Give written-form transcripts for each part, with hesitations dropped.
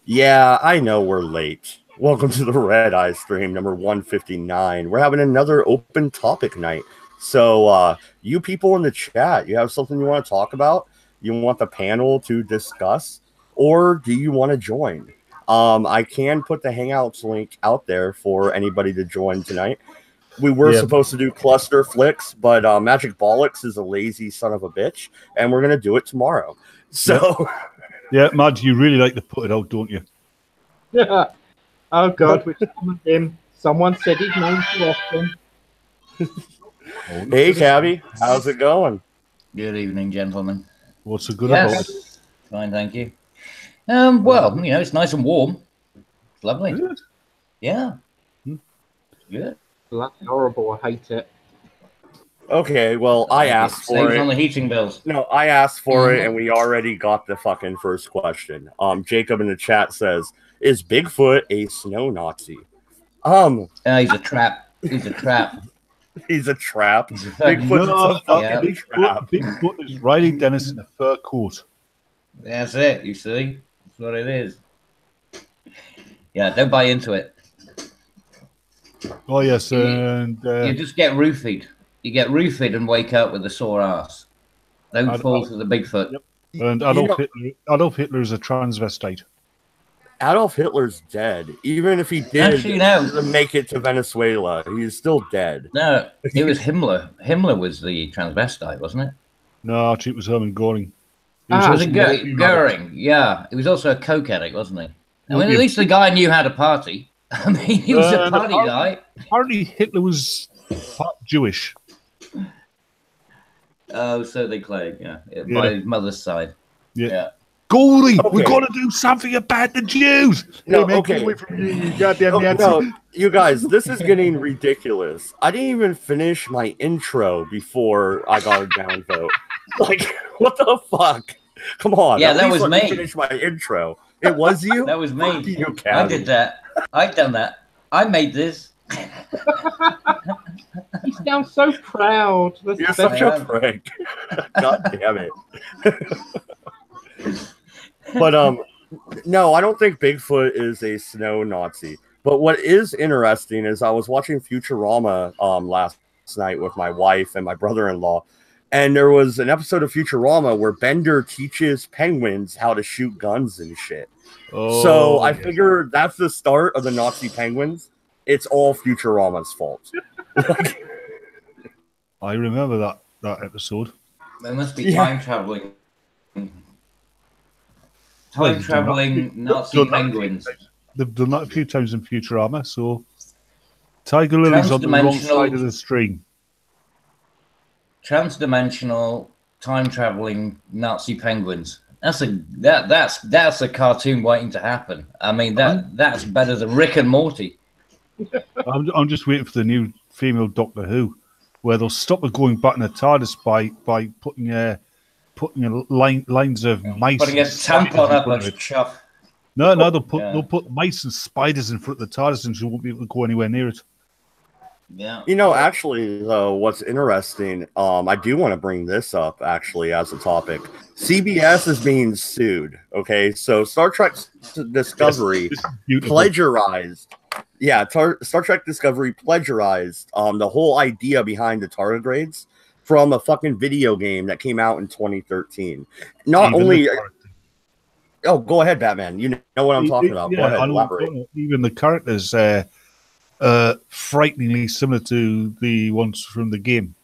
Yeah, I know we're late. Welcome to the Redeye stream number 159. We're having another open topic night. So, you people in the chat, you have something you want to talk about? You want the panel to discuss? Or do you want to join? I can put the Hangouts link out there for anybody to join tonight. We were supposed to do cluster flicks, but Magic Bollocks is a lazy son of a bitch, and we're going to do it tomorrow. So... Yeah, Madge, you really like to put it out, don't you? Yeah. Oh, God, which one of them? Someone said his name too often. Hey, Cabby, how's it going? Good evening, gentlemen. What's so good about it? Fine, thank you. Well, you know, it's nice and warm. It's lovely. Good. Yeah. Good. That's horrible. I hate it. Okay, well, I asked for it. On the heating bills. No, I asked for it, and we already got the fucking first question. Jacob in the chat says, "Is Bigfoot a snow Nazi?" He's a trap. He's a trap. He's a trap. Bigfoot's a fucking trap. Bigfoot is Riley Dennis in a fur coat. That's it. You see, that's what it is. Yeah, don't buy into it. Oh yes, and you just get roofied. You get roofied and wake up with a sore ass. Don't fall for the Bigfoot. Yep. And Adolf Hitler is a transvestite. Adolf Hitler's dead. Even if he did make it to Venezuela, he's still dead. No, it was Himmler. Himmler was the transvestite, wasn't it? No, actually, it was Hermann Göring. Was it Göring? Yeah. He was also a coke addict, wasn't he? I mean, at least the guy knew how to party. I mean, he was a party guy. Apparently, Hitler was part Jewish. Oh, so they claim, by his mother's side. Yeah. Goldie, we've got to do something about the Jews. No, hey, man, get away from me, you goddamn Nazi. No, you guys, this is getting ridiculous. I didn't even finish my intro before I got a downvote. Like, what the fuck? Come on. Yeah, that was me. Finish my intro. It was you? That was me. You, I did that. I done that. I made this. You sound so proud. You're such a prank. God damn it. But no, I don't think Bigfoot is a snow Nazi. But what is interesting is I was watching Futurama last night with my wife and my brother-in-law, and there was an episode of Futurama where Bender teaches penguins how to shoot guns and shit. Oh, so I figure that's the start of the Nazi penguins. It's all Futurama's fault. I remember that episode. There must be time traveling. Time traveling Nazi penguins. They've done that a few times in Futurama, so Tiger Lily's on the wrong side of the stream. Transdimensional time traveling Nazi penguins. That's a cartoon waiting to happen. I mean that's better than Rick and Morty. I'm just waiting for the new female Doctor Who, where they'll stop her going back in the TARDIS by putting lines of mice. Putting a tampon up her chuff. No, they'll put mice and spiders in front of the TARDIS, and she won't be able to go anywhere near it. Yeah. You know, actually, though, what's interesting, I do want to bring this up, actually, as a topic. CBS is being sued, okay? So Star Trek Discovery plagiarized. Yeah, Star Trek Discovery plagiarized the whole idea behind the tardigrades from a fucking video game that came out in 2013. Not only... Oh, go ahead, Batman. You know what I'm talking about. Go ahead, elaborate. Even the characters... frighteningly similar to the ones from the game.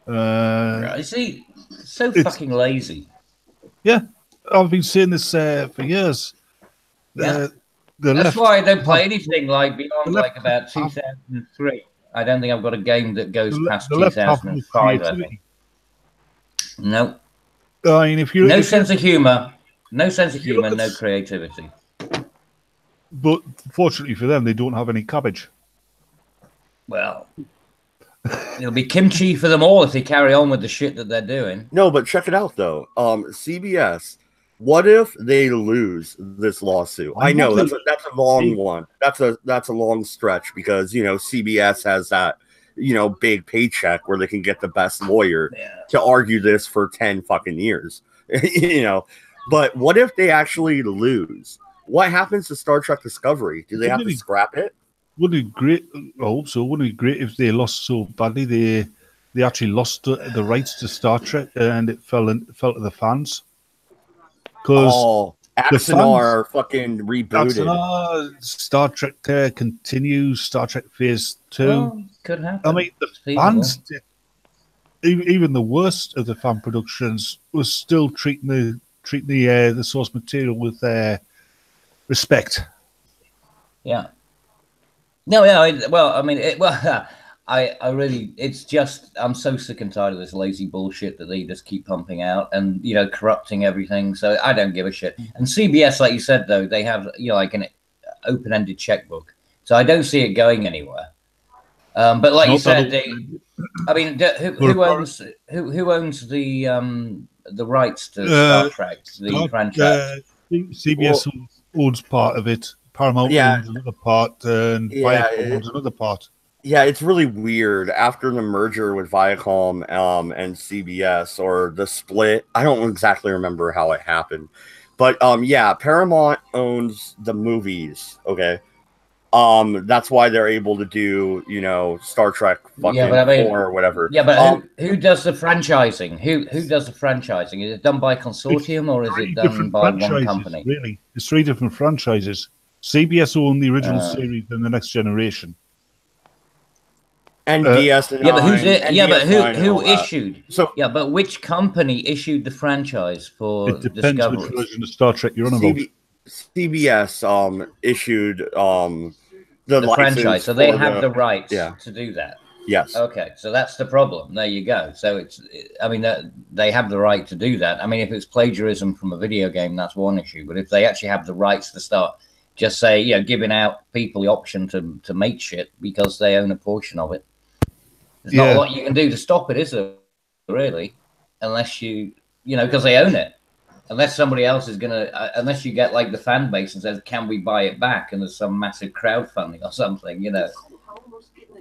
Right, see, so fucking lazy. Yeah, I've been saying this for years. Yeah. That's why I don't play anything like beyond like about 2003. I don't think I've got a game that goes past 2005. I think. No. I mean, no sense of humor, no creativity. But fortunately for them, they don't have any cabbage. Well, it'll be kimchi for them all if they carry on with the shit that they're doing. No, but check it out, though. CBS, what if they lose this lawsuit? I know that's a long one. That's a long stretch because, you know, CBS has that, you know, big paycheck where they can get the best lawyer to argue this for 10 fucking years. You know, But what if they actually lose? What happens to Star Trek Discovery? Do they have to scrap it? Wouldn't it be great? I hope so. Wouldn't it be great if they lost so badly? They actually lost the rights to Star Trek, and it fell to the fans. Because Axanar fucking rebooted. Axanar, Star Trek continues. Star Trek Phase 2. Well, could happen. I mean, the fans, even the worst of the fan productions, was still treating the source material with respect. Yeah. No, yeah. I really, it's just, I'm so sick and tired of this lazy bullshit that they just keep pumping out and, corrupting everything. So I don't give a shit. And CBS, like you said, though, they have, like an open-ended checkbook. So I don't see it going anywhere. But like you said, who owns the rights to Star Trek, the franchise? CBS owns part of it. Paramount owns another part, and Viacom owns another part. Yeah, it's really weird. After the merger with Viacom and CBS, or the split, I don't exactly remember how it happened. But Paramount owns the movies, okay? That's why they're able to do, Star Trek fucking 4 or whatever. Yeah, but who does the franchising? Who does the franchising? Is it done by a consortium or is it done by one company? Really, it's 3 different franchises. CBS owned the original series and the Next Generation. And DS9. But who issued? But which company issued the franchise for Discovery? It depends which version of Star Trek you're on about. CBS issued the franchise, so they have the rights to do that. Yes. Okay, so that's the problem. There you go. So they have the right to do that. I mean, if it's plagiarism from a video game, that's one issue. But if they actually have the rights to start, just say, giving out people the option to make shit because they own a portion of it, there's not a lot you can do to stop it, is there? Really, unless because they own it. Unless somebody else is unless you get like the fan base and says, "Can we buy it back?" and there's some massive crowdfunding or something,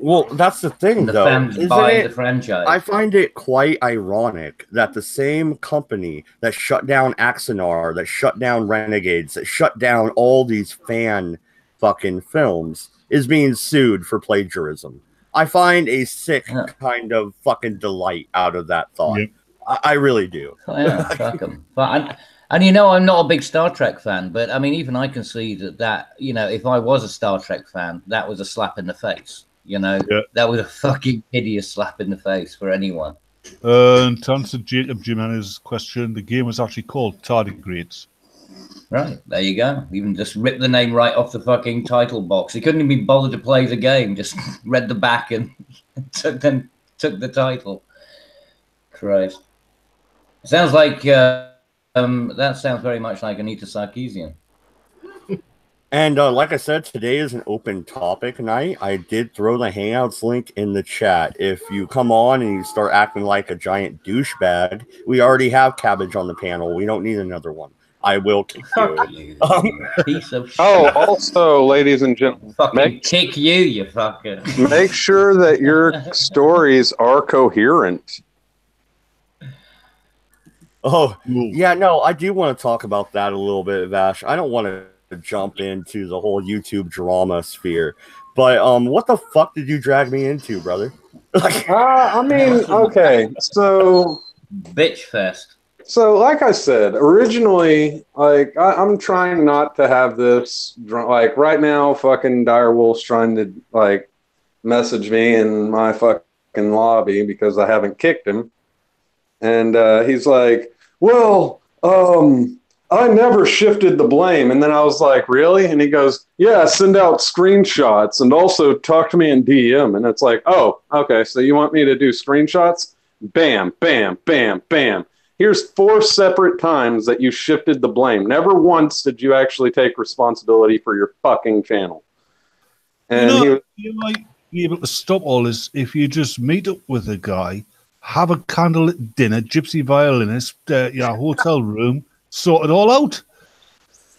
Well, that's the thing, the though. fans buy the franchise. I find it quite ironic that the same company that shut down Axanar, that shut down Renegades, that shut down all these fan fucking films, is being sued for plagiarism. I find a sick kind of fucking delight out of that thought. Yep. I really do. Oh, yeah, fuck 'em. But I'm not a big Star Trek fan, but I mean, even I can see that if I was a Star Trek fan, that was a slap in the face. That was a fucking hideous slap in the face for anyone. To answer Jacob Jimenez's question, the game was actually called Tardigrades. Right, there you go. Even just ripped the name right off the fucking title box. He couldn't even be bothered to play the game. Just read the back and took the title. Christ. Sounds like that sounds very much like Anita Sarkeesian. And like I said, today is an open topic night. I did throw the Hangouts link in the chat. If you come on and you start acting like a giant douchebag, we already have Cabbage on the panel. We don't need another one. I will kick you. Piece of shit. Oh, also, ladies and gentlemen, kick you fucker. Make sure that your stories are coherent. Oh, yeah, no, I do want to talk about that a little bit, Vash. I don't want to jump into the whole YouTube drama sphere, but what the fuck did you drag me into, brother? I mean, okay, so... Bitch fest. So, like I said, originally, I'm trying not to have this, right now, fucking Direwolf's trying to, message me in my fucking lobby because I haven't kicked him. And he's like, well, I never shifted the blame. And then I was like, really? And he goes, yeah, send out screenshots and also talk to me in DM. And it's like, oh, okay, so you want me to do screenshots? Bam, bam, bam, bam. Here's 4 separate times that you shifted the blame. Never once did you actually take responsibility for your fucking channel. And you might be able to stop all this if you just meet up with a guy, have a candlelit dinner, gypsy violinist, hotel room, sort it all out.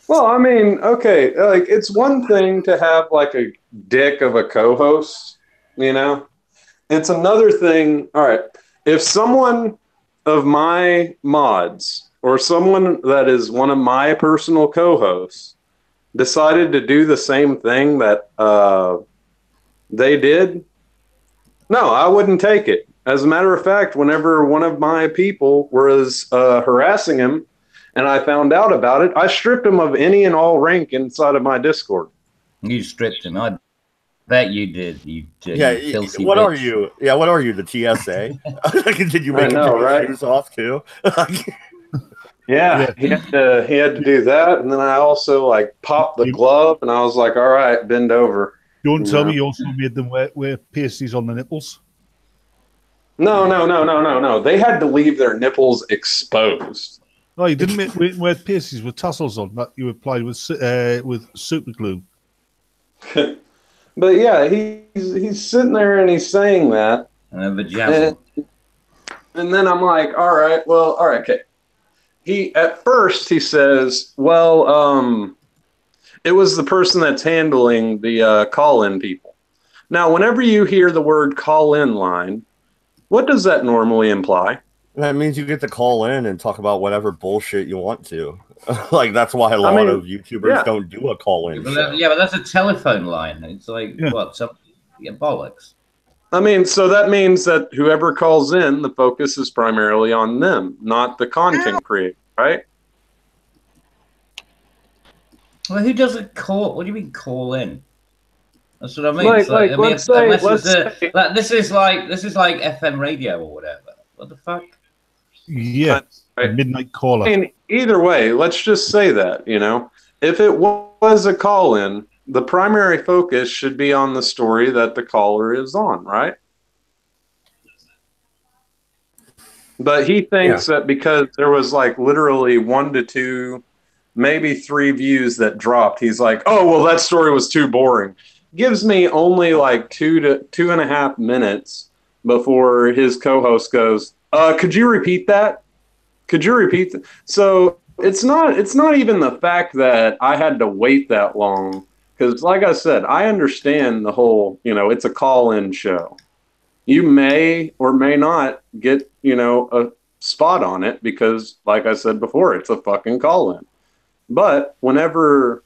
Well, I mean, okay, it's one thing to have a dick of a co-host, It's another thing. All right, if someone of my mods or someone that is one of my personal co-hosts decided to do the same thing that they did, no, I wouldn't take it. As a matter of fact, whenever one of my people was harassing him and I found out about it, I stripped him of any and all rank inside of my Discord. You stripped him. I bet you did. You did. Yeah, you filthy what bitch. are you? Yeah, what are you? The TSA? Did you make him know, take right? his shoes off too? Yeah, he had to do that, and then I also like popped the glove, and I was like, "All right, bend over." Don't tell me you also made them wear pasties on the nipples. No. They had to leave their nipples exposed. No, you didn't wear pasties with tassels on that you applied with super glue. But yeah, he's sitting there and he's saying that, And a vajazzle. and then I'm like, all right, okay. At first he says, well, it was the person that's handling the call-in people. Now, whenever you hear the word call-in line, what does that normally imply? That means you get to call in and talk about whatever bullshit you want to. Like, that's why a lot of YouTubers don't do a call-in show. Yeah, but that's a telephone line. It's like, what? Bollocks. I mean, so that means that whoever calls in, the focus is primarily on them, not the content creator, right? Well, who doesn't call? What do you mean call in? That's what I mean. This is like FM radio or whatever. What the fuck? Yeah, right. Midnight caller. I mean, either way, let's just say that, if it was a call-in, the primary focus should be on the story that the caller is on, right? But he thinks that because there was like literally 1 to 2, maybe 3 views that dropped, he's like, oh, well, that story was too boring. Gives me only like 2 to 2.5 minutes before his co-host goes, could you repeat that? Could you repeat that? So it's not even the fact that I had to wait that long. Because like I said, I understand the whole, it's a call-in show. You may or may not get, a spot on it because, like I said before, it's a fucking call-in. But whenever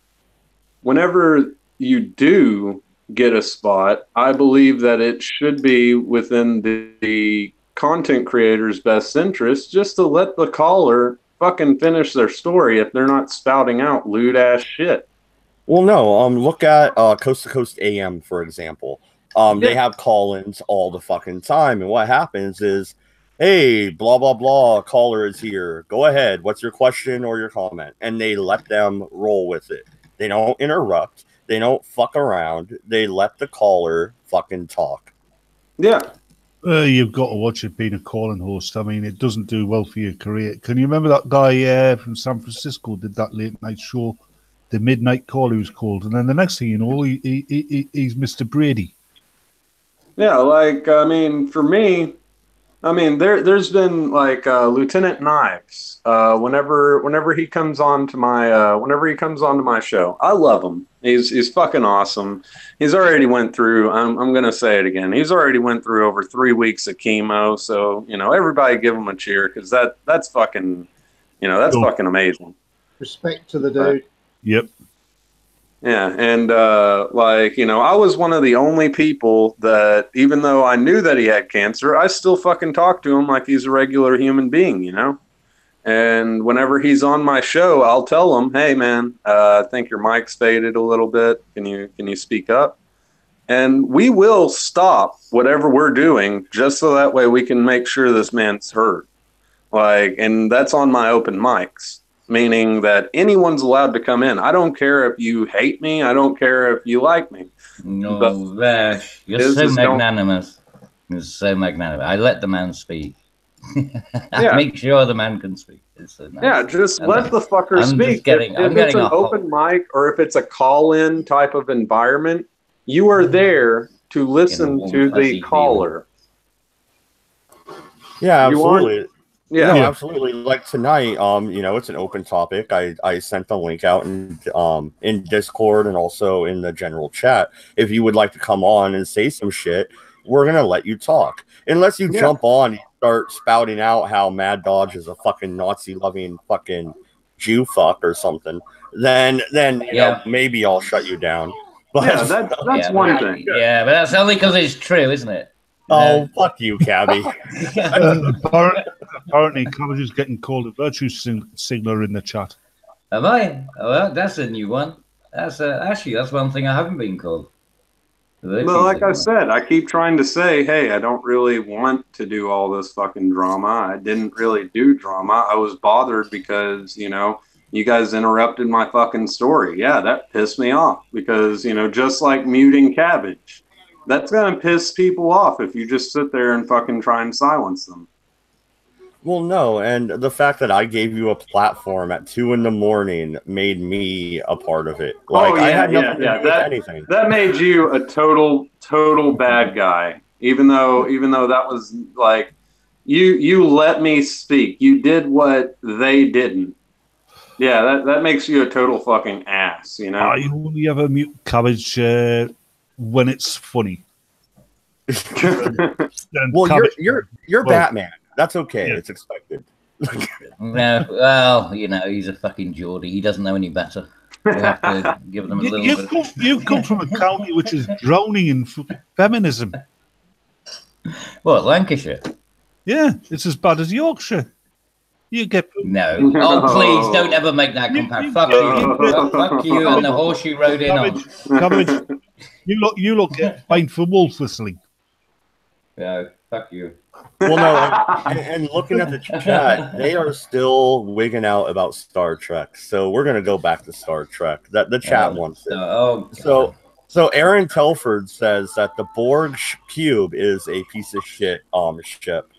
you do get a spot, I believe that it should be within the content creator's best interest just to let the caller fucking finish their story if they're not spouting out lewd ass shit. Well, no. Look at Coast to Coast AM, for example. They have call-ins all the fucking time, and what happens is, hey, blah blah blah, caller is here. Go ahead. What's your question or your comment? And they let them roll with it. They don't interrupt. They don't fuck around. They let the caller fucking talk. Yeah. You've got to watch it being a call-in host. I mean, it doesn't do well for your career. Can you remember that guy from San Francisco did that late night show? The Midnight Call, he was called, and then the next thing you know, he's Mr. Brady. Yeah, like for me, there's been like Lieutenant Knives. Whenever he comes on to my show, I love him. He's fucking awesome. He's already went through. I'm gonna say it again. He's already went through over 3 weeks of chemo. So everybody give him a cheer because that's fucking fucking amazing. Respect to the dude. Yep. Yeah, and I was one of the only people that, even though I knew that he had cancer, I still fucking talk to him like he's a regular human being, And whenever he's on my show, I'll tell him, "Hey, man, I think your mic's faded a little bit. Can you speak up?" And we will stop whatever we're doing just so that way we can make sure this man's heard. And that's on my open mics. Meaning that anyone's allowed to come in. I don't care if you hate me. I don't care if you like me. No, Vash, you're so magnanimous. You're so magnanimous. I let the man speak. I make sure the man can speak. It's so nice. Yeah, just let the fucker speak. If it's an open mic or if it's a call-in type of environment, you are there to listen to the caller. Yeah, absolutely. Yeah, no, absolutely. Like tonight, it's an open topic. I sent the link out in Discord and also in the general chat. If you would like to come on and say some shit, we're gonna let you talk. Unless you jump on and start spouting out how Mad Dodge is a fucking Nazi loving fucking Jew fuck or something, then you know, maybe I'll shut you down. But yeah, that's one thing. Yeah, but that's only because it's true, isn't it? Oh, fuck you, Cabby. Apparently, Cabbage is getting called a virtue signaler in the chat. Am I? Oh, well, that's a new one. That's actually that's one thing I haven't been called. But like I said, I keep trying to say, hey, I don't really want to do all this fucking drama. I didn't really do drama. I was bothered because, you know, you guys interrupted my fucking story. Yeah, that pissed me off because, you know, just like muting Cabbage, that's going to piss people off if you just sit there and fucking try and silence them. Well, no, and the fact that I gave you a platform at 2 a.m. made me a part of it. Like, I had nothing to do with anything. That made you a total bad guy. Even though that was like, you let me speak. You did what they didn't. Yeah, that makes you a total fucking ass. You know. I only ever mute Cabbage when it's funny. Well, you're Batman. That's okay. Yeah. It's expected. No, well, you know, he's a fucking Geordie. He doesn't know any better. We have to give them a little bit. You come from a county which is drowning in feminism. What, Lancashire? Yeah, it's as bad as Yorkshire. You get no. Oh, please don't ever make that comparison. Fuck you, fuck you, and the horse you rode in on. Cabbage, you look fine for wolf whistling. No, fuck you. Well, no, and looking at the chat, they are still wigging out about Star Trek. So we're gonna go back to Star Trek. That the chat wants it. So Aaron Telford says that the Borg cube is a piece of shit ship.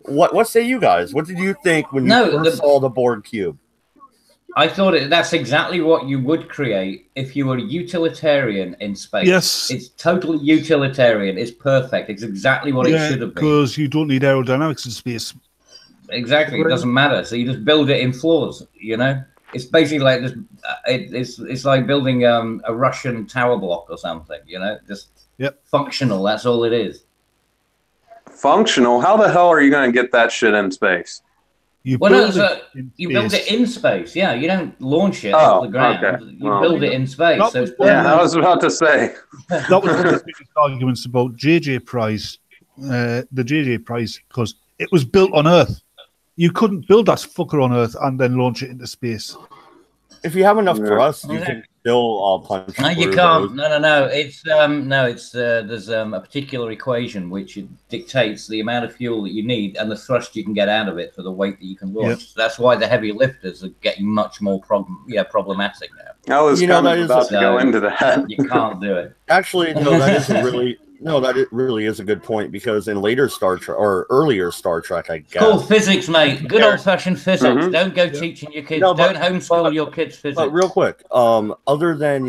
What say you guys? What did you think when you first saw the Borg cube? I thought that's exactly what you would create if you were a utilitarian in space. Yes. It's totally utilitarian. It's perfect. It's exactly what it should have been. Because you don't need aerodynamics in space. Exactly. It doesn't matter. So you just build it in floors, you know? It's basically like this. It's like building a Russian tower block or something, you know? Just functional. That's all it is. Functional? How the hell are you going to get that shit in space? You build it in space. Yeah, you don't launch it off the ground. Okay. You build it in space. So I was about to say. That was one of the biggest arguments about JJ Prize, the JJ Prize, because it was built on Earth. You couldn't build that fucker on Earth and then launch it into space. If you have enough thrust, you can still punch. No, you can't. No. It's there's a particular equation which dictates the amount of fuel that you need and the thrust you can get out of it for the weight that you can launch. Yep. So that's why the heavy lifters are getting much more problematic now. I was about to go into that. You can't do it. Actually, no, that isn't really. No, that it really is a good point because in later Star Trek or earlier Star Trek, I guess. Cool physics, mate. Good old-fashioned physics. Mm-hmm. Don't go teaching your kids. Don't homeschool your kids physics. But real quick, other than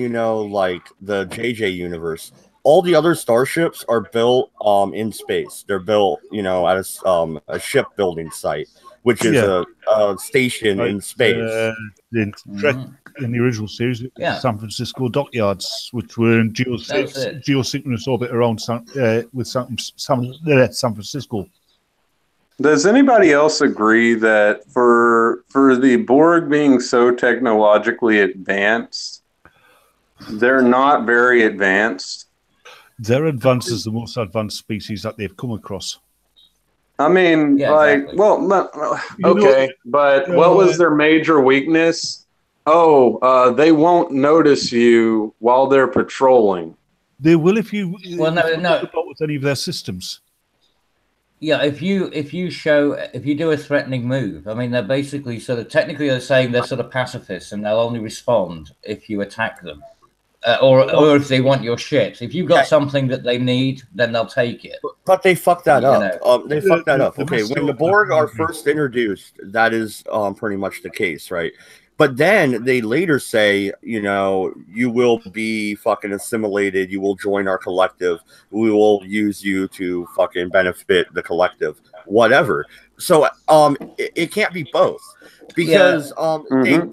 like the JJ universe, all the other starships are built in space. They're built, at a shipbuilding site, which is a station in space. In the original series, San Francisco dockyards, which were in geosynchronous orbit around San Francisco. Does anybody else agree that for the Borg being so technologically advanced, they're not very advanced? They're advanced as the most advanced species that they've come across. I mean, exactly. But what was their major weakness? They won't notice you while they're patrolling. They will if you with any of their systems. Yeah, if you do a threatening move, I mean, they're basically technically they're saying they're sort of pacifists and they'll only respond if you attack them. Or if they want your shit. If you've got something that they need, then they'll take it. But they fucked that up. They fucked that up. Okay, when the Borg are first introduced, that is pretty much the case, right? But then they later say, you will be fucking assimilated. You will join our collective. We will use you to fucking benefit the collective, whatever. So it can't be both. Because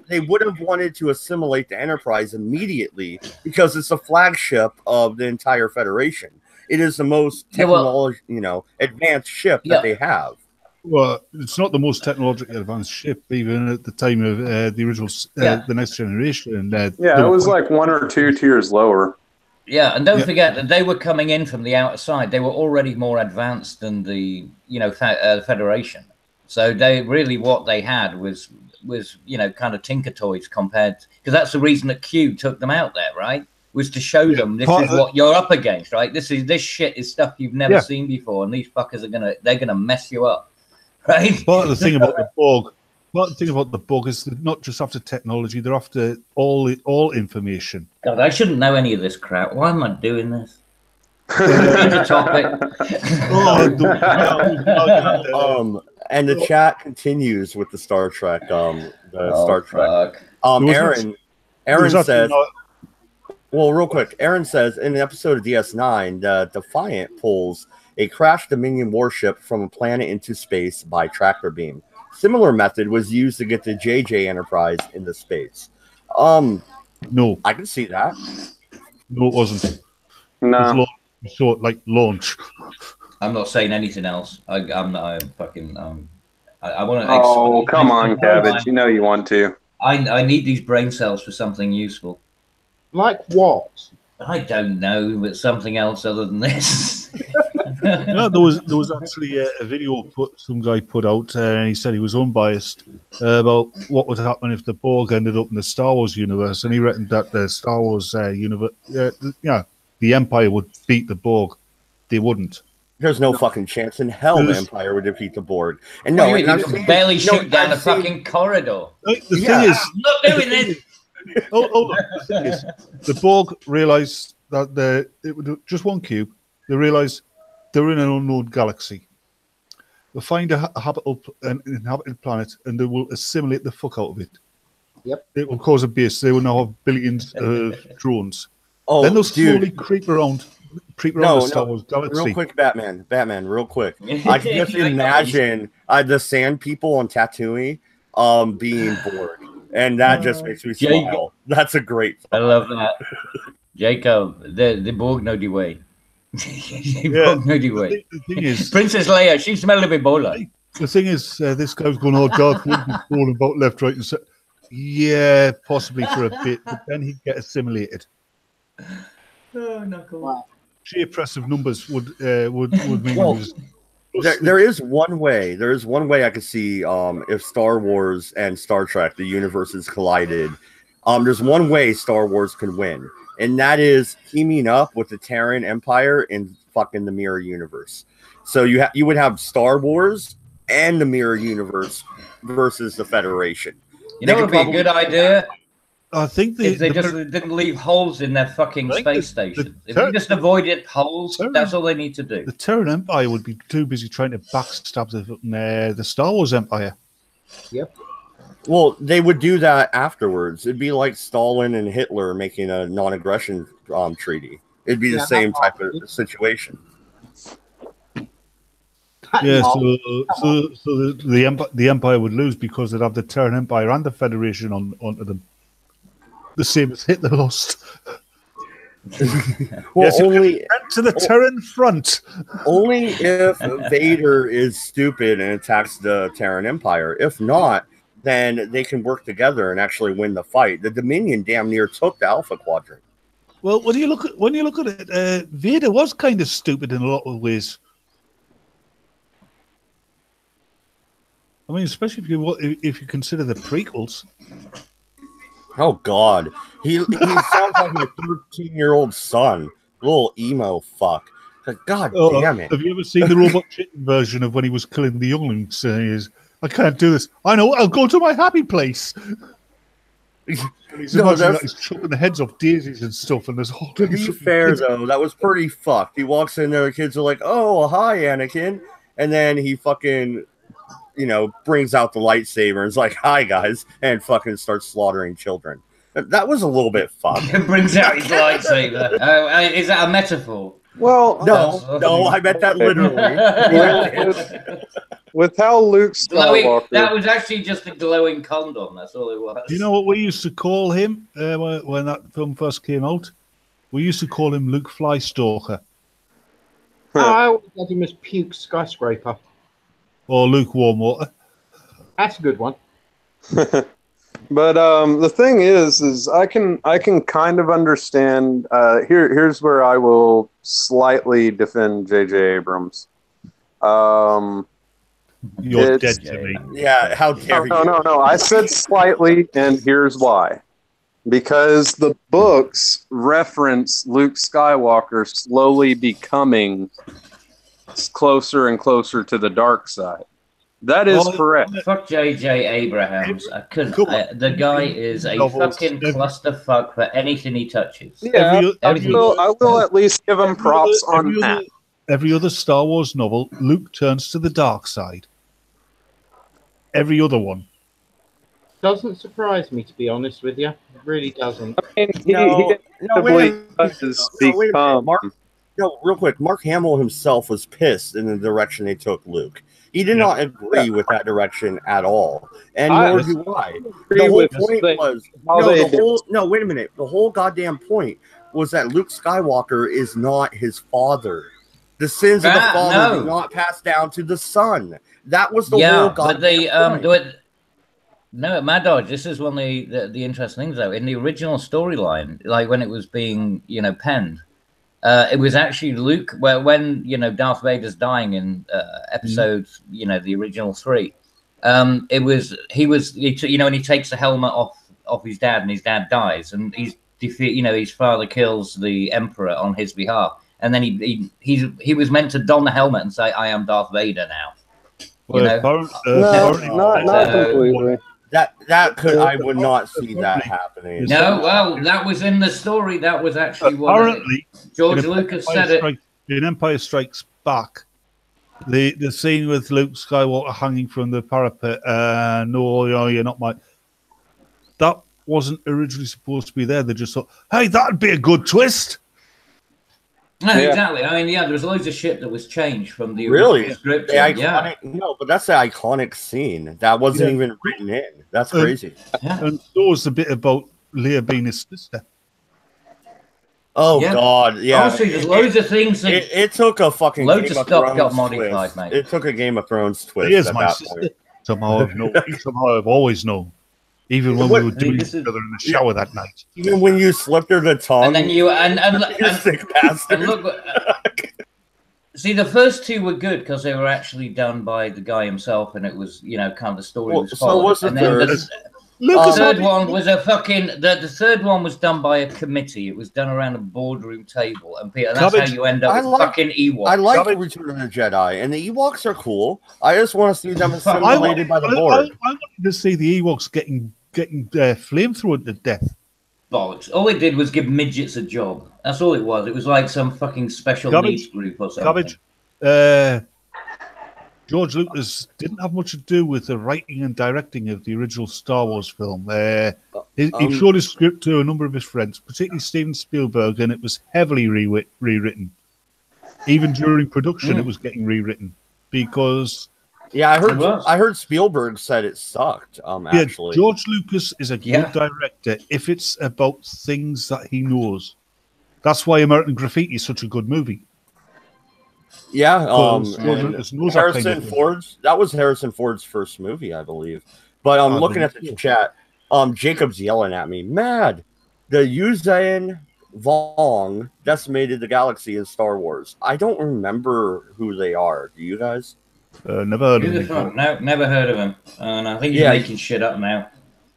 they would have wanted to assimilate the Enterprise immediately because it's a flagship of the entire Federation. It is the most advanced ship that they have. Well, it's not the most technologically advanced ship, even at the time of the original, the Next Generation. And it was like 1 or 2 tiers lower. Yeah, and don't forget that they were coming in from the outside. They were already more advanced than the Federation. So they really what they had was kind of tinker toys compared, because that's the reason that Q took them out there, right? Was to show them this is what you're up against, right? This shit is stuff you've never seen before, and these fuckers they're gonna mess you up, right? Part of the thing about the Borg is they're not just after technology; they're after all information. God, I shouldn't know any of this crap. Why am I doing this? Into topic. And the chat continues with the Star Trek. Star Trek. Aaron says. Well, real quick, Aaron says in an episode of DS9, the Defiant pulls a crashed Dominion warship from a planet into space by tractor beam. Similar method was used to get the JJ Enterprise into space. No, I can see that. No, it wasn't. No, so like launch. I'm not saying anything else. I'm not. I'm fucking. I want to. Oh, come on, Cabbage. You know you want to. I need these brain cells for something useful. Like what? I don't know, but something else other than this. No, there was actually a video some guy put out, and he said he was unbiased about what would happen if the Borg ended up in the Star Wars universe, and he reckoned that the Star Wars universe, the Empire would beat the Borg. They wouldn't. There's no fucking chance in hell the Empire would defeat the Borg. And no, you can barely shoot down a fucking corridor. The thing is, I'm not doing this. Hold on. The thing is, the Borg realized that it would just one cube. They realized they're in an unknown galaxy. They'll find an inhabited planet, and they will assimilate the fuck out of it. Yep. It will cause a base. They will now have billions of drones. Oh, then they'll slowly creep around the Star Wars galaxy. Real quick, Batman, real quick. I can just imagine the sand people on Tatooine being bored. And that just makes me smile. That's a great thought. I love that. Jacob, the Borg know the way. Borg know the way. The thing is, Princess Leia, she smelled a Ebola. The thing is, this guy's going, oh, Darth would be falling about left, right, and center. Yeah, possibly for a bit, but then he'd get assimilated. Oh, not cool. Wow. Sheer press of numbers would mean there is one way. There is one way I could see if Star Wars and Star Trek, the universes collided. There's one way Star Wars can win, and that is teaming up with the Terran Empire in fucking the Mirror Universe. So you would have Star Wars and the Mirror Universe versus the Federation. You know what would be a good idea? I think if they just didn't leave holes in their fucking space station. If they just avoided holes, that's all they need to do. The Terran Empire would be too busy trying to backstab the Star Wars Empire. Yep. Well, they would do that afterwards. It'd be like Stalin and Hitler making a non-aggression treaty. It'd be the same type of situation. Yeah, so the Empire would lose because they'd have the Terran Empire and the Federation onto them. The same as Hitler lost. Well, only to the Terran front. Only if Vader is stupid and attacks the Terran Empire. If not, then they can work together and actually win the fight. The Dominion damn near took the Alpha Quadrant. Well, when you look at it, Vader was kind of stupid in a lot of ways. I mean, especially if you consider the prequels. Oh God, he sounds like my 13-year-old son, little emo fuck. Like, God damn it! Have you ever seen the Robot Chicken version of when he was killing the younglings? I can't do this. I know. I'll go to my happy place. He's chopping the heads off daisies and stuff, and there's all. To be fair, though, that was pretty fucked. He walks in there, the kids are like, "Oh, hi, Anakin," and then he fucking. Brings out the lightsaber and is like, "Hi, guys," and fucking starts slaughtering children. That was a little bit fucked. Brings out his lightsaber. Is that a metaphor? Well, no, I meant that literally. With how Luke Skywalker... That was actually just a glowing condom. That's all it was. Do you know what we used to call him when that film first came out? We used to call him Luke Flystalker. I always had him as Puke Skyscraper. Or lukewarm water. That's a good one. But the thing is I can kind of understand. Here's where I will slightly defend J.J. Abrams. You're dead to me. Yeah, how dare you? No. I said slightly, and here's why. Because the books reference Luke Skywalker slowly becoming closer and closer to the dark side. That is correct. Fuck J.J. Abrams. I couldn't. The guy is a fucking clusterfuck for anything he touches. Yeah, I will at least give him props on that. Every other Star Wars novel, Luke turns to the dark side. Every other one. Doesn't surprise me, to be honest with you. It really doesn't. I mean, real quick. Mark Hamill himself was pissed in the direction they took Luke. He did not agree with that direction at all, and nor do I. The whole point was wait a minute. The whole goddamn point was that Luke Skywalker is not his father. The sins of the father do not pass down to the son. That was the whole goddamn point. No, Mad Dodge, this is one of the interesting things, though. In the original storyline, like when it was being, penned, it was actually Luke, when Darth Vader's dying in episodes, the original 3, when he takes the helmet off his dad and his dad dies, and his father kills the Emperor on his behalf. And then he was meant to don the helmet and say, "I am Darth Vader now." Not completely. That could I would not see that happening. No, well, that was in the story. That was actually what apparently George Lucas said it. In Empire Strikes Back, the scene with Luke Skywalker hanging from the parapet, you're not my. That wasn't originally supposed to be there. They just thought, "Hey, that'd be a good twist." No, exactly. I mean, there was loads of shit that was changed from the original script. No, but that's the iconic scene that wasn't even written in. That's crazy. And so was the bit about Leia being his sister. Oh God, yeah. Honestly, there's loads of things. It took a fucking loads of stuff got modified, twist. mate. It took a Game of Thrones twist. He is at my that sister. point. Somehow I've always known. Even when we were doing each other in the shower that night. Even when you slipped her the tongue. And then you you sick bastard. And look, see, the first 2 were good because they were actually done by the guy himself, and it was kind of the story was followed. So what's the third? The third one was the third one was done by a committee. It was done around a boardroom table, and that's how you end up with fucking Ewoks. I like the Return of the Jedi, and the Ewoks are cool. I just want to see them assimilated by the board. I wanted to see the Ewoks getting flamethrowered to death. Bollocks! All it did was give midgets a job. That's all it was. It was like some fucking special needs group or something. George Lucas didn't have much to do with the writing and directing of the original Star Wars film. He showed his script to a number of his friends, particularly Steven Spielberg, and it was heavily rewritten. Even during production, it was getting rewritten because. Yeah, I heard Spielberg said it sucked. Actually, George Lucas is a good director if it's about things that he knows. That's why American Graffiti is such a good movie. Yeah, Harrison Ford's that was Harrison Ford's first movie, I believe. But I'm looking at the chat. Jacob's yelling at me. Mad, the Yuuzhan Vong decimated the galaxy in Star Wars. I don't remember who they are. Do you guys? Never heard of him. No, never heard of him. And I think he's making shit up now.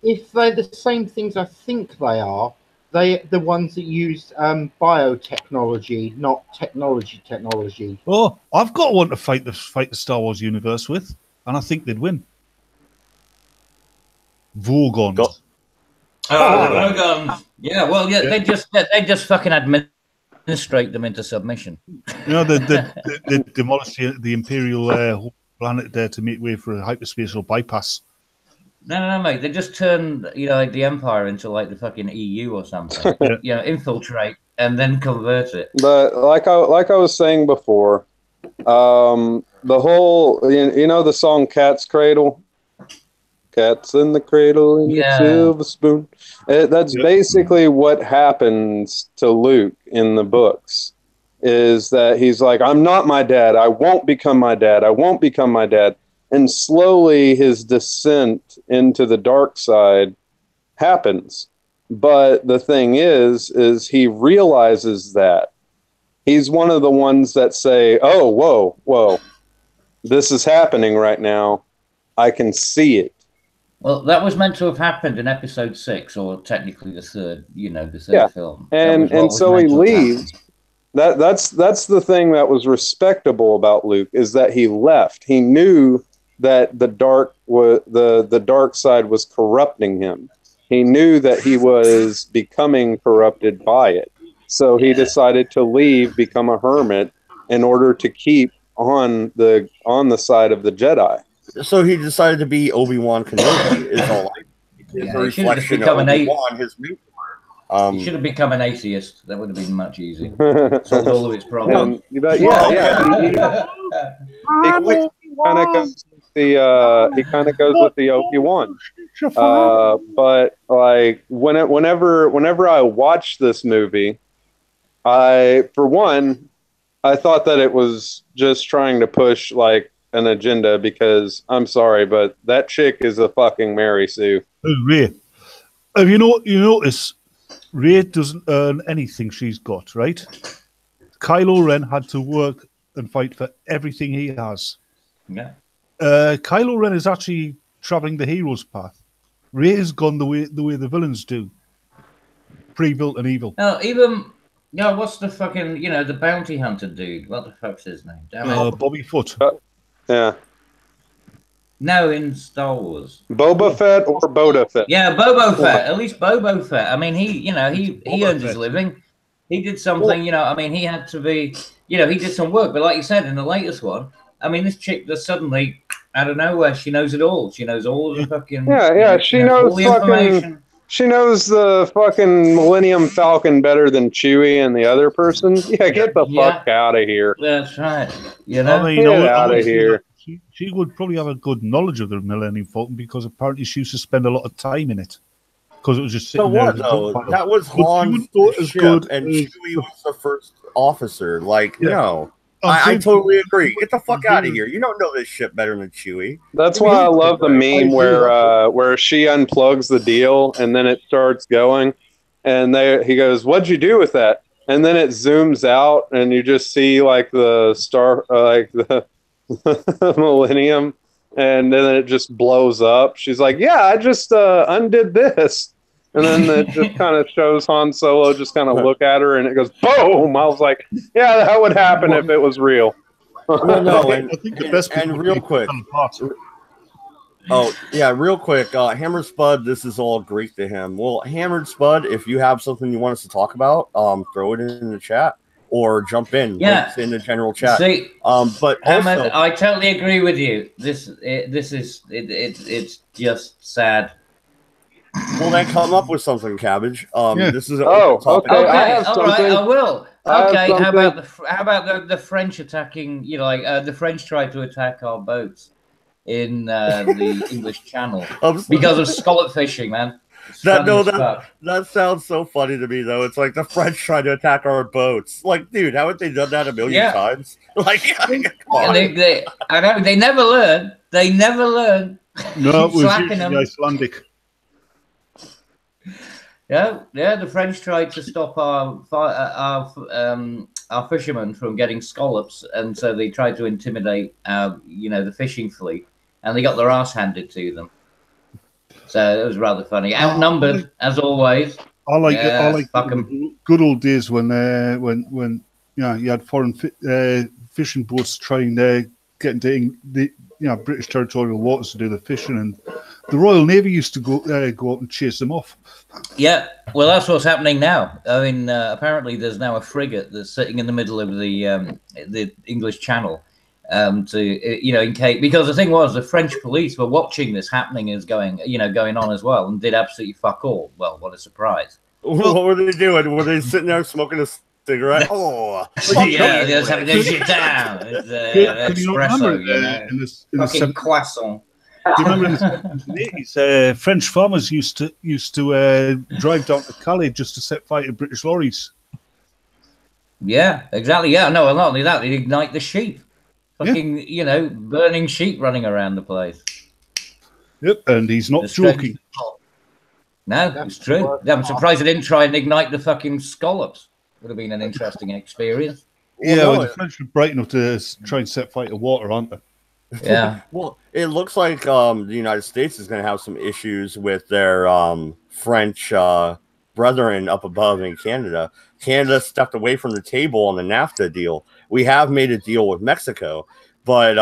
If they're the same things I think they are, they're the ones that use biotechnology, not technology. Oh, I've got one to fight the Star Wars universe with, and I think they'd win. Vogons. Vogons. Yeah, well, they just fucking administrate them into submission. They demolished the Imperial planet there to make way for a hyperspatial bypass. No, mate. They just turned, the Empire into like the fucking EU or something. Infiltrate and then convert it. But like I was saying before, the whole, the song "Cat's Cradle," "Cat's in the cradle in the silver spoon." That's basically what happens to Luke in the books. is that he's like, I'm not my dad. I won't become my dad. I won't become my dad. And slowly his descent into the dark side happens. But the thing is he realizes that he's one of the ones that say, oh, whoa, this is happening right now. I can see it. Well, that was meant to have happened in episode 6, or technically the third, the third film. And so he leaves. That's the thing that was respectable about Luke, is that he left. He knew that the dark side was corrupting him. He knew that he was becoming corrupted by it. So he decided to leave, become a hermit, in order to keep on the side of the Jedi. So he decided to be Obi-Wan Kenobi. Is all a reflection of Obi-Wan, his mentor. He should have become an atheist. That would have been much easier. Solved all of his problems. He kind of goes with the Obi-Wan. But like whenever I watched this movie, I thought that it was just trying to push like an agenda, because I'm sorry, but that chick is a fucking Mary Sue. Rey. Have you notice Rey doesn't earn anything she's got, right? Kylo Ren had to work and fight for everything he has. Yeah. Kylo Ren is actually traveling the hero's path. Rey has gone the way the villains do. Pre-built and evil. What's the fucking, the bounty hunter dude? What the fuck's his name? Damn it. Bobby Foot. Yeah. No, in Star Wars. Boba Fett or Boba Fett? Yeah, Boba Fett. At least Boba Fett. I mean, he earned his living. He did something, he had to be, he did some work. But like you said, in the latest one, I mean, this chick just suddenly, out of nowhere, she knows it all. She knows all the fucking... Yeah, she knows all the information. She knows the fucking Millennium Falcon better than Chewie and the other person. Yeah, get the fuck out of here. That's right. Get out of here. She would probably have a good knowledge of the Millennium Falcon, because apparently she used to spend a lot of time in it. Because it was just sitting there. Though? That was Han's ship, and Chewie was the first officer. Like, no. I totally agree. Get the fuck out of here. You don't know this shit better than Chewie. That's why I love the meme where she unplugs the deal and then it starts going, and he goes, "What'd you do with that?" And then it zooms out and you just see like the star, like the Millennium, and then it just blows up. She's like, "Yeah, I just undid this." And then it just kind of shows Han Solo just kind of look at her, and it goes boom. I was like, yeah, that would happen if it was real. No, I think the best. And real quick. Oh, yeah, real quick. Hammered Spud, this is all Greek to him. Well, Hammered Spud, if you have something you want us to talk about, throw it in the chat or jump in. Yeah. In the general chat. See, but Hammered, also, I totally agree with you. It's just sad. Well, then come up with something, Cabbage. This is okay. I have all right, I will. I Okay, have how about the French attacking? The French tried to attack our boats in the English Channel because of scallop fishing, man. That sounds so funny to me, though. It's like the French trying to attack our boats. Like, dude, haven't they done that a million times? Like, come on. I know they never learn. They never learn. No, it was usually Icelandic. Yeah. The French tried to stop our fishermen from getting scallops, and so they tried to intimidate the fishing fleet, and they got their ass handed to them. So it was rather funny. Outnumbered as always. I like the good old days when you had foreign fishing boats trying to get into the British territorial waters to do the fishing, and the Royal Navy used to go out and chase them off. Yeah, well, that's what's happening now. I mean, apparently there's now a frigate that's sitting in the middle of the English Channel, in case, because the thing was the French police were watching this happening as going on as well, and did absolutely fuck all. Well, what a surprise! What were they doing? Were they sitting there smoking a cigarette? Oh, yeah, they was having their shit down. Espresso, fucking croissant. Do you remember in the 80s, French farmers used to drive down to Calais just to set fire to British lorries? Yeah, exactly. Yeah, no, not only that, they ignite the sheep. Fucking, burning sheep running around the place. Yep, and he's not The strange- joking. No, That's it's true. the worst I'm part. surprised they didn't try and ignite the fucking scallops. Would have been an interesting experience. Well, the French were bright enough to try and set fire to water, aren't they? Yeah. Well, it looks like the United States is going to have some issues with their French brethren up above in Canada. Canada stepped away from the table on the NAFTA deal. We have made a deal with Mexico, but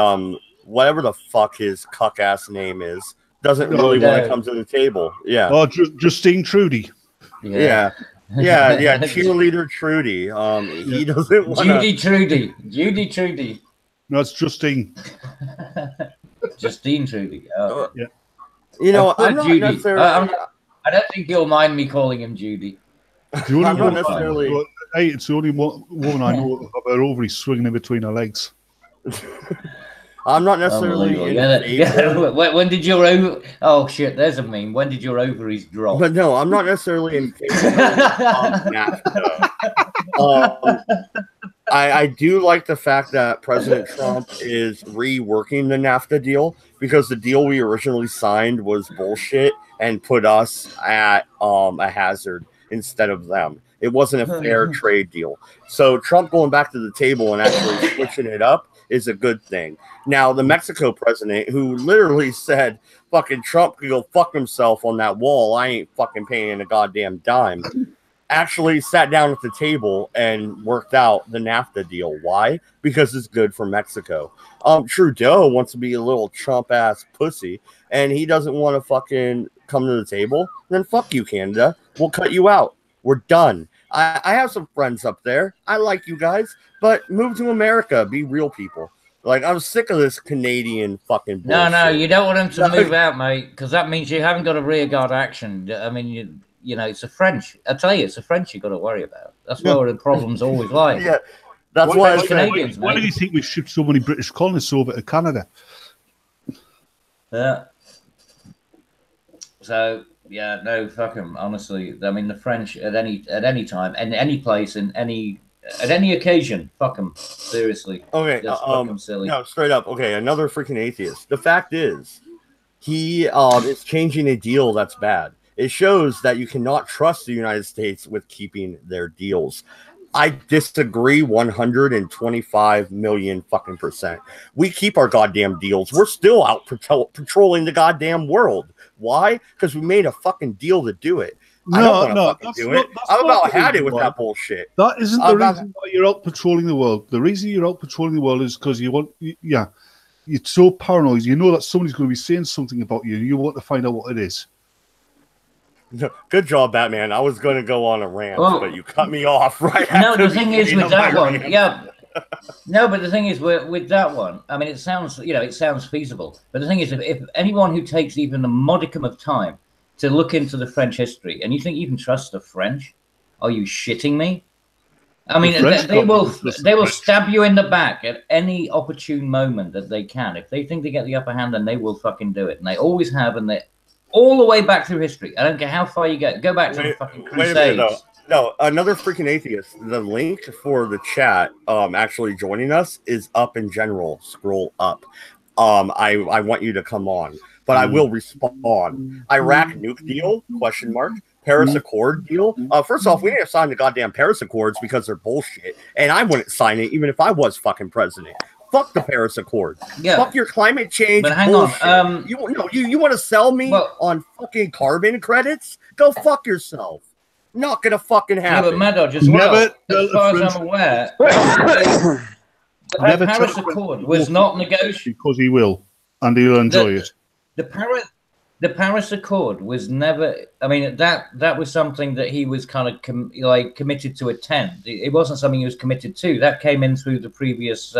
whatever the fuck his cuck ass name is doesn't really want to come to the table. Yeah. Oh, Justine Trudy. Yeah. Cheerleader Trudy. He doesn't want Judy Trudy. No, it's Justine. Justine Trudy. Oh. Yeah. I'm not Judy. necessarily. I don't think you'll mind me calling him Judy. The only I'm not one, necessarily. Hey, it's the only woman I know that have her ovaries swinging in between her legs. I'm not necessarily. When did your over? Oh shit! There's a meme. When did your ovaries drop? But no, I'm not necessarily in favor of NAFTA. I do like the fact that President Trump is reworking the NAFTA deal, because the deal we originally signed was bullshit and put us at a hazard instead of them. It wasn't a fair trade deal. So Trump going back to the table and actually switching it up is a good thing. Now, the Mexico president, who literally said, fucking Trump could go fuck himself on that wall, I ain't fucking paying a goddamn dime, actually sat down at the table and worked out the NAFTA deal. Why? Because it's good for Mexico. Trudeau wants to be a little Trump-ass pussy, and he doesn't want to fucking come to the table. Then fuck you, Canada. We'll cut you out. We're done. I have some friends up there. I like you guys, but move to America. Be real people. Like, I'm sick of this Canadian fucking bullshit. No, you don't want them to move out, mate, because that means you haven't got a rearguard action. I mean, it's the French. I tell you, it's the French you got to worry about. That's where the problems always lie. Yeah, that's why Canadians. Why do you think we shipped so many British colonists over to Canada? Yeah. So yeah, no, fuck them. Honestly, I mean, the French at any time, and any place, and at any occasion, fuck them. Seriously. Okay. Just fuck them silly. No, straight up. Okay, another freaking atheist. The fact is, he is changing a deal that's bad. It shows that you cannot trust the United States with keeping their deals. I disagree 125 million fucking percent. We keep our goddamn deals. We're still out patrolling the goddamn world. Why? Because we made a fucking deal to do it. I don't want to fucking do it. I'm about had it with that bullshit. That isn't the reason why you're out patrolling the world. The reason you're out patrolling the world is because you want, you're so paranoid. You know that somebody's going to be saying something about you, and you want to find out what it is. Good job, Batman. I was going to go on a rant, but you cut me off right No, the thing is with that one, No, but the thing is with that one, I mean, it sounds feasible. But the thing is, if anyone who takes even a modicum of time to look into the French history, and you think you can trust the French, are you shitting me? I mean, they will stab you in the back at any opportune moment that they can. If they think they get the upper hand, then they will fucking do it, and they always have, and they all the way back through history. I don't care how far you go. Go back to the fucking Crusades. No, another freaking atheist. The link for the chat actually joining us is up in general. Scroll up. I want you to come on, but I will respond. Iraq nuke deal? ? Paris Accord deal? First off, we didn't sign the goddamn Paris Accords because they're bullshit, and I wouldn't sign it even if I was fucking president. Fuck the Paris Accord. Yeah. Fuck your climate change. But hang bullshit. on. You want to sell me on fucking carbon credits? Go fuck yourself. Not gonna fucking happen. Yeah, but Mad Dog, as far as I'm aware, the Paris Accord was not negotiated because he will, and he'll enjoy it. The Paris Accord was never. I mean, that was something that he was kind of committed to attend. It wasn't something he was committed to. That came in through the previous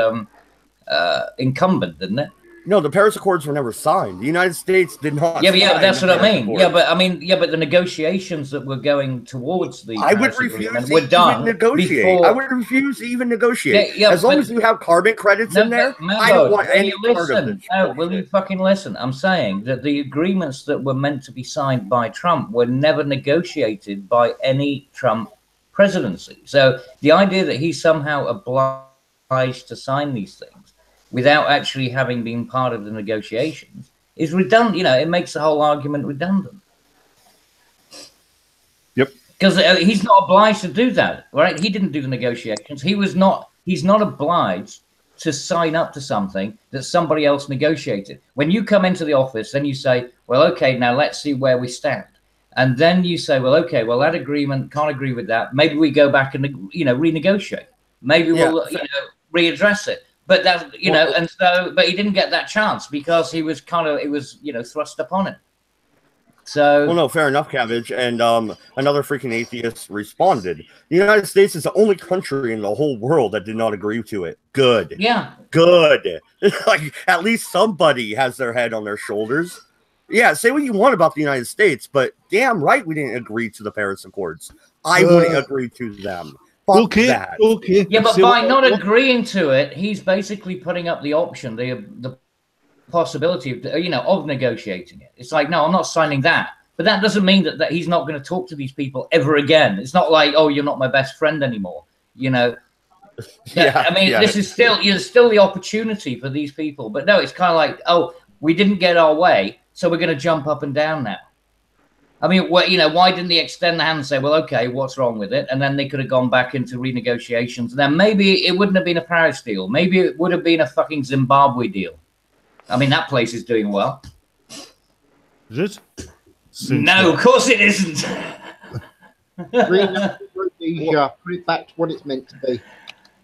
incumbent, didn't it? No, the Paris Accords were never signed. The United States did not. Yeah, that's what I mean. Accords. But the negotiations that were going towards the I would refuse were done negotiate. Before... I would refuse to even negotiate. As long as you have carbon credits in there, I don't want any part of it. No, will you fucking listen? I'm saying that the agreements that were meant to be signed by Trump were never negotiated by any Trump presidency. So the idea that he's somehow obliged to sign these things without actually having been part of the negotiations is redundant. You know, it makes the whole argument redundant. Yep. Because he's not obliged to do that, right? He didn't do the negotiations. He's not obliged to sign up to something that somebody else negotiated. When you come into the office, then you say, well, okay, now let's see where we stand. And then you say, well, okay, well, that agreement, can't agree with that. Maybe we go back and, you know, renegotiate. Maybe we'll, you know, readdress it. But that, you know, and so, but he didn't get that chance because he was kind of, it was, you know, thrust upon him. So, well, no, fair enough, Cabbage. And another freaking atheist responded. The United States is the only country in the whole world that did not agree to it. Good. Yeah. Good. Like, at least somebody has their head on their shoulders. Yeah, say what you want about the United States, but damn right we didn't agree to the Paris Accords. I wouldn't agree to them. Fuck that. Okay. Yeah, but by not agreeing to it, he's basically putting up the option, the possibility of, you know, of negotiating it. It's like, no, I'm not signing that. But that doesn't mean that he's not going to talk to these people ever again. It's not like, oh, you're not my best friend anymore. You know, I mean, this is still, there's still the opportunity for these people. But no, it's kind of like, oh, we didn't get our way, so we're going to jump up and down now. I mean, you know, why didn't they extend the hand and say, well, okay, what's wrong with it? And then they could have gone back into renegotiations. And then maybe it wouldn't have been a Paris deal. Maybe it would have been a fucking Zimbabwe deal. I mean, that place is doing well. Is it? No, of course it isn't. Put it back to what it's meant to be.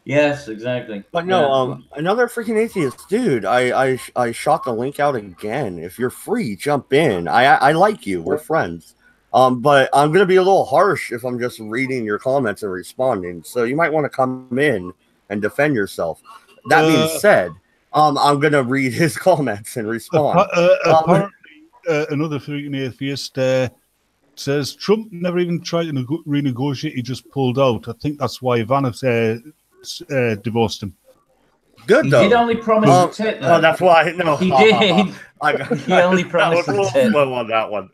Yes, exactly. But no, another freaking atheist dude. I shot the link out again. If you're free, jump in. I like you. We're friends. But I'm gonna be a little harsh if I'm just reading your comments and responding. So you might want to come in and defend yourself. That being said, I'm gonna read his comments and respond. Apparently, another freaking atheist says Trump never even tried to renegotiate. He just pulled out. I think that's why Ivanoff divorced him. Good though. He did only promise the tit. Oh, that's why. No, he did. He only promised I was the tit. slow on that one.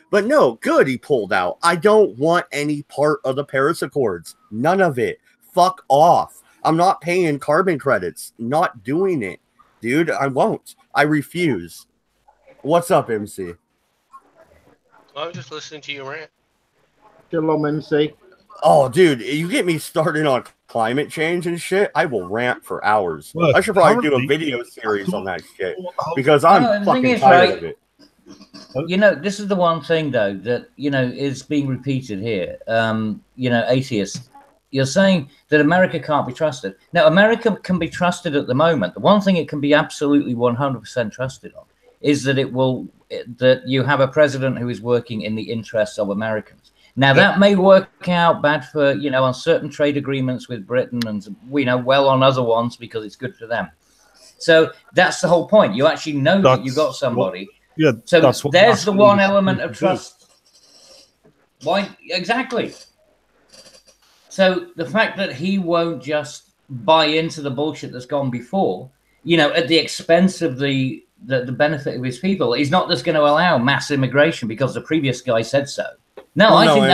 But no, good. He pulled out. I don't want any part of the Paris Accords. None of it. Fuck off. I'm not paying carbon credits. Not doing it, dude. I won't. I refuse. What's up, MC? I was just listening to you rant. Shalom, MC. Oh, dude, you get me started on climate change and shit, I will rant for hours. Well, I should probably do a video series on that shit because I'm fucking tired of it. You know, this is the one thing, though, that, you know, is being repeated here. You know, atheists, you're saying that America can't be trusted. Now, America can be trusted at the moment. The one thing it can be absolutely 100% trusted on is that that you have a president who is working in the interests of Americans. Now, that may work out bad for, you know, on certain trade agreements with Britain and, you know, well on other ones because it's good for them. So that's the whole point. You actually know that you got somebody. So there's the one element of trust. Why? Exactly. So the fact that he won't just buy into the bullshit that's gone before, you know, at the expense of the benefit of his people, he's not just going to allow mass immigration because the previous guy said so. No, I think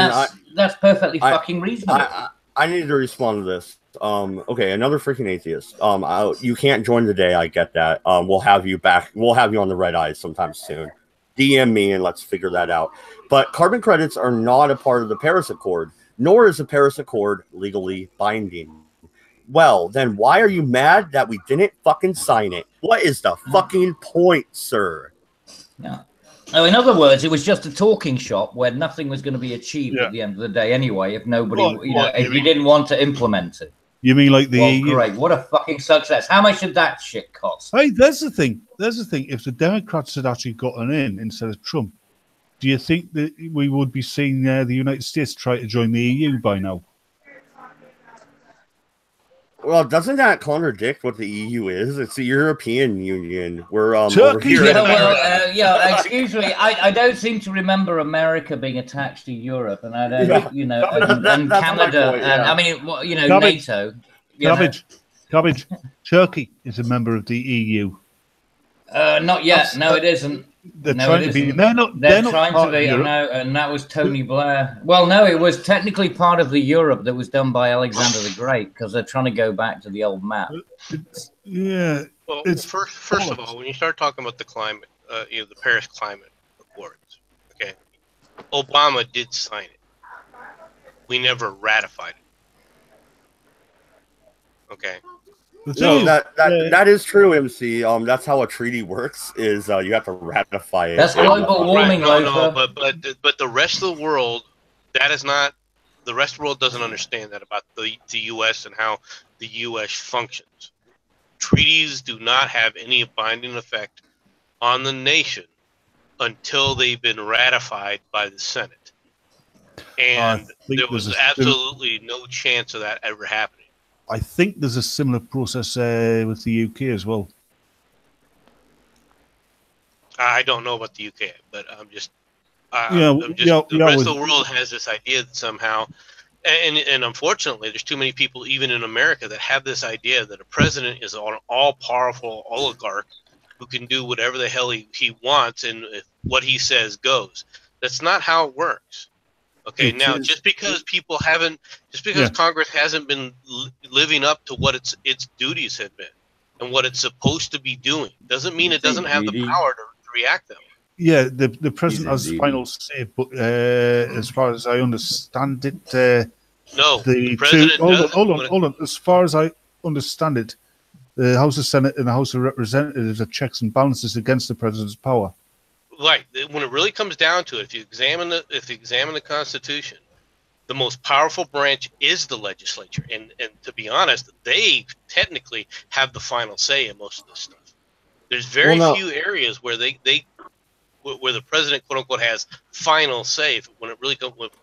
that's perfectly fucking reasonable. I need to respond to this. Okay, another freaking atheist. You can't join today. I get that. We'll have you back. We'll have you on the Redeye sometime soon. DM me and let's figure that out. But carbon credits are not a part of the Paris Accord, nor is the Paris Accord legally binding. Well, then why are you mad that we didn't fucking sign it? What is the fucking point, sir? Yeah. Oh, in other words, it was just a talking shop where nothing was going to be achieved at the end of the day anyway if nobody, if you didn't want to implement it. You mean like the EU? Great. What a fucking success. How much did that shit cost? Hey, there's the thing. If the Democrats had actually gotten in instead of Trump, do you think that we would be seeing the United States try to join the EU by now? Well, doesn't that contradict what the EU is? It's the European Union. We're Turkey. over here. Excuse me. I don't seem to remember America being attached to Europe, and I don't, you know, and Canada, point, and I mean, you know, NATO. Cabbage. Turkey is a member of the EU. Not yet. No, it isn't. They're No, trying it to be. isn't. They're not. They're not trying part to of be, Europe. and that was Tony Blair. Well, no, it was technically part of the Europe that was done by Alexander the Great because they're trying to go back to the old map. Yeah. Well, It's first of bollocks. all, when you start talking about the climate, the Paris Climate Accords, okay, Obama did sign it. We never ratified it. Okay. The thing No, is, that is true, MC. That's how a treaty works. Is you have to ratify it. That's global warming, No, Lothar. but the rest of the world, that is not. The rest of the world doesn't understand that about the U.S. and how the U.S. functions. Treaties do not have any binding effect on the nation until they've been ratified by the Senate. And there was absolutely no chance of that ever happening. I think there's a similar process with the UK as well. I don't know about the UK, but I'm just the rest of the world has this idea that somehow, and unfortunately, there's too many people, even in America, that have this idea that a president is an all-powerful oligarch who can do whatever the hell he wants, and if what he says goes. That's not how it works. Okay, now just because Congress hasn't been living up to what its duties have been and what it's supposed to be doing, doesn't mean it doesn't have the power to react them. Yeah, the president has final say, but as far as I understand it, no, the president doesn't. Hold on. As far as I understand it, the House of Senate and the House of Representatives are checks and balances against the president's power. Right. When it really comes down to it, if you examine the Constitution, the most powerful branch is the legislature, and to be honest, they technically have the final say in most of this stuff. There's very few areas where where the president, quote unquote, has final say when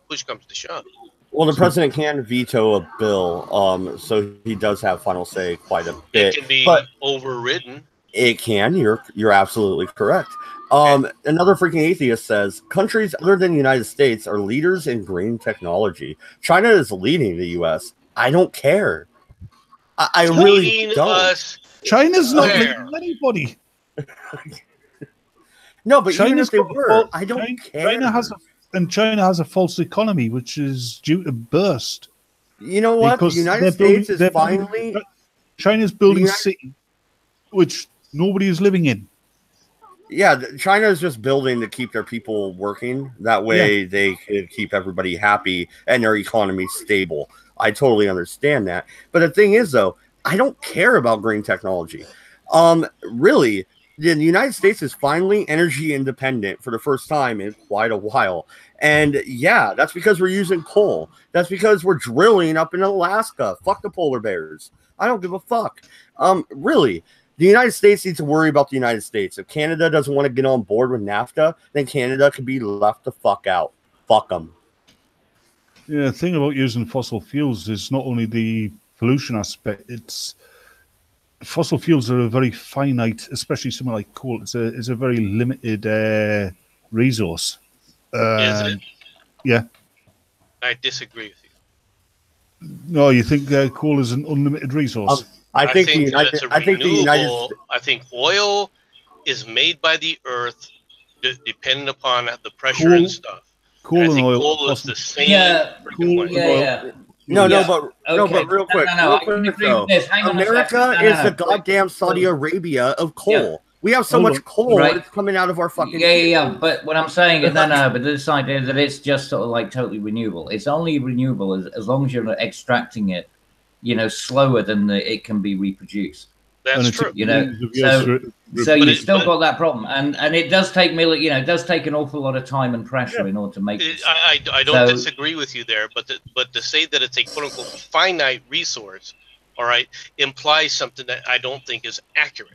push comes to shove. Well, the president can veto a bill, so he does have final say quite a bit. It can be overridden. It can. You're absolutely correct. Another freaking atheist says countries other than the United States are leaders in green technology. China is leading the U.S. I don't care. I really don't. China's not leading anybody. No, but even if they were, I don't care. China has a false economy, which is due to burst. You know what? The United States is finally... China's building a city, which nobody is living in. Yeah, China is just building to keep their people working. That way they could keep everybody happy and their economy stable. I totally understand that. But the thing is, though, I don't care about green technology. Really, the United States is finally energy independent for the first time in quite a while. And yeah, that's because we're using coal. That's because we're drilling up in Alaska. Fuck the polar bears. I don't give a fuck. Really, the United States needs to worry about the United States. If Canada doesn't want to get on board with NAFTA, then Canada can be left the fuck out. Fuck them. Yeah, the thing about using fossil fuels is not only the pollution aspect, it's fossil fuels are a very finite, especially something like coal. It's a very limited resource. Is it? Yeah. I disagree with you. No, you think coal is an unlimited resource? I think oil is made by the earth, depending upon the pressure and stuff. Coal and oil. Coal is the same. No, but real quick. America is the goddamn Saudi Arabia of coal. Yeah. We have so much coal that's coming out of our fucking... Yeah. But what I'm saying is, but this idea that it's just sort of like totally renewable. It's only renewable as long as you're extracting it, slower than it can be reproduced. That's true. So you've still got that problem, and it does take it does take an awful lot of time and pressure in order to make it. I don't disagree with you there, but to say that it's a quote unquote finite resource, all right, implies something that I don't think is accurate.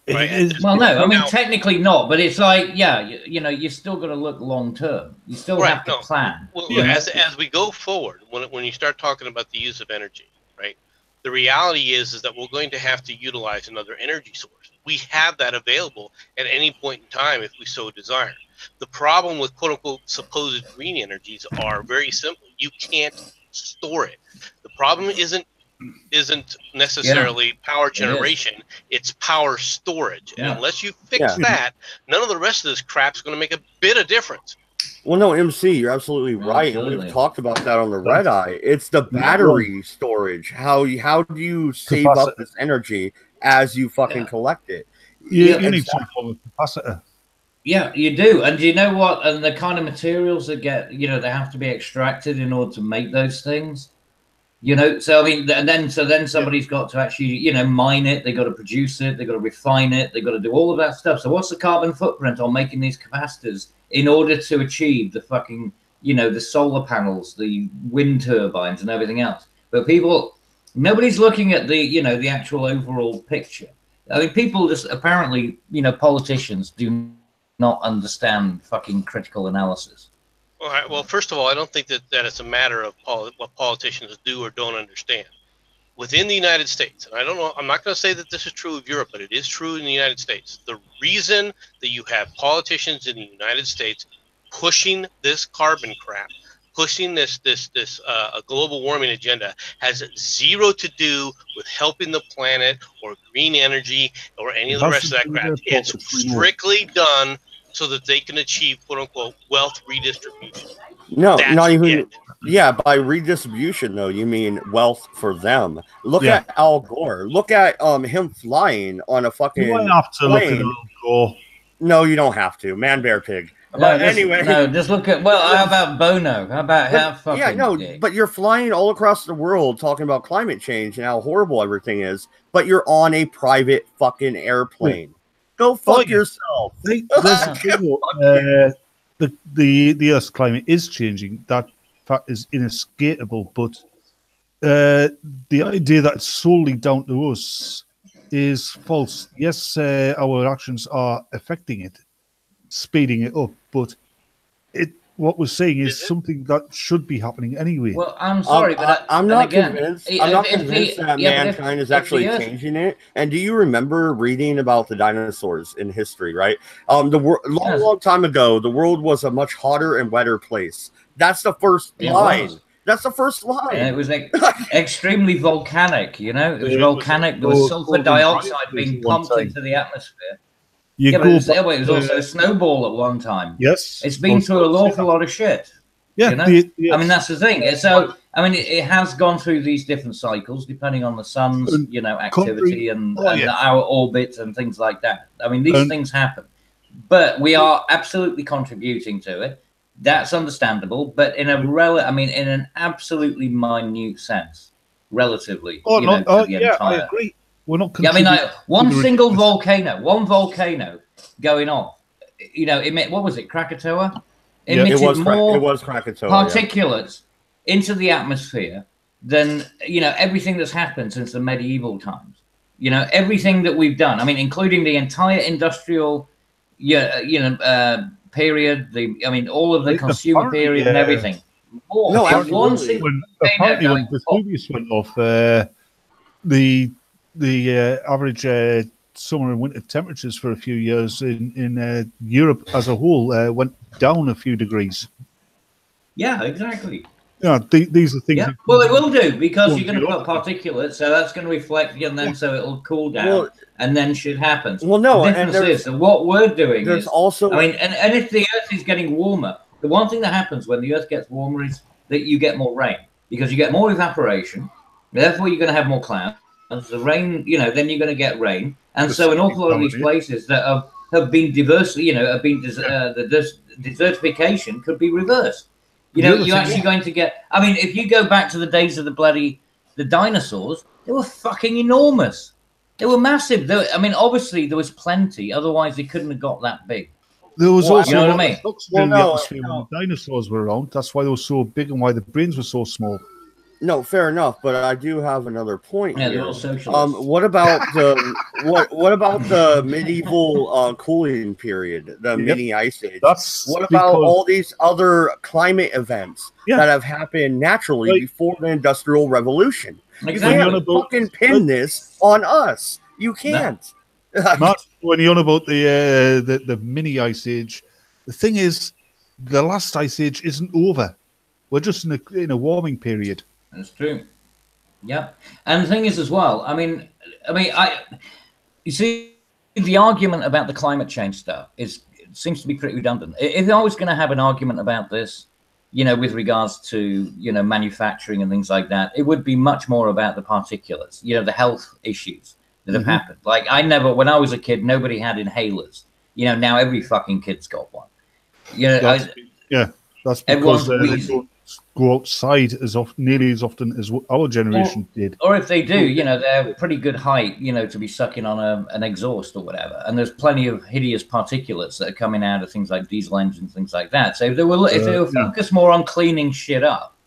Right? Well, no, I mean technically not, but it's like you're still going to look long term. You still have to plan. Well, as we go forward, when you start talking about the use of energy, right? The reality is that we're going to have to utilize another energy source. We have that available at any point in time if we so desire. The problem with quote-unquote supposed green energies are very simple. You can't store it. The problem isn't isn't necessarily power generation, it's power storage. And unless you fix that, none of the rest of this crap's going to make a bit of difference. Well, no, MC, you're absolutely right. And we've talked about that on the Redeye. It's the battery storage. How do you save up this energy as you fucking collect it? You need some form of capacitor. Yeah, you do. And do you know what? And the kind of materials that get, they have to be extracted in order to make those things. So I mean, and then somebody's got to actually, mine it. They got to produce it. They got to refine it. They got to do all of that stuff. So what's the carbon footprint on making these capacitors in order to achieve the fucking, the solar panels, the wind turbines, and everything else? But nobody's looking at the, the actual overall picture. I mean, people just apparently, politicians do not understand fucking critical analysis. All right. Well, first of all, I don't think that it's a matter of what politicians do or don't understand. Within the United States, and I don't know, I'm not going to say that this is true of Europe, but it is true in the United States. The reason that you have politicians in the United States pushing this carbon crap, pushing this global warming agenda, has zero to do with helping the planet or green energy or any of the rest of that crap. It's strictly done so that they can achieve, quote unquote, wealth redistribution. No, That's not even. it. Yeah, by redistribution though, you mean wealth for them. Look at Al Gore. Look at him flying on a fucking. You don't have to plane. look at Al Gore. No, you don't have to. Man, bear, pig. Anyway, just look at. Well, how about Bono? How about how fucking? Yeah, no, but you're flying all across the world talking about climate change and how horrible everything is. But you're on a private fucking airplane. Go fuck yourself. The Earth's climate is changing. That fact is inescapable. But the idea that it's solely down to us is false. Yes, our actions are affecting it, speeding it up. But what we're saying is something that should be happening anyway. Well, I'm sorry, but I'm not convinced. I'm not convinced that mankind is actually changing it. And do you remember reading about the dinosaurs in history? Right, long time ago, the world was a much hotter and wetter place. That's the first line. That's the first line. And it was extremely volcanic. It was volcanic. There was sulfur dioxide being pumped into the atmosphere. But it was also a snowball at one time. Yes. It's been through an awful lot of shit. Yeah. I mean, that's the thing. So, I mean, it has gone through these different cycles depending on the sun's, activity and our orbit and things like that. I mean, these things happen. But we are absolutely contributing to it. That's understandable. But in in an absolutely minute sense, relatively. I agree. We're not. I mean, one volcano going off. What was it, Krakatoa? Emitted more it was Krakatoa, particulates into the atmosphere than everything that's happened since the medieval times. Everything that we've done. I mean, including the entire industrial, period. All of the consumer period and everything. Apparently when Vesuvius went off, the average summer and winter temperatures for a few years in Europe as a whole went down a few degrees. Yeah, exactly. Yeah, these are things. Yeah. Well, it will do because you're going to put particulates, so that's going to reflect, and then so it'll cool down, and then shit happens. Well, no, the difference is that what we're doing is also. I mean, and if the Earth is getting warmer, the one thing that happens when the Earth gets warmer is that you get more rain because you get more evaporation. Therefore, you're going to have more clouds. The rain, then you're going to get rain, and so an awful lot of these places that have been diversely, the desertification could be reversed. You're actually going to get. I mean, if you go back to the days of the dinosaurs, they were fucking enormous. They were massive. Obviously there was plenty. Otherwise, they couldn't have got that big. There was also you know what I mean? In the atmosphere when the dinosaurs were around. That's why they were so big and why the brains were so small. No, fair enough, but I do have another point here. What about the medieval cooling period, the mini ice age? What about all these other climate events that have happened naturally before the Industrial Revolution? Exactly. You can't fucking pin this on us. You can't. Matt, when you're on about the mini ice age, the thing is, the last ice age isn't over. We're just in a warming period. That's true. Yep. And the thing is as well, you see, the argument about the climate change stuff seems to be pretty redundant. If I was going to have an argument about this, with regards to, manufacturing and things like that, it would be much more about the particulates, the health issues that have happened. Like when I was a kid, nobody had inhalers. Now every fucking kid's got one. That's because they don't go outside nearly as often as our generation did. Or if they do, they're pretty good height, to be sucking on an exhaust or whatever. And there's plenty of hideous particulates that are coming out of things like diesel engines, things like that. So if they were focused more on cleaning shit up,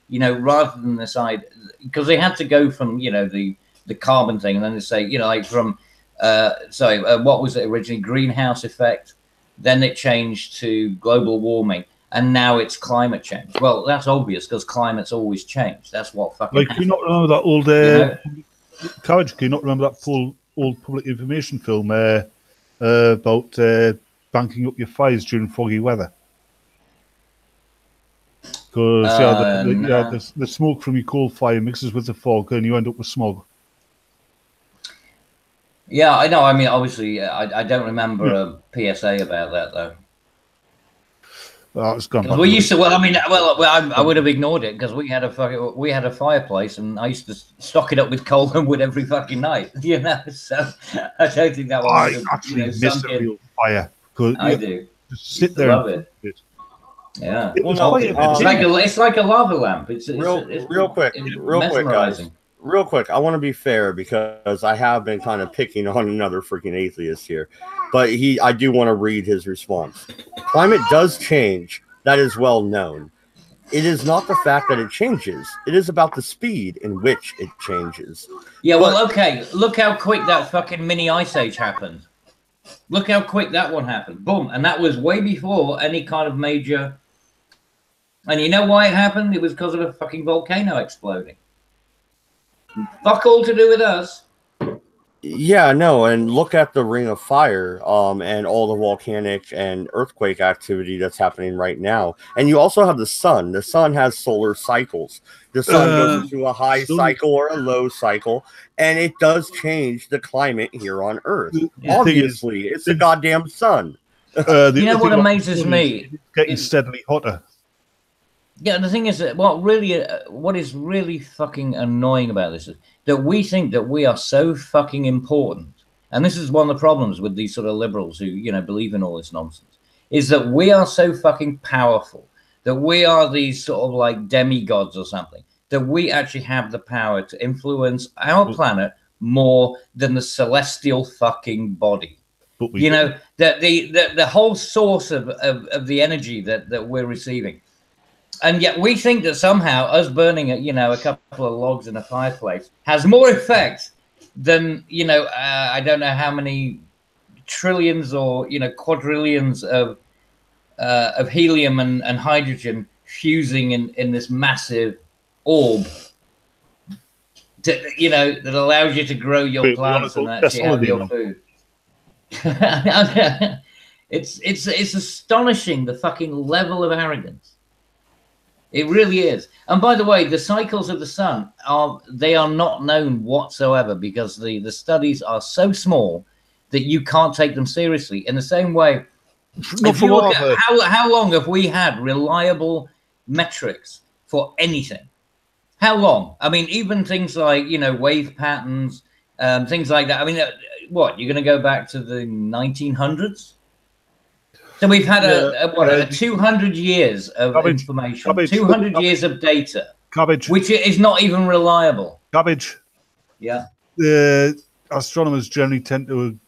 rather than the side, because they had to go from, the carbon thing, and then they say, like from, what was it originally? Greenhouse effect. Then it changed to global warming. And now it's climate change. Well, that's obvious because climate's always changed. That's what fucking happens. Can you not remember that old Courage? Can you not remember that old public information film about banking up your fires during foggy weather? Because the smoke from your coal fire mixes with the fog, and you end up with smog. Yeah, I know. I mean, obviously, I don't remember a PSA about that though. Well, it's gone. We used to. Well, I would have ignored it because we had a fireplace, and I used to stock it up with coal and wood every fucking night. So I don't think that was. I actually miss a real fire. I do. Just sit there. Love it. Yeah. It's like a lava lamp. It's real quick, guys. Real quick, I want to be fair because I have been kind of picking on another freaking atheist here, but I do want to read his response. Climate does change. That is well known. It is not the fact that it changes. It is about the speed in which it changes. Yeah, well, okay. Look how quick that fucking mini ice age happened. Look how quick that one happened. Boom. And that was way before any kind of major... And you know why it happened? It was because of a fucking volcano exploding. Fuck all to do with us. Yeah, no, and look at the Ring of Fire, and all the volcanic and earthquake activity that's happening right now. And you also have the sun. The sun has solar cycles. The sun goes into a high cycle or a low cycle, and it does change the climate here on Earth. Obviously, it's the goddamn sun. You know what amazes me? It's getting steadily hotter. Yeah, the thing is that what is really fucking annoying about this is that we think that we are so fucking important, and this is one of the problems with these sort of liberals who believe in all this nonsense, is that we are so fucking powerful, that we are these sort of like demigods or something, that we actually have the power to influence our planet more than the celestial fucking body. That the whole source of the energy that we're receiving. And yet we think that somehow us burning a couple of logs in a fireplace has more effect than, I don't know how many trillions or, quadrillions of helium and hydrogen fusing in this massive orb that allows you to grow your plants and actually have your food. It's astonishing, the fucking level of arrogance. It really is. And by the way, the cycles of the sun are not known whatsoever because the studies are so small that you can't take them seriously. In the same way, if you look at how long have we had reliable metrics for anything? How long? I mean, even things like, wave patterns, things like that. I mean, what, you're going to go back to the 1900s? So we've had a 200 years of information, 200 years of data, which is not even reliable. Yeah. The astronomers generally tend to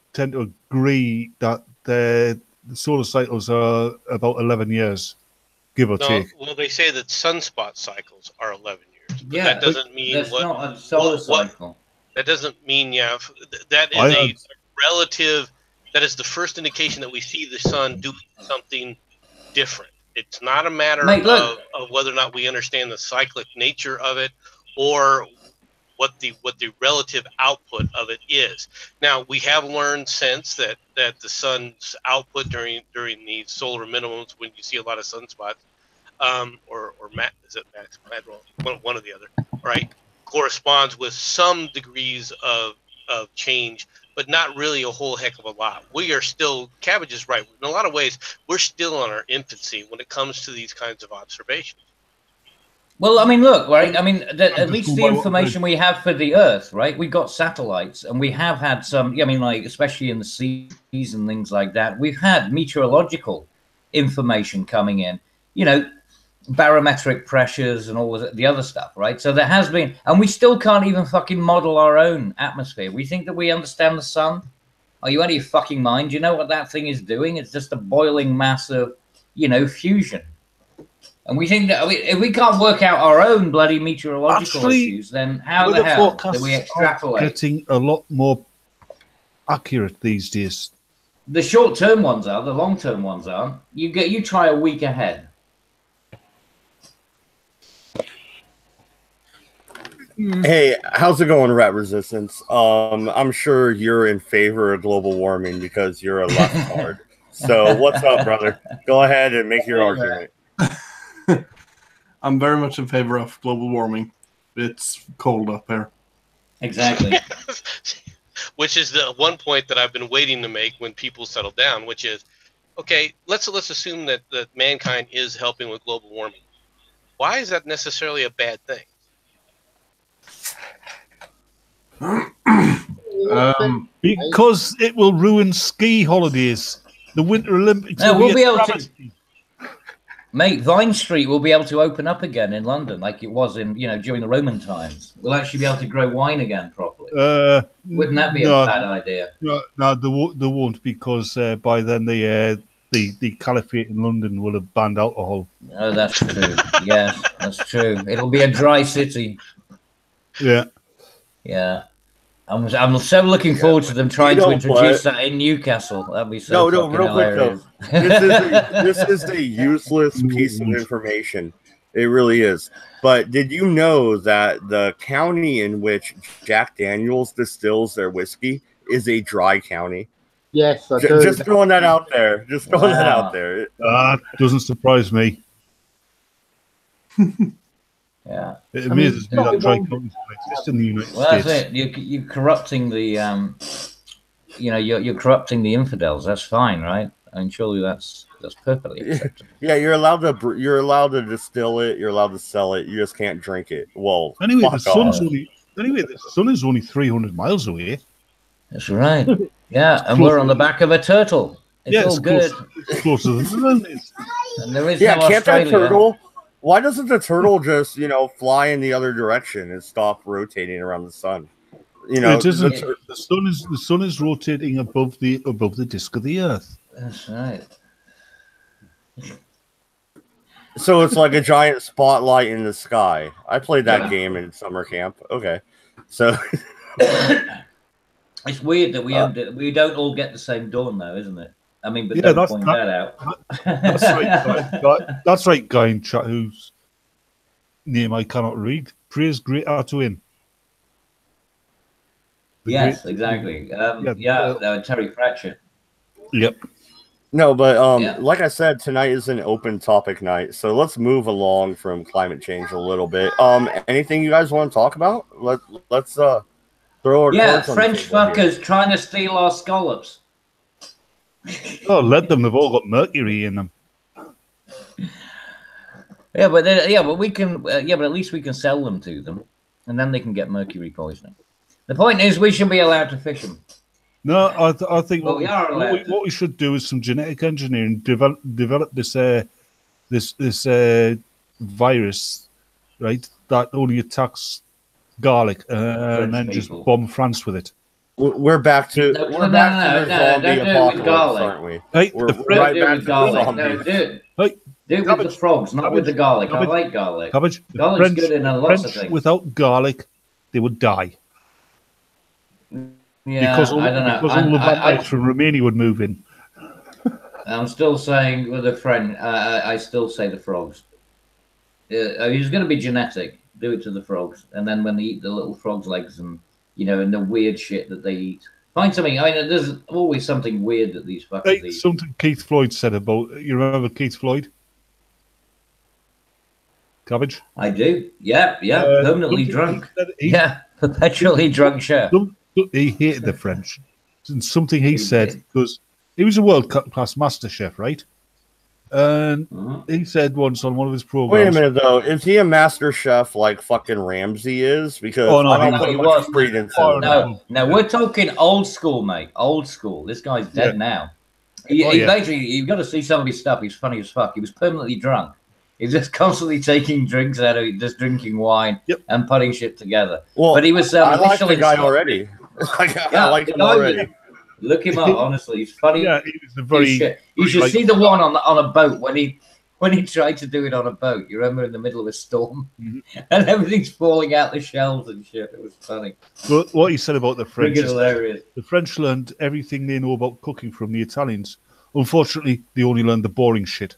agree that the solar cycles are about 11 years, give or take. Well, they say that sunspot cycles are 11 years. But yeah, that doesn't mean that's not a solar cycle. That doesn't mean that is a relative. That is the first indication that we see the sun doing something different. It's not a matter of whether or not we understand the cyclic nature of it or what the relative output of it is. Now, we have learned since that the sun's output during the solar minimums, when you see a lot of sunspots, or is it max, one or the other, right? corresponds with some degrees of change, but not really a whole heck of a lot. We are still, Cabbage is right. In a lot of ways, we're still in our infancy when it comes to these kinds of observations. Well, I mean, look, right? I mean, at least the information we have for the Earth, right? We've got satellites, and we have had some. I mean, like especially in the seas and things like that, we've had meteorological information coming in. You know, barometric pressures and all the other stuff, right? So there has been, and we still can't even fucking model our own atmosphere. We think that we understand the sun. Are you out of your fucking mind? Do you know what that thing is doing? It's just a boiling mass of, you know, fusion. And we think that if we can't work out our own bloody meteorological issues, then how the hell do we extrapolate? Getting a lot more accurate these days. The short-term ones are, the long-term ones aren't. You try a week ahead. Hey, how's it going, Rat Resistance? I'm sure you're in favor of global warming because you're a leftard. So what's up, brother? Go ahead and make your argument. I'm very much in favor of global warming. It's cold up here. Exactly. Which is the one point that I've been waiting to make when people settle down, which is, okay, let's assume that mankind is helping with global warming. Why is that necessarily a bad thing? Because it will ruin ski holidays. The Winter Olympics. No, we'll be able to. Mate, Vine Street will be able to open up again in London, like it was in, you know, during the Roman times. We'll actually be able to grow wine again properly. Wouldn't that be a bad idea? No, they won't, because by then the caliphate in London will have banned alcohol. Oh, that's true. Yes, that's true. It'll be a dry city. Yeah. Yeah. I'm so looking forward to them trying to introduce that in Newcastle. That'd be so fucking hilarious. This is a useless piece of information. It really is. But did you know that the county in which Jack Daniels distills their whiskey is a dry county? Yes, I do. Just throwing that out there. Just throwing that out there. Doesn't surprise me. Yeah, it amazes me that dry counties exist in the United States. That's it. You're corrupting the, you know, you're corrupting the infidels. That's fine, right? And surely that's perfectly acceptable. Yeah, you're allowed to distill it. You're allowed to sell it. You just can't drink it. Well, anyway, the sun is only 300 miles away. That's right. Yeah, and we're on the back of a turtle. It's all good. It's closer than the moon is. And there is no Australia. Can't that turtle? Why doesn't the turtle just, you know, fly in the other direction and stop rotating around the sun? You know, it isn't. The sun is rotating above the disk of the Earth. That's right. So it's like a giant spotlight in the sky. I played that game in summer camp. Okay, so it's weird that we don't all get the same dawn, though, isn't it? I mean, but don't point that out. That's right. That's right, guy in chat whose name I cannot read. Praise Great Artuin. Yes, exactly. Terry Pratchett. Yep. No, but like I said, tonight is an open topic night, so let's move along from climate change a little bit. Anything you guys want to talk about? Let's throw our French fuckers here. Trying to steal our scallops. Oh, let them. They've all got mercury in them. But we can. But at least we can sell them to them, and then they can get mercury poisoning. The point is, we should be allowed to fish them. No, I think what we should do is some genetic engineering. Develop this virus, right? That only attacks garlic, and then just bomb France with it. We're back to the zombie apocalypse, aren't we? Hey, we're right back to the zombie. No, do it with the frogs, not with the garlic. I like garlic. Cabbage. Garlic's good in lots of things. Without garlic, they would die. Yeah, because all the vampires from Romania would move in. I'm still saying with a friend, I still say the frogs. It's going to be genetic. Do it to the frogs, and then when they eat the little frogs' legs and and the weird shit that they eat, find something. I mean, there's always something weird that these fuckers eat. Something Keith Floyd said about. You remember Keith Floyd? Cabbage. I do. Yeah, permanently drunk. Yeah, perpetually drunk chef. He hated the French. And something he He said, did. because he was a world-class master chef, right? And he said once on one of his programs... Wait a minute, though. Is he a master chef like fucking Ramsay is? Because Oh, no, I don't he put he much wasn't. credence Oh, into that. No, we're talking old school, mate. Old school. This guy's dead now. He basically, you've got to see some of his stuff. He's funny as fuck. He was permanently drunk. He's just constantly taking drinks out of it, just drinking wine and putting shit together. Well, but he was I like the Michelin guy star. already. I like the him guy, already. Look him up, honestly. He's funny. Yeah, he was a very... You should see the one on a boat when he tried to do it on a boat. You remember in the middle of a storm? And everything's falling out the shelves and shit. It was funny. But what he said about the French Freaking is hilarious. the French learned everything they know about cooking from the Italians. Unfortunately, they only learned the boring shit.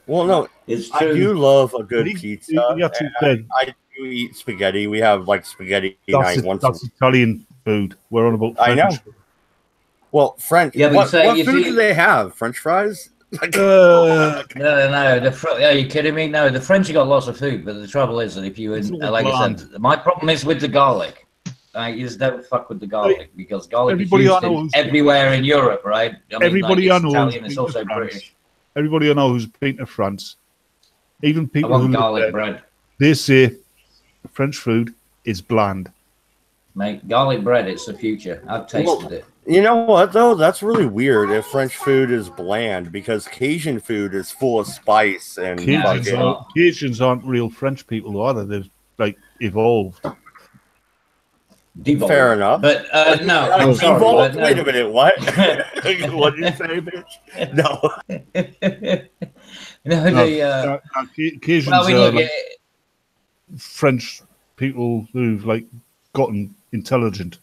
Well, no, It's I true. do love a good pizza. I do eat spaghetti. We have like spaghetti night once. That's Italian food. We're on about I French. know. Well, French. Yeah, but what you food see- do they have? French fries? Like, No. Are you kidding me? No, the French have got lots of food, but the trouble is that if you, It's all like I bland. said, my problem is with the garlic. You just don't fuck with the garlic because garlic is Everybody used I know everywhere in Europe, right? I mean, Everybody like, I it's know Italian, who's it's been also to France. British. Everybody I know who's been to France, even I people want who live garlic there, bread, they say French food is bland. mate. Garlic bread, it's the future. I've tasted it. you know what though? That's really weird if French food is bland because Cajun food is full of spice and Cajuns, fucking. Cajuns aren't real French people either. They've like evolved. Devolved. Fair enough. But no, I'm sorry. Evolved? But, Wait a no. minute, what? What did you say, bitch? No. Cajuns well, we are look like at French people who've like gotten intelligent.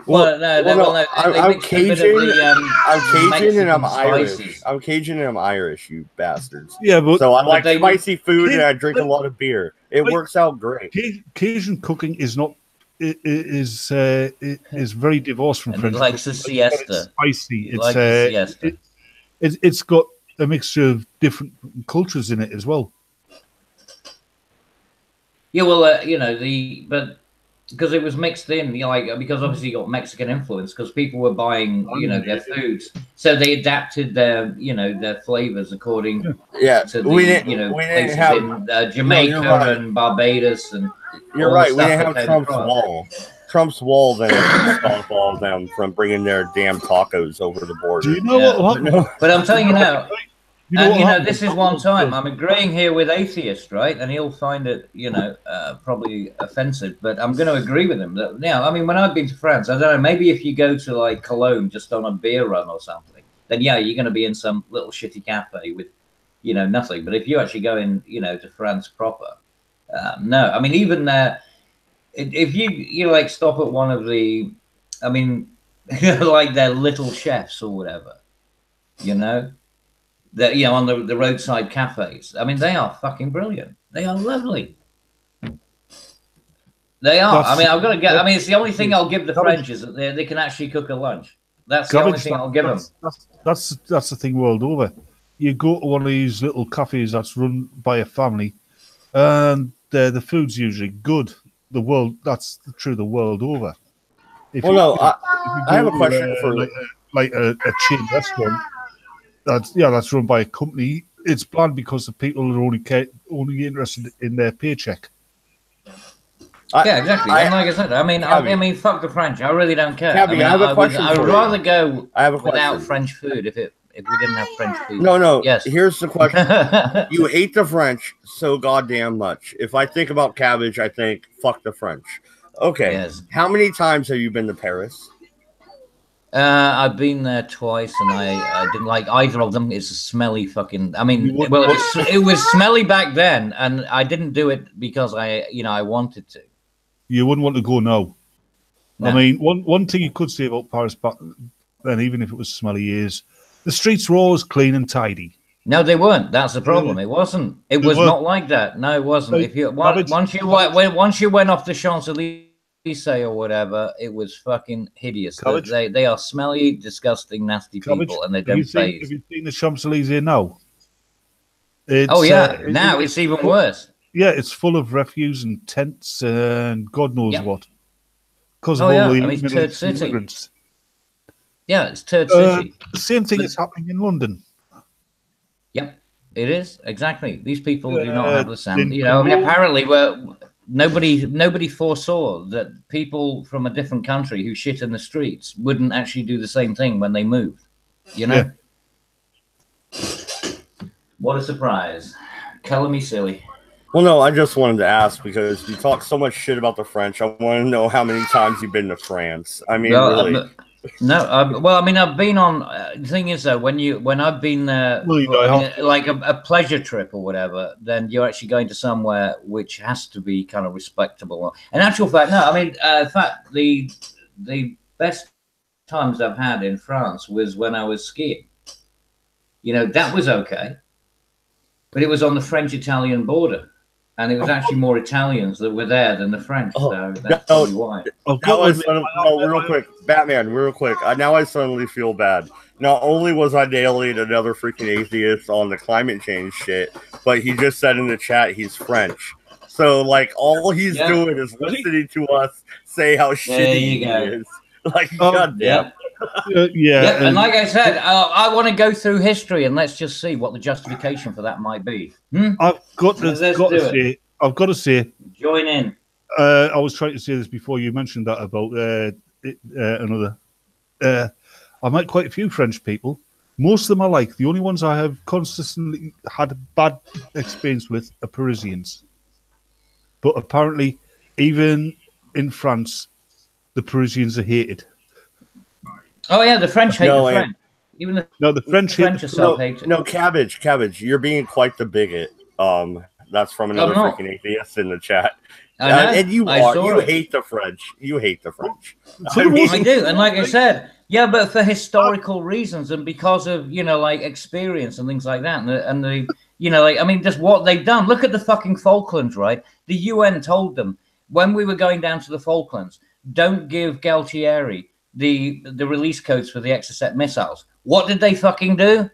Well, no, they I'm mixed a bit of Cajun. the, I'm Cajun and I'm Mexican Irish. spices. I'm Cajun and I'm Irish, you bastards. Yeah, but So I like they- spicy food and I drink a lot of beer. It Like- works out great. Cajun cooking is not is very divorced from And French. it likes a cooking. It's siesta. spicy. It likes a siesta. It's got a mixture of different cultures in it as well. Yeah, well, but because it was mixed in, because obviously you got Mexican influence, because people were buying, their foods, so they adapted their, their flavors according Yeah, to the, we didn't places have. in Jamaica you're right. and Barbados and. You're all right. the We stuff didn't that have came Trump's across. wall. Trump's wall then stopped all of them from bringing their damn tacos over the border. Do you know Yeah. what happened? But I'm telling you now, what happened? this is one time I'm agreeing here with atheist, right? And he'll find it, probably offensive, but I'm going to agree with him. That now, I mean, when I've been to France, I don't know, maybe if you go to like Cologne just on a beer run or something, then yeah, you're going to be in some little shitty cafe with, nothing. But if you actually go in, to France proper, no, I mean, even if you like stop at one of the, I mean, like their little chefs or whatever, that on the roadside cafes. I mean, they are fucking brilliant. They are lovely. They are. I mean, I've got to get. I mean, it's the only thing I'll give the French is that they can actually cook a lunch. That's the only thing I'll give them. That's the thing world over. You go to one of these little cafes that's run by a family, and the food's usually good. That's true the world over. If Well, you- no, if you I have a go to, question for. like a chain restaurant. That's run by a company. It's bland because the people are only interested in their paycheck. Yeah, exactly. And like I said, I mean, fuck the French. I really don't care. Cabby, I have a question I for would you. rather go I have a without question. French food if we didn't have French food. No. Yes. Here's the question. You hate the French so goddamn much. If I think about cabbage, I think fuck the French. Okay. Yes. How many times have you been to Paris? I've been there twice, and I didn't like either of them. It's a smelly fucking. I mean, it was smelly back then, and I didn't do it because I wanted to. You wouldn't want to go now. No. I mean, one thing you could say about Paris back then, even if it was smelly, is the streets were always clean and tidy. No, they weren't. That's the problem. It wasn't. It was not like that. No, it wasn't. Like, If you once you went off the Champs-Elysees or whatever, it was fucking hideous. They are smelly, disgusting, nasty people, and they don't Have phase. you seen the Champs-Elysees now? It's, Oh yeah, now it's even worse. Yeah, it's full of refuse and tents and God knows Yep. what. Because of Oh, all yeah. the I mean, it's Middle Turd Eastern City. immigrants. Yeah, it's Turd City. The same thing is happening in London. Yep, it is exactly. These people do not have the sound. in You know, I mean, Cologne- apparently, nobody foresaw that people from a different country who shit in the streets wouldn't actually do the same thing when they moved. You know, what a surprise! Color me silly. Well, no, I just wanted to ask because you talk so much shit about the French. I want to know how many times you've been to France. I mean, Well, really. well, I mean, I've been on. The thing is, though, when I've been there, like a pleasure trip or whatever, then you're actually going to somewhere which has to be kind of respectable. In actual fact, no, I mean, in fact, the best times I've had in France was when I was skiing. You know, that was okay, but it was on the French-Italian border. And it was actually more Italians that were there than the French, so that's probably why. Real quick, Batman, real quick. Now I suddenly feel bad. Not only was I nailing another freaking atheist on the climate change shit, but he just said in the chat he's French. So, like, all he's doing is listening to us say how shitty he is. Like, goddamn. Yeah, and like I said, I want to go through history and let's just see what the justification for that might be. I've got to say, join in. I was trying to say this before you mentioned that about another. I met quite a few French people. Most of them I like. The only ones I have consistently had a bad experience with are Parisians. But apparently, even in France, the Parisians are hated. Oh yeah, the French hate the French. Even the French are self-hated. No, cabbage. You're being quite the bigot. That's from another freaking atheist in the chat. And you hate the French. You hate the French. I do, and like I said, yeah, but for historical reasons and because of like experience and things like that, and the like I mean, just what they've done. Look at the fucking Falklands, right? The UN told them when we were going down to the Falklands, don't give Galtieri the release codes for the Exocet missiles. What did they fucking do?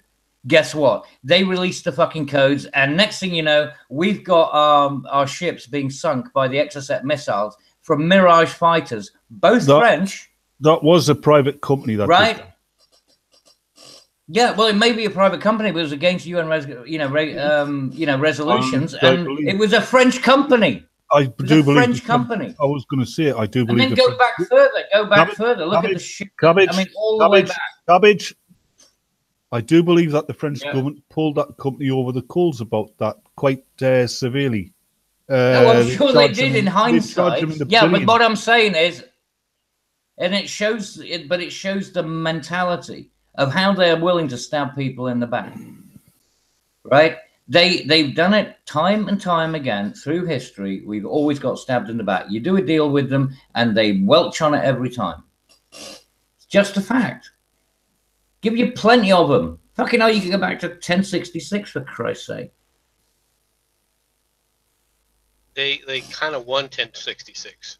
Guess what? They released the fucking codes, and next thing you know, we've got our ships being sunk by the Exocet missiles from Mirage fighters, both French. That was a private company, that right? Yeah, well, it may be a private company, but it was against UN, resolutions, and it was a French company. I do believe French company. I was going to say I do believe. And then go back further. Look at the shit. Cabbage. I mean, all the way back. Cabbage. I do believe that the French government pulled that company over the coals about that quite severely. I'm sure they did in hindsight. Yeah, but what I'm saying is, and it shows the mentality of how they're willing to stab people in the back, right? They've done it time and time again through history. We've always got stabbed in the back. You do a deal with them, and they welch on it every time. It's just a fact. Give you plenty of them. Fucking hell, you can go back to 1066 for Christ's sake. They kind of won 1066.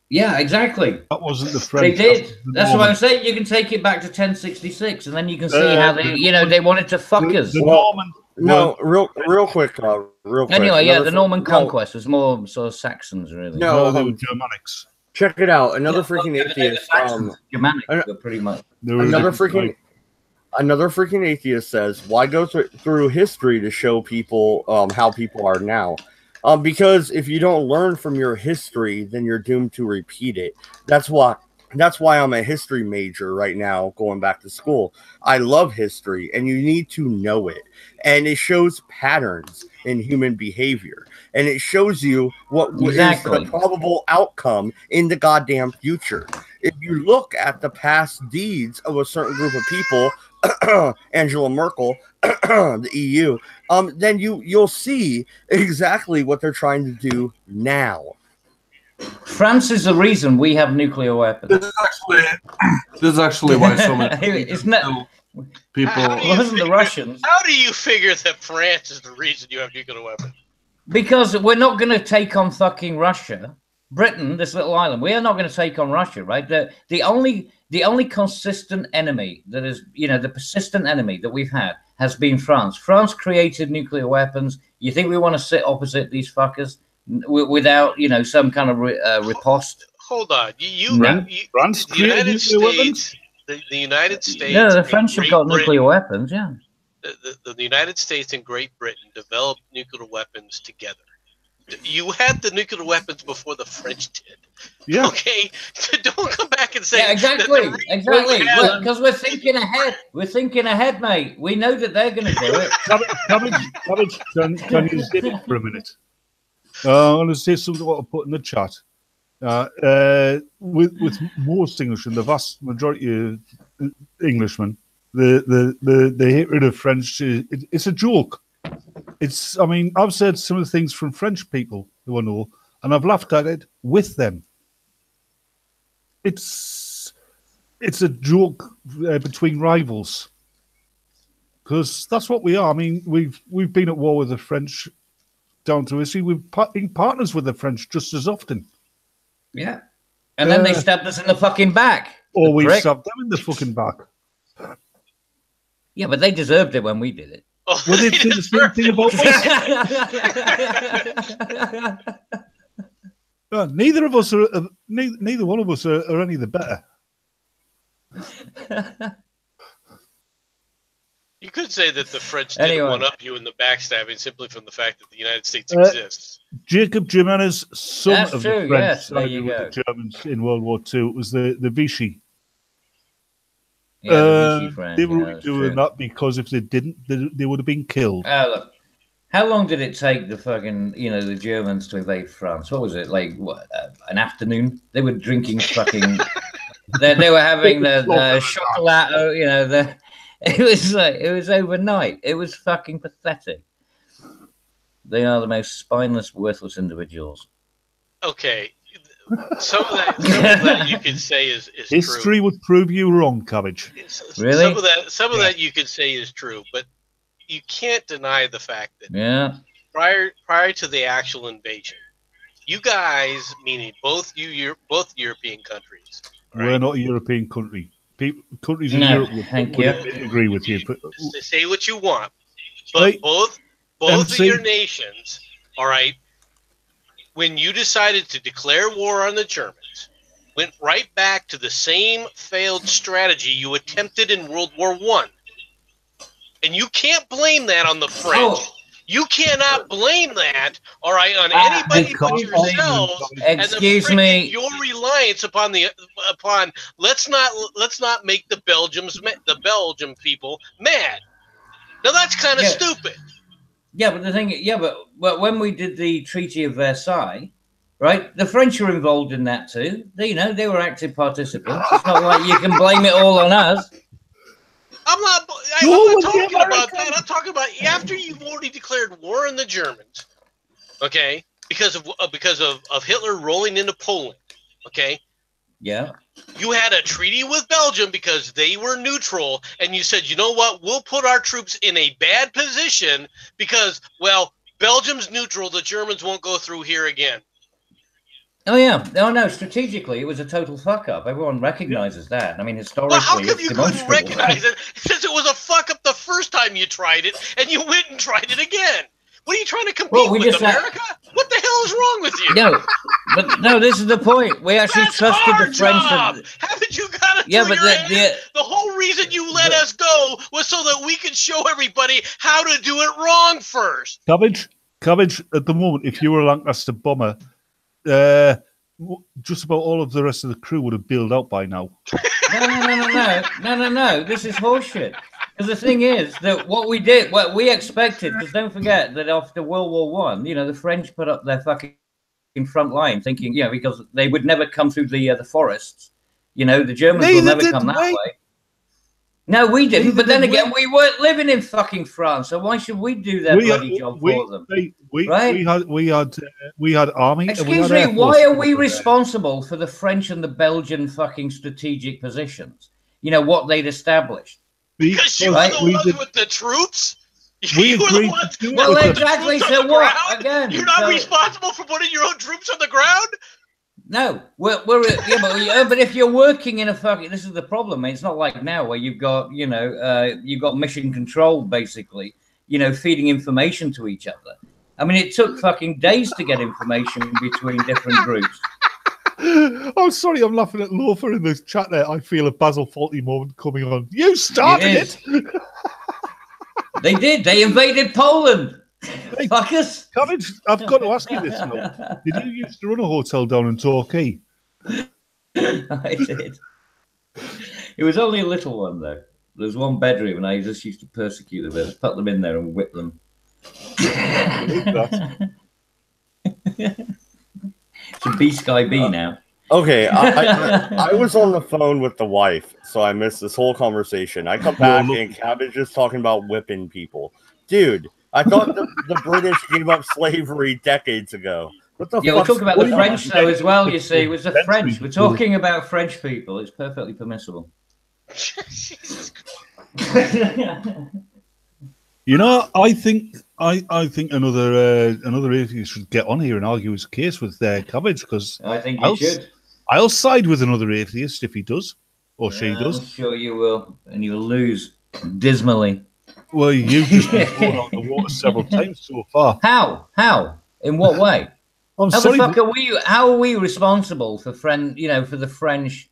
Yeah, exactly. That wasn't the French. They did. That's what I'm saying. You can take it back to 1066, and then you can see how they wanted to fuck us. No, real quick. Anyway, the Norman conquest was more sort of Saxons, really. No, they were Germanics. Check it out. Another freaking atheist. Germanic, pretty much. Another freaking atheist says, "Why go through history to show people how people are now? Because if you don't learn from your history, then you're doomed to repeat it. That's why I'm a history major right now, going back to school. I love history, and you need to know it. And it shows patterns in human behavior. And it shows you what is the probable outcome in the goddamn future. If you look at the past deeds of a certain group of people, Angela Merkel, the EU, then you'll see exactly what they're trying to do now. France is the reason we have nuclear weapons. This is actually why so many people. The Russians. How do you figure that France is the reason you have nuclear weapons? Because we're not going to take on fucking Russia. Britain, this little island, we are not going to take on Russia, right? The only consistent enemy that is, the persistent enemy that we've had has been France. France created nuclear weapons. You think we want to sit opposite these fuckers without, you know, some kind of riposte? Hold on. France the United created nuclear weapons? States, the United States. No, the and French have Great got Britain- nuclear weapons, yeah. The United States and Great Britain developed nuclear weapons together. You had the nuclear weapons before the French did. Yeah. Okay, so don't come back and say Yeah, exactly, that the exactly. British had- Because we're thinking ahead. We're thinking ahead, mate. We know that they're going to do it. Cabbage, can you sit it for a minute? I'm going to say something what I put in the chat. With most Englishmen, the vast majority of Englishmen, the hatred of French, it's a joke. I mean, I've said some of the things from French people who I know, and I've laughed at it with them. It's a joke between rivals, because that's what we are. I mean, we've been at war with the French down to history. We've been partners with the French just as often. Yeah. And then they stabbed us in the fucking back. Or we stabbed them in the fucking back. Yeah, but they deserved it when we did it. Oh, Well, they did the same thing about us. Neither of us are. Neither one of us are any the better. You could say that the French didn't Anyway. one up you in the backstabbing simply from the fact that the United States exists. Jacob Jimenez, son That's of true, the French, yes, there sided you with go. the Germans in World War II. It was the Vichy. Yeah, the Vichy French, They were yeah, only that's doing true. that because if they didn't, they would have been killed. Look, how long did it take the fucking, you know, the Germans to invade France? What was it, like, what, an afternoon? They were drinking fucking... they were having the chocolate, you know, it was overnight. It was fucking pathetic. They are the most spineless, worthless individuals. Okay, some of that you could say is History true. would prove you wrong, Cabbage. Really? Some of that you could say is true, but you can't deny the fact that Yeah. prior to the actual invasion, you guys, meaning both European countries, We're not a European country. Countries in No, Europe would thank you. agree with you. But say what you want, but Right. both MC. of your nations, all right, when you decided to declare war on the Germans, went right back to the same failed strategy you attempted in World War I. And you can't blame that on the French. Oh. You cannot blame that, all right, on anybody but because- yourselves. Excuse and me. your reliance upon let's not make the Belgium people mad. Now that's kind of Yeah. stupid. Yeah, but the thing, but when we did the Treaty of Versailles, right, the French were involved in that too. They were active participants. It's not like you can blame it all on us. I'm not talking about that. I'm talking about after you've already declared war on the Germans, okay, because of Hitler rolling into Poland, okay. Yeah. You had a treaty with Belgium because they were neutral, and you said, you know what, we'll put our troops in a bad position because, well, Belgium's neutral, the Germans won't go through here again. Oh yeah. No. Strategically, it was a total fuck up. Everyone recognizes that. I mean, historically, Well, how come it's you couldn't demonstrable. recognize it since it was a fuck up the first time you tried it, and you went and tried it again? What are you trying to compete Well, we with, just had- America? What the hell is wrong with you? No, but no. This is the point. We actually That's trusted our the French. job. Haven't you got it? Yeah, through but your head? the The whole reason you let us go was so that we could show everybody how to do it wrong first. Cabbage. At the moment, if you were a Lancaster bomber, just about all of the rest of the crew would have bailed out by now. No. This is horseshit. Because the thing is that what we expected, because don't forget that after World War One, the French put up their fucking front line, thinking, because they would never come through the forests. The Germans will never come that way. No, we didn't. But then again, we weren't living in fucking France, so why should we do their bloody job for them? We had army. Excuse me, why are we responsible for the French and the Belgian fucking strategic positions? What they'd established. Because you were the ones with the troops. We You were agreed the ones to do it. with the Exactly. troops So on the what? ground? Again, You're not so- responsible for putting your own troops on the ground? No, we're but if you're working in a fucking, this is the problem, mate. It's not like now where you've got, you've got mission control basically, feeding information to each other. I mean, it took fucking days to get information between different groups. Oh, sorry, I'm laughing at Loafer in this chat there. I feel a Basil Fawlty moment coming on. You started it. They did. They invaded Poland. Hey, fuckers. Cabbage, I've got to ask you this now. Did you used to run a hotel down in Torquay? I did. It was only a little one, though. There was one bedroom, and I just used to persecute them. Just put them in there and whip them. It's a B-Sky B now. Okay, I was on the phone with the wife, so I missed this whole conversation. I come back and Cabbage is talking about whipping people. Dude, I thought the British gave up slavery decades ago. What the fuck? We're talking about the French, though, as well, you see. It was the French. We're talking about French people. It's perfectly permissible. I think another atheist should get on here and argue his case with their Cabbage, because I think you should. I'll side with another atheist if he does or she does. I'm sure you will, and you'll lose dismally. Well, you've just been thrown out the water several times so far. How? In what way? How are we responsible for for the French,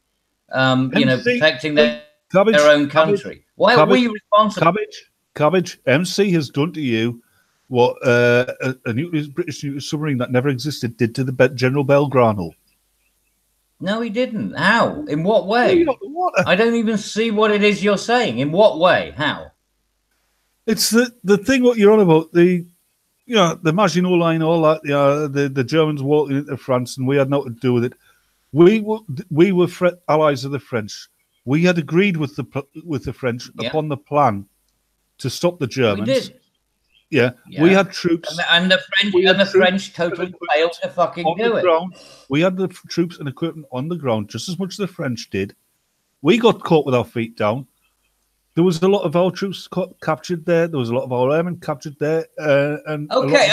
protecting their own country? Why are we responsible? Cabbage, MC has done to you what a British nuclear submarine that never existed did to the General Belgrano. No, he didn't. How? In what way? I don't even see what it is you're saying. In what way? How? It's the thing what you're on about, the Maginot Line, all that. The Germans walking into France, and we had nothing to do with it. We were allies of the French. We had agreed with the French upon the plan to stop the Germans. We did. Yeah, we had troops, and the French totally failed to fucking do it. We had the troops and equipment on the ground just as much as the French did. We got caught with our feet down. There was a lot of our troops captured there. There was a lot of our airmen captured there. Okay.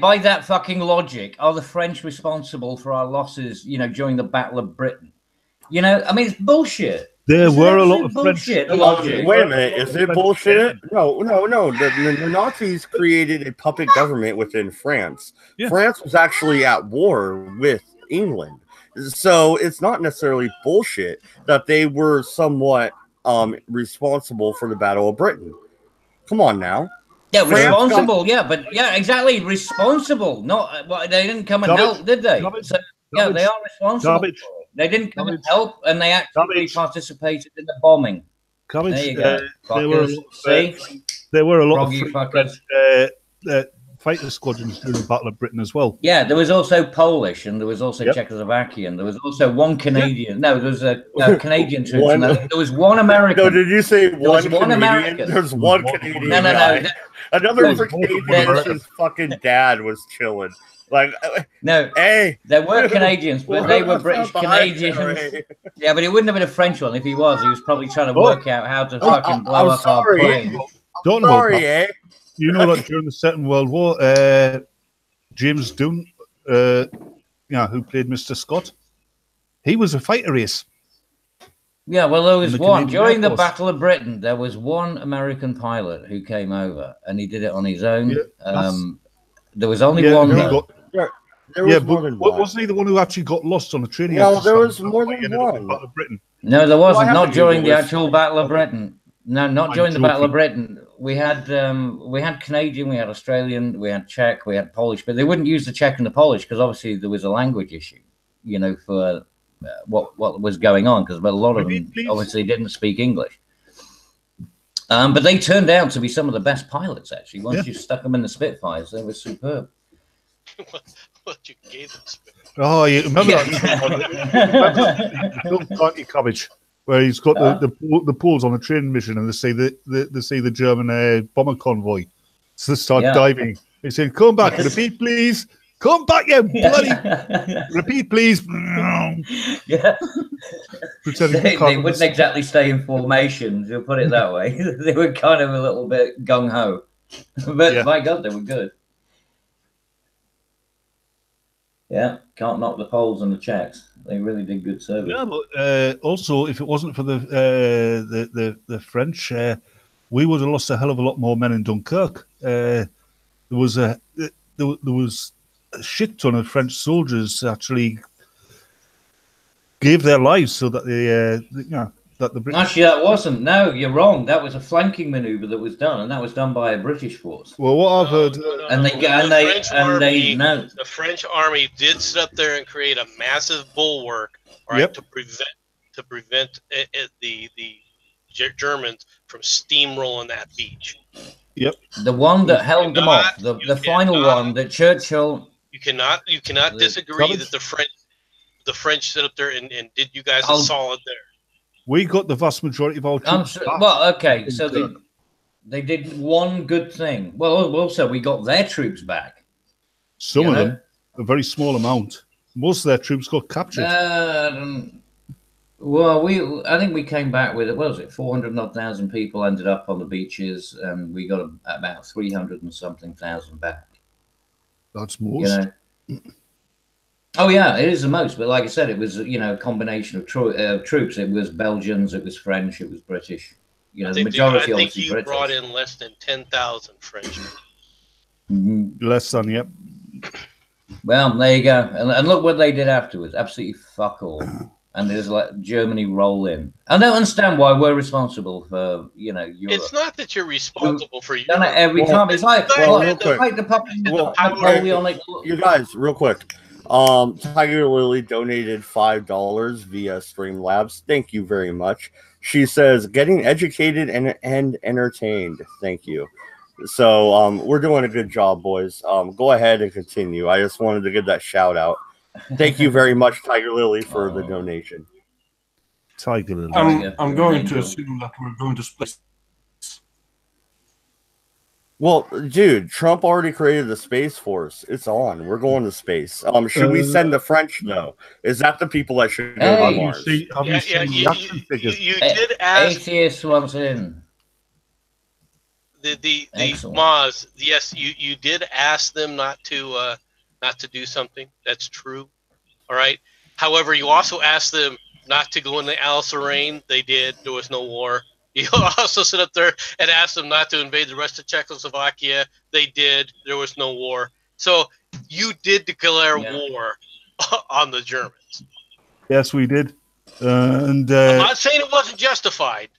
By that fucking logic, are the French responsible for our losses? During the Battle of Britain. It's bullshit. There were a lot of French. Wait a minute, is it bullshit? No. The Nazis created a puppet government within France. Yeah. France was actually at war with England, so it's not necessarily bullshit that they were somewhat responsible for the Battle of Britain. Come on now. Yeah, responsible. Exactly, responsible. Not they didn't come and help, did they? They are responsible. They didn't come and help, and they actually participated in the bombing. There you go. There were a lot of fighter squadrons during the Battle of Britain as well. Yeah, there was also Polish, and there was also Czechoslovakian. There was also one Canadian. No, there was a Canadian troops. There was one American. No, did you say one Canadian? American. There's one Canadian. No. Another for Canadian. His fucking dad was chilling. There were Canadians, but they were British Canadians. Yeah, but it wouldn't have been a French one if he was. He was probably trying to work out how to fucking blow up our plane. Don't know You know that during the Second World War, James Dunn, who played Mr. Scott, he was a fighter ace. Yeah, well, there was one. During the Battle of Britain, there was one American pilot who came over, and he did it on his own. There was only one. There was more than one. Wasn't he the one who actually got lost on a train? No, there was more than one. No, there wasn't. Not during the actual Battle of Britain. No, not during the Battle of Britain. We had Canadian, we had Australian, we had Czech, we had Polish, but they wouldn't use the Czech and the Polish because obviously there was a language issue, for what was going on, because a lot of them obviously didn't speak English. But they turned out to be some of the best pilots, actually. Once you stuck them in the Spitfires, they were superb. What you gave them Spitfires? Oh, you remember that? Cabbage, where he's got the Poles on a training mission, and they see the German bomber convoy. So they start diving. They say, "Come back, repeat, please. Come back, you bloody repeat, please." Yeah. They wouldn't exactly stay in formation, to put it that way. They were kind of a little bit gung ho, but my God, they were good. Yeah, can't knock the Poles and the Czechs. They really did good service. Yeah, but also, if it wasn't for the French, we would have lost a hell of a lot more men in Dunkirk. There was a shit ton of French soldiers actually gave their lives so that that the British. Actually, that wasn't. No, you're wrong. That was a flanking maneuver that was done, and that was done by a British force. Well, what I've heard, The French army did sit up there and create a massive bulwark, right, Yep. to prevent the Germans from steamrolling that beach. Yep. The one that held them off, the final one that Churchill. You cannot disagree that the French sit up there and did you guys a solid there. we got the vast majority of our troops. Well, okay, so they did one good thing. Well, also we got their troops back. Some of them, a very small amount. Most of their troops got captured. Well, I think we came back with, what was it, 400,000 people ended up on the beaches, and we got about 300 and something thousand back. That's most. Oh yeah, it is the most. But like I said, it was a combination of troops. It was Belgians, it was French, it was British. The majority I think obviously you British. brought in less than 10,000 French. Less than, yep. Well, there you go. And look what they did afterwards. Absolutely fuck all. And there's like Germany roll in. I don't understand why we're responsible for, Europe. It's not that you're responsible for Europe. Done it every time. It's like, Napoleonic. You guys, real quick. Tiger Lily donated $5 via Streamlabs. Thank you very much. She says, getting educated and entertained. Thank you. So we're doing a good job, boys. Go ahead and continue. I just wanted to give that shout out. Thank you very much, Tiger Lily, for the donation. Tiger Lily. I'm going to assume that we're going to split. Well, dude, Trump already created the Space Force. It's on. We're going to space. Should we send the French, though? Is that the people that should go to Mars? You did ask. Atheist wants in. The Maz, yes, you did ask them not to do something. That's true. All right. However, you also asked them not to go into Alice Lorraine. They did. There was no war. You also sit up there and ask them not to invade the rest of Czechoslovakia. They did. There was no war. So you did declare war on the Germans. Yes, we did. And I'm not saying it wasn't justified.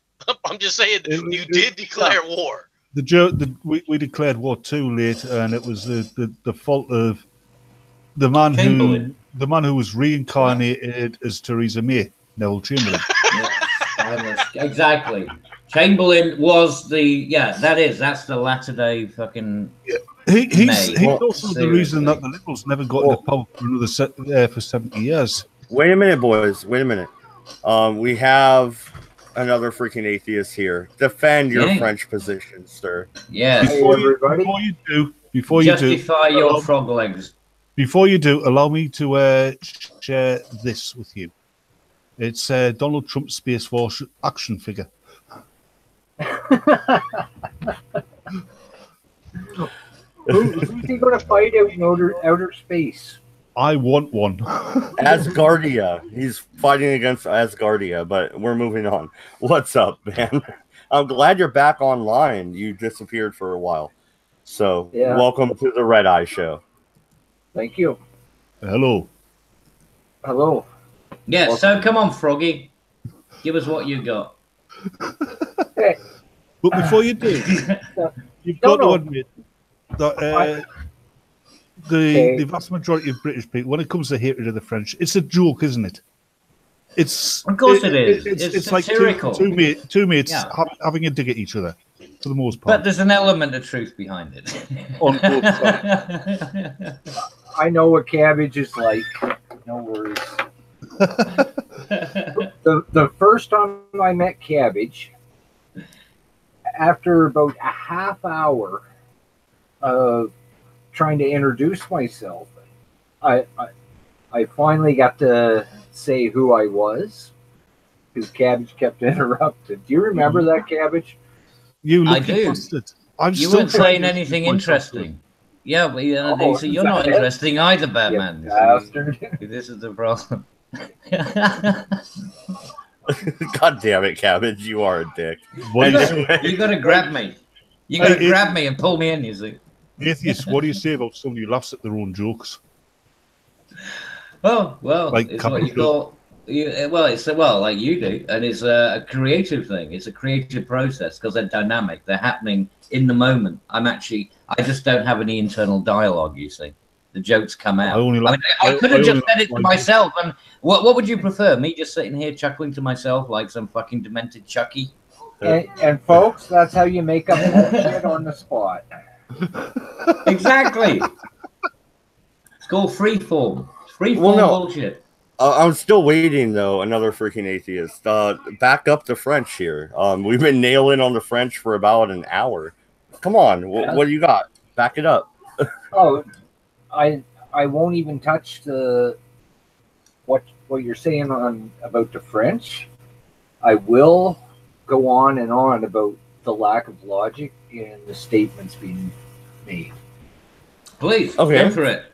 I'm just saying you did declare war. We declared war too late, and it was the fault of the man who was reincarnated as Theresa May, Neville Chamberlain. Exactly. Chamberlain was that's the latter day fucking. He's also the reason that the Liberals never got into power for 70 years. Wait a minute, boys. Wait a minute. We have another freaking atheist here. Defend your French position, sir. Yeah. Before you justify your frog legs. Before you do, allow me to share this with you. It's Donald Trump's Space Force action figure. Who's he going to fight out in outer space? I want one. Asgardia. He's fighting against Asgardia, but we're moving on. What's up, man? I'm glad you're back online. You disappeared for a while. So, welcome to the Redeye Show. Thank you. Hello. Hello. Yeah, so come on, Froggy. Give us what you got. Hey. But before you do, you've got to admit that the vast majority of British people, when it comes to hatred of the French, it's a joke, isn't it? Of course it is. It's like satirical. two mates having a dig at each other, for the most part. But there's an element of truth behind it. On both sides. I know what cabbage is like. No worries. The first time I met Cabbage, after about a half hour of trying to introduce myself, I finally got to say who I was, because Cabbage kept interrupting. Do you remember that, Cabbage? You I do. Bastard. You weren't saying anything interesting. Yeah, but Oh, so is you're not that it? interesting either, Batman. You See, bastard. this is the problem. God damn it, Cabbage, you are a dick. What do you Anyway, say? You got to grab me. You got to Hey, grab me and pull me in. You see. Atheist, what do you say about somebody who laughs at their own jokes? Well, Like it's what you capital. call. It's like you do, and it's a creative thing. It's a creative process because they're dynamic. They're happening in the moment. I just don't have any internal dialogue. You see, the jokes come out. I could have just said it to myself. And what would you prefer? Me just sitting here chuckling to myself like some fucking demented Chucky? And folks, that's how you make up bullshit on the spot. Exactly. It's called freeform. Freeform bullshit. I'm still waiting though. Another freaking atheist. Back up the French here. We've been nailing on the French for about an hour. Come on, what do you got? Back it up. Oh, I won't even touch the what you're saying on about the French. I will go on and on about the lack of logic in the statements being made. Please, Okay. go for it.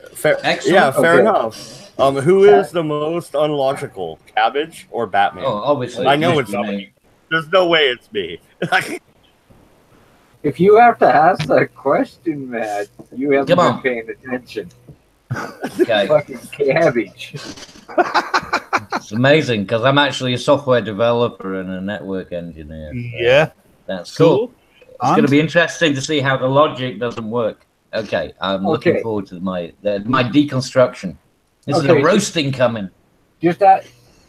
Excellent. Yeah, fair Okay. enough. Who is the most unlogical, Cabbage or Batman? Oh, obviously. I know it's somebody. There's no way it's me. If you have to ask that question, Matt, you haven't Come on. been paying attention. Okay. Fucking Cabbage. It's amazing because I'm actually a software developer and a network engineer. So Yeah. that's cool. It's And going to be interesting to see how the logic doesn't work. Okay, I'm looking forward to my deconstruction. This is a roasting coming. Just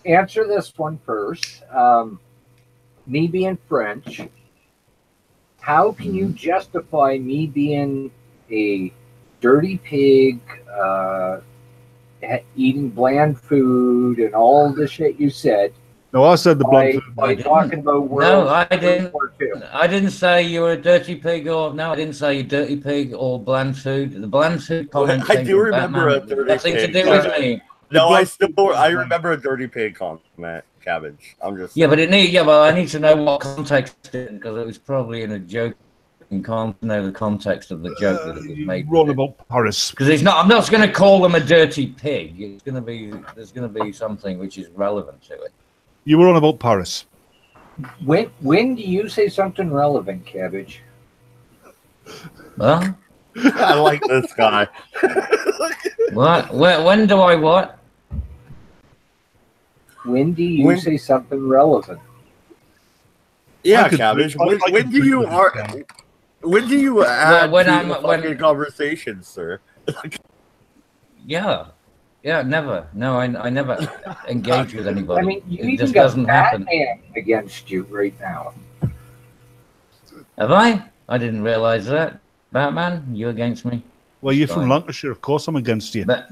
answer this one first. Me being French, how can you justify me being a dirty pig, eating bland food and all the shit you said? no, I said the blunt food. By talking about No, I didn't. I didn't say you were a dirty pig I didn't say you dirty pig or bland food. The bland food comment. I do remember a dirty nothing pig. to do with me. No, I remember a dirty pig comment, Cabbage. I'm just but I need to know what context it because it was probably in a joke and can't know the context of the joke that it was made. Wrong about Paris. Because it's not. I'm not going to call them a dirty pig. It's going to be. There's going to be something which is relevant to it. You were on about Paris. When do you say something relevant, Cabbage? Well, I like this guy. what? When do I what? When do you say something relevant? Yeah, Cabbage. When do you add when to I'm- the fucking conversation, sir? Yeah, never. No, I never engage with anybody. I mean, you it even just got doesn't happen. Batman against you right now. Have I? I didn't realize that. Batman, you against me? Well, you're Fine. from Lancashire. Of course I'm against you. But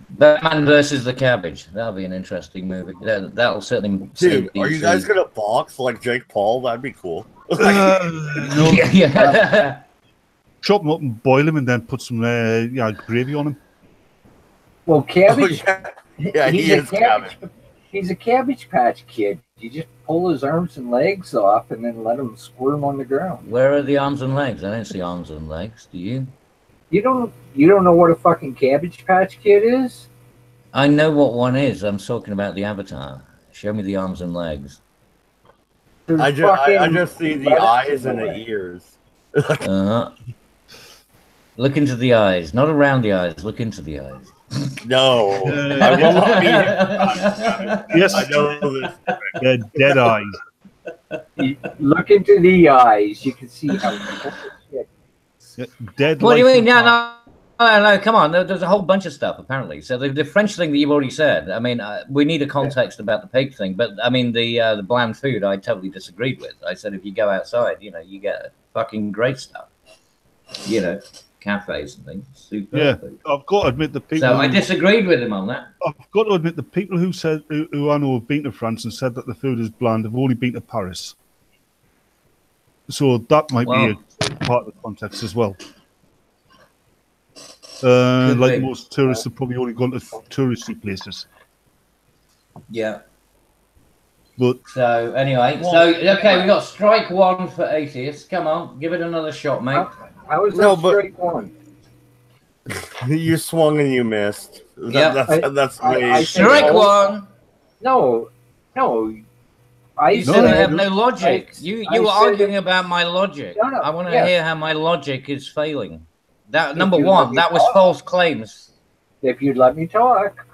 Batman versus the Cabbage. That'll be an interesting movie. That'll certainly. Dude, are you guys gonna box like Jake Paul? That'd be cool. No, Yeah. chop him up and boil him and then put some gravy on him. Well, Cabbage. Yeah, he is Cabbage. He's a Cabbage Patch Kid. You just pull his arms and legs off and then let him squirm on the ground. Where are the arms and legs? I don't see arms and legs. Do you? You don't know what a fucking Cabbage Patch Kid is? I know what one is. I'm talking about the avatar. Show me the arms and legs. I just see the eyes and the ears. Look into the eyes, not around the eyes. Look into the eyes. No, I will not be. Yes, I know this. yeah, dead eyes. You look into the eyes. You can see how. Yeah, dead. What do you like mean? the- No, come on. There's a whole bunch of stuff, apparently. So the French thing that you've already said, I mean, we need a context about the pig thing. But, I mean, the bland food, I totally disagreed with. I said if you go outside, you get fucking great stuff. Cafes and things. Super. Yeah, I've got to admit the people. So I disagreed with him on that. I've got to admit the people who said who I know have been to France and said that the food is bland have only been to Paris. So that might be a part of the context as well. Like most tourists have probably only gone to touristy places. Yeah. But So anyway, okay, we got strike one for atheists. Come on, give it another shot, mate. I was No, on but- strike one. You swung and you missed. Yep. That's I me. said Strike all- one. No. You said I have no logic. I- You I were said- arguing about my logic. No, I want to yes. hear how my logic is failing. That If number you one, let me that was talk. false claims. If you'd let me talk,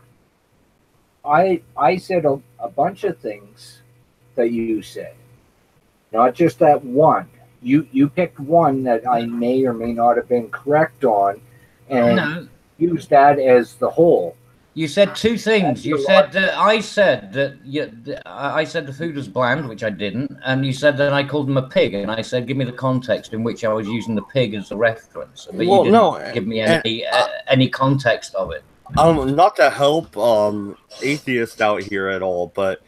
I said a bunch of things that you said, not just that one. You picked one that I may or may not have been correct on, and No, used that as the whole. you said two things. That's You a said that I said that I said the food was bland, which I didn't, and you said that I called him a pig, and I said give me the context in which I was using the pig as a reference, but Well, you didn't no, give me any context of it. Not to help atheists out here at all, but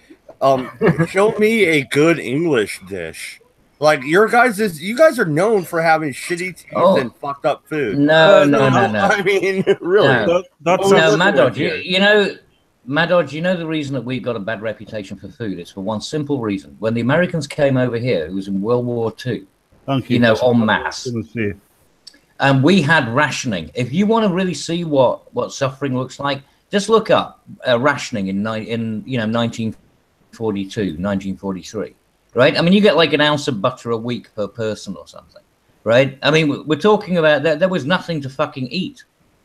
show me a good English dish. Like you guys are known for having shitty teeth and fucked up food. No. I mean, really. No. that's No, Mad Dodge, you know, Mad Dodge, you know the reason that we got a bad reputation for food? It's for one simple reason. When the Americans came over here, it was in World War II, Thank you. you know, That's what en I masse. was gonna say. And we had rationing. If you want to really see what suffering looks like, just look up rationing in 1942, 1943, right? I mean, you get like an ounce of butter a week per person or something, right? I mean, we're talking about that. There was nothing to fucking eat.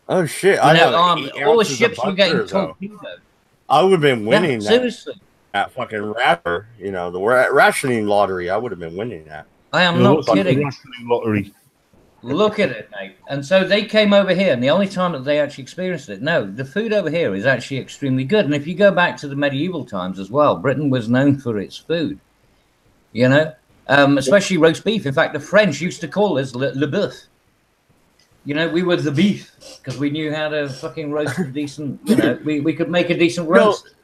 Oh shit! You I know, have all the ships were getting though. torpedoed. I would have been winning that, Seriously. that fucking rapper. You know, the rationing lottery. I would have been winning that. I am There not was like a kidding. rationing lottery. Look at it, mate. And so they came over here, and the only time that they actually experienced it, no, the food over here is actually extremely good. And if you go back to the medieval times as well, Britain was known for its food, you know, especially roast beef. In fact, the French used to call us le boeuf. You know, we were the beef because we knew how to fucking roast a decent, you know, we could make a decent roast.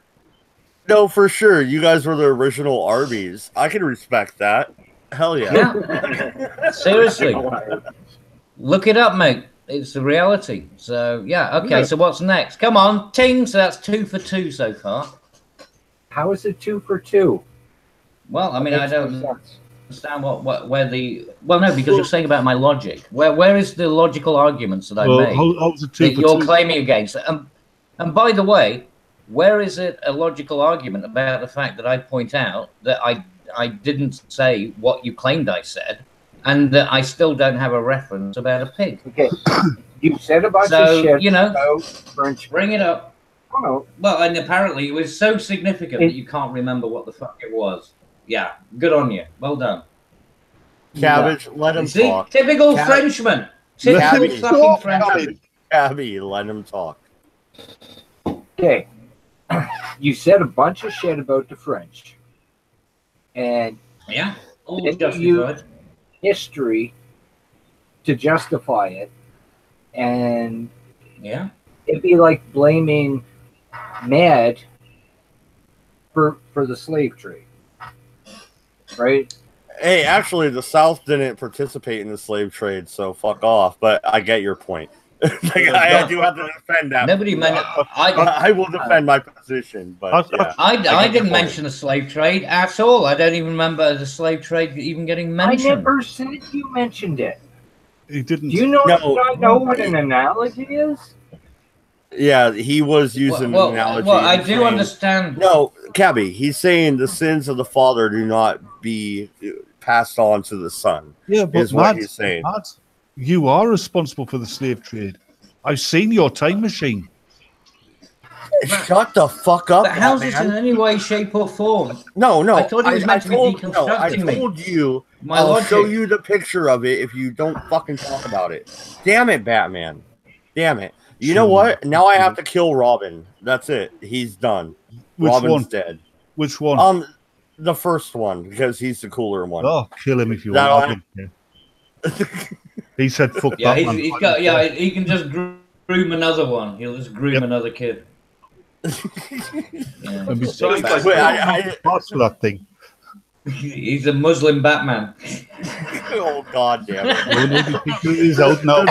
No, for sure. You guys were the original Arby's. I can respect that. Hell yeah. Yeah. Seriously. Look it up, mate. It's the reality. So, yeah. Okay. Yeah. So what's next? Come on. Ting. So that's 2 for 2 so far. How is it 2 for 2? Well, I mean, I Makes no don't sense. understand where the... Well, no, because you're saying about my logic. Where is the logical arguments that I Well, made how's it 2 that for you're 2? claiming against? And by the way, where is it a logical argument about the fact that I point out that I didn't say what you claimed I said, and that I still don't have a reference about a pig? Okay, you said a bunch So, of shit you know, about French. bring it up. Oh, Well, and apparently it was so significant that you can't remember what the fuck it was. Yeah, good on you. Well done. Cabbage, let him See, talk. typical Cab- Frenchman. Typical Cabbage. fucking Frenchman. Cabby, let him talk. okay. You said a bunch of shit about the French, and Yeah, all Then justified. history to justify it, and Yeah. it'd be like blaming Mad for the slave trade, right? Hey, actually, the South didn't participate in the slave trade, so fuck off. But I get your point. Like, I do have to defend that. Nobody meant. I will defend my position, but yeah. I get your didn't point. mention the slave trade at all. I don't even remember the slave trade even getting mentioned. I never said you mentioned it. He didn't. Do you know No. not know what an analogy is? Yeah, he was using Well, an analogy. well, I and do saying- understand. No, Cabby, he's saying the sins of the father do not be passed on to the son. Yeah, but is what he's saying. Matt, you are responsible for the slave trade. I've seen your time machine. Shut the fuck up, But how's this in man. any way, shape, or form? No, I thought he was meant to be I deconstructing me. told you My I'll logic. show you the picture of it if you don't fucking talk about it. Damn it, Batman. Damn it. You know what? Now I have to kill Robin. That's it. He's done. Which Robin's one? dead. Which one? The first one, because he's the cooler one. Oh, kill him if you That want. I don't care. He said, "Fuck Yeah, that man." he's got. Yeah, he can just groom another one. He'll just groom Yep. another kid. Yeah. And besides, Wait, parts for that thing. He's a Muslim Batman. Oh, god damn it. No, no, the picture is out now.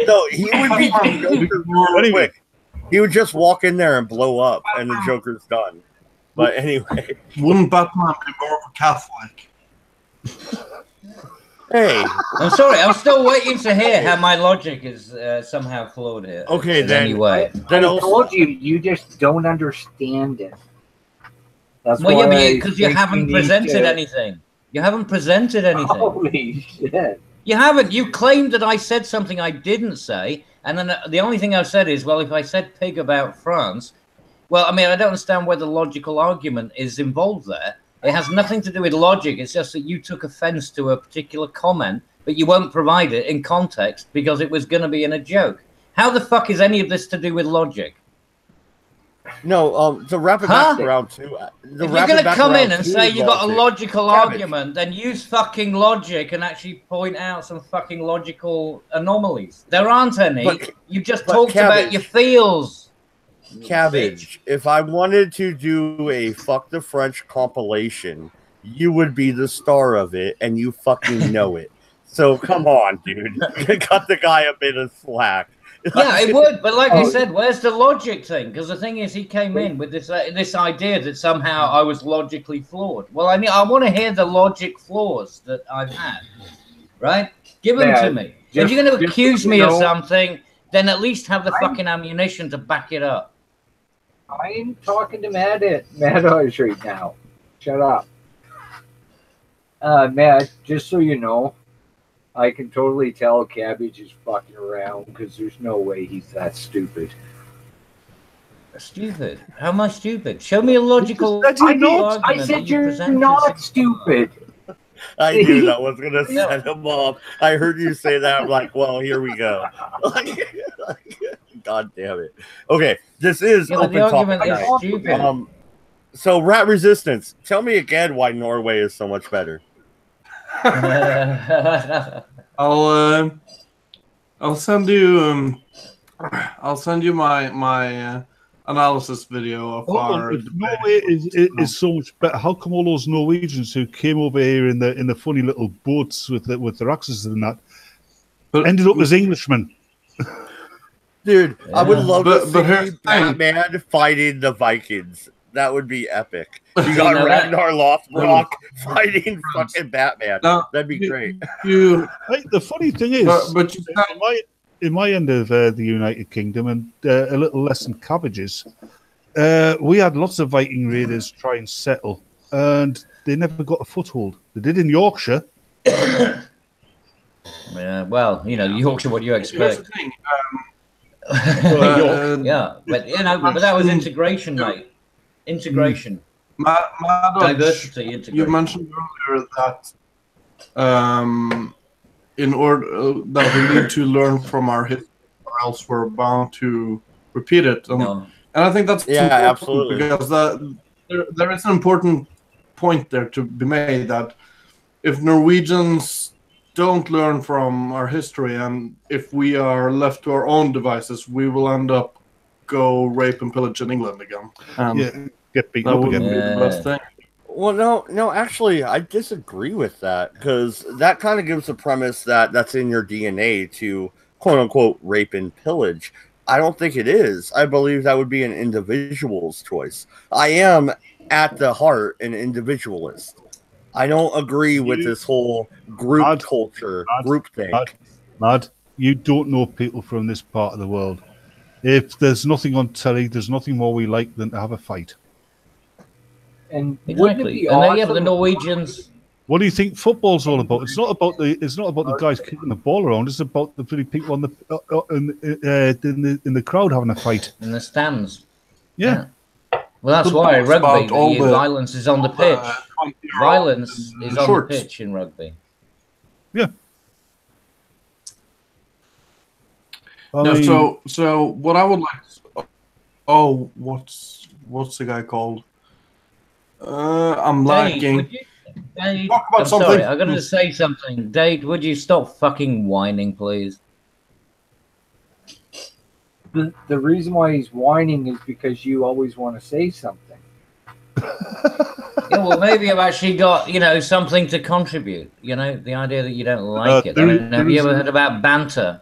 No, he would be Joker real Anyway. quick. He would just walk in there and blow up, and the Joker's done. But anyway, Wouldn't Batman be more of a Catholic? hey, I'm sorry. I'm still waiting to hear how my logic is somehow flawed here. Okay, in then- any way. then I also- told you, you just don't understand it. That's Well, yeah, why I because you think haven't need presented to- anything. You haven't presented anything. Holy shit. You haven't. You claimed that I said something I didn't say, and then the only thing I've said is, well, if I said pig about France, well, I mean, I don't understand where the logical argument is involved there. It has nothing to do with logic. It's just that you took offense to a particular comment, but you won't provide it in context because it was going to be in a joke. How the fuck is any of this to do with logic? no, to wrap it back around too. If you're going to come in and say you got a logical argument, then use fucking logic and actually point out some fucking logical anomalies. There aren't any. But- You just but talked about Cabbage. your feels. Cabbage, if I wanted to do a fuck the French compilation, you would be the star of it, and you fucking know it. So come on, dude. Cut the guy a bit of slack. Yeah, it would, but like I said, where's the logic thing? Because the thing is, he came in with this idea that somehow I was logically flawed. Well, I mean, I want to hear the logic flaws that I've had, right? Give them to me. If you're going to accuse me of something, then at least have the fucking ammunition to back it up. I'm talking to Mad Eyes right now. Shut up. Matt, just so you know, I can totally tell Cabbage is fucking around because there's no way he's that stupid. Stupid? How am I stupid? Show me a logical. I said you're not stupid. I knew that was going to set him up. I heard you say that. I'm like, well, here we go. God damn it. Okay, this is open the argument topic is night. stupid. So, Rat Resistance, tell me again why Norway is so much better. I'll send you my analysis video of our If Norway is so much better, how come all those Norwegians who came over here in the funny little boats with their axes and that ended up as Englishmen? Dude, I would love to see here's the thing. Batman fighting the Vikings. That would be epic. You got know that? Ragnar Lothbrok fighting fucking Batman. Now, That'd be great. The funny thing is, but you in my end of the United Kingdom, and a little less than Cabbages, we had lots of Viking raiders try and settle, and they never got a foothold. They did in Yorkshire. Yeah, well, you know, Yorkshire, what do you expect? Yeah, but but that was integration, mate. Integration. Diversity, integration. You mentioned earlier that in order that we need to learn from our history, or else we're bound to repeat it. And I think that's absolutely, because there is an important point there to be made that if Norwegians don't learn from our history, and if we are left to our own devices, we will end up go rape and pillage in England again. Get beaten up again. Be the best thing. Well, no, actually, I disagree with that because that kind of gives the premise that that's in your DNA to quote unquote rape and pillage. I don't think it is. I believe that would be an individual's choice. I am at the heart an individualist. I don't agree with this whole group culture, group thing. Lad, you don't know people from this part of the world. If there's nothing on telly, there's nothing more we like than to have a fight. And exactly. And then, the Norwegians. What do you think football's all about? It's not about the guys kicking the ball around. It's about the pretty people on in the crowd having a fight in the stands. Yeah. Well, that's why rugby, violence is on the pitch. Violence is on the pitch in rugby. Yeah. So what I would like. What's the guy called? I'm lacking. Dave, talk about something. Sorry, I'm going to say something. Dave, would you stop fucking whining, please? The reason why he's whining is because you always want to say something. Yeah, well, maybe I've actually got, something to contribute. The idea that you don't like it. Have you ever heard about banter?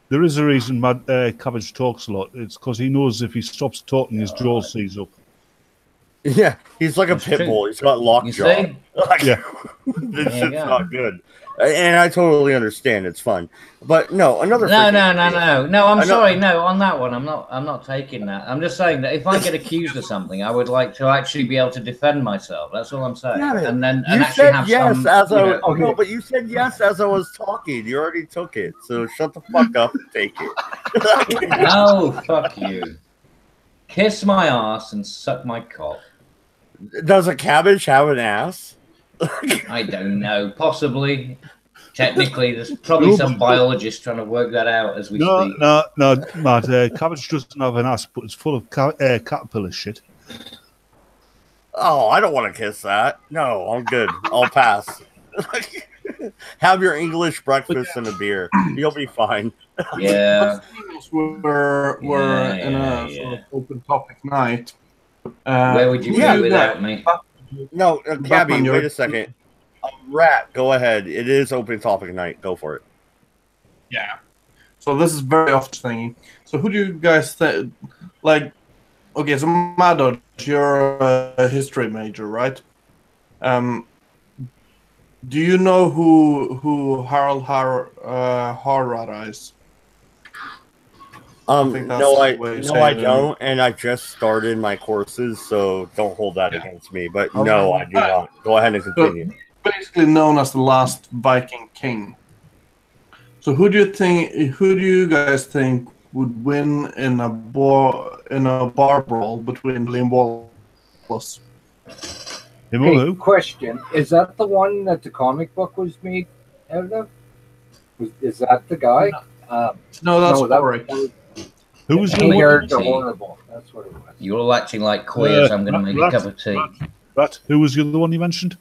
There is a reason Cabbage talks a lot. It's because he knows if he stops talking, his jaw sees up. Yeah, he's like a That's pit true. bull. He's got You lockjaw. see? Like, Yeah. this There you shit's go. not good. And I totally understand. It's fun. But no, another No, freaking no, idea. no. I'm I know- sorry. No, on that one, I'm not taking that. I'm just saying that if I get accused of something, I would like to actually be able to defend myself. That's all I'm saying. Yeah, and then You and actually said have yes some. as you I know- was, no, but you said yes as I was talking. You already took it. So shut the fuck up and take it. Oh, fuck you! Kiss my ass and suck my cock. Does a cabbage have an ass? I don't know. Possibly. Technically, there's probably some biologist trying to work that out as we speak. No, Matt. Cabbage doesn't have an ass, but it's full of caterpillar shit. Oh, I don't want to kiss that. No, I'm good. I'll pass. Have your English breakfast and a beer. You'll be fine. Yeah. We're in a sort of open topic night. Where would you be without me? No, Cabby, Batman, wait a second. Rat, go ahead. It is open topic night. Go for it. Yeah. So this is very often thinking. So who do you guys think? Like, okay, so Madod, you're a history major, right? Do you know who Harald Hardrada is? No, I don't, and I just started my courses, so don't hold that against me. But no, I do not. Go ahead and continue. Basically known as the last Viking king. So who do you guys think would win in a bar brawl between William Wallace? Hey, question: is that the one that the comic book was made out of? Is that the guy? No, that's Warwick. Who was compared to Horrible? That's what it was. You're all acting like queers. I'm going to make a cup of tea. Rat, who was the other one you mentioned?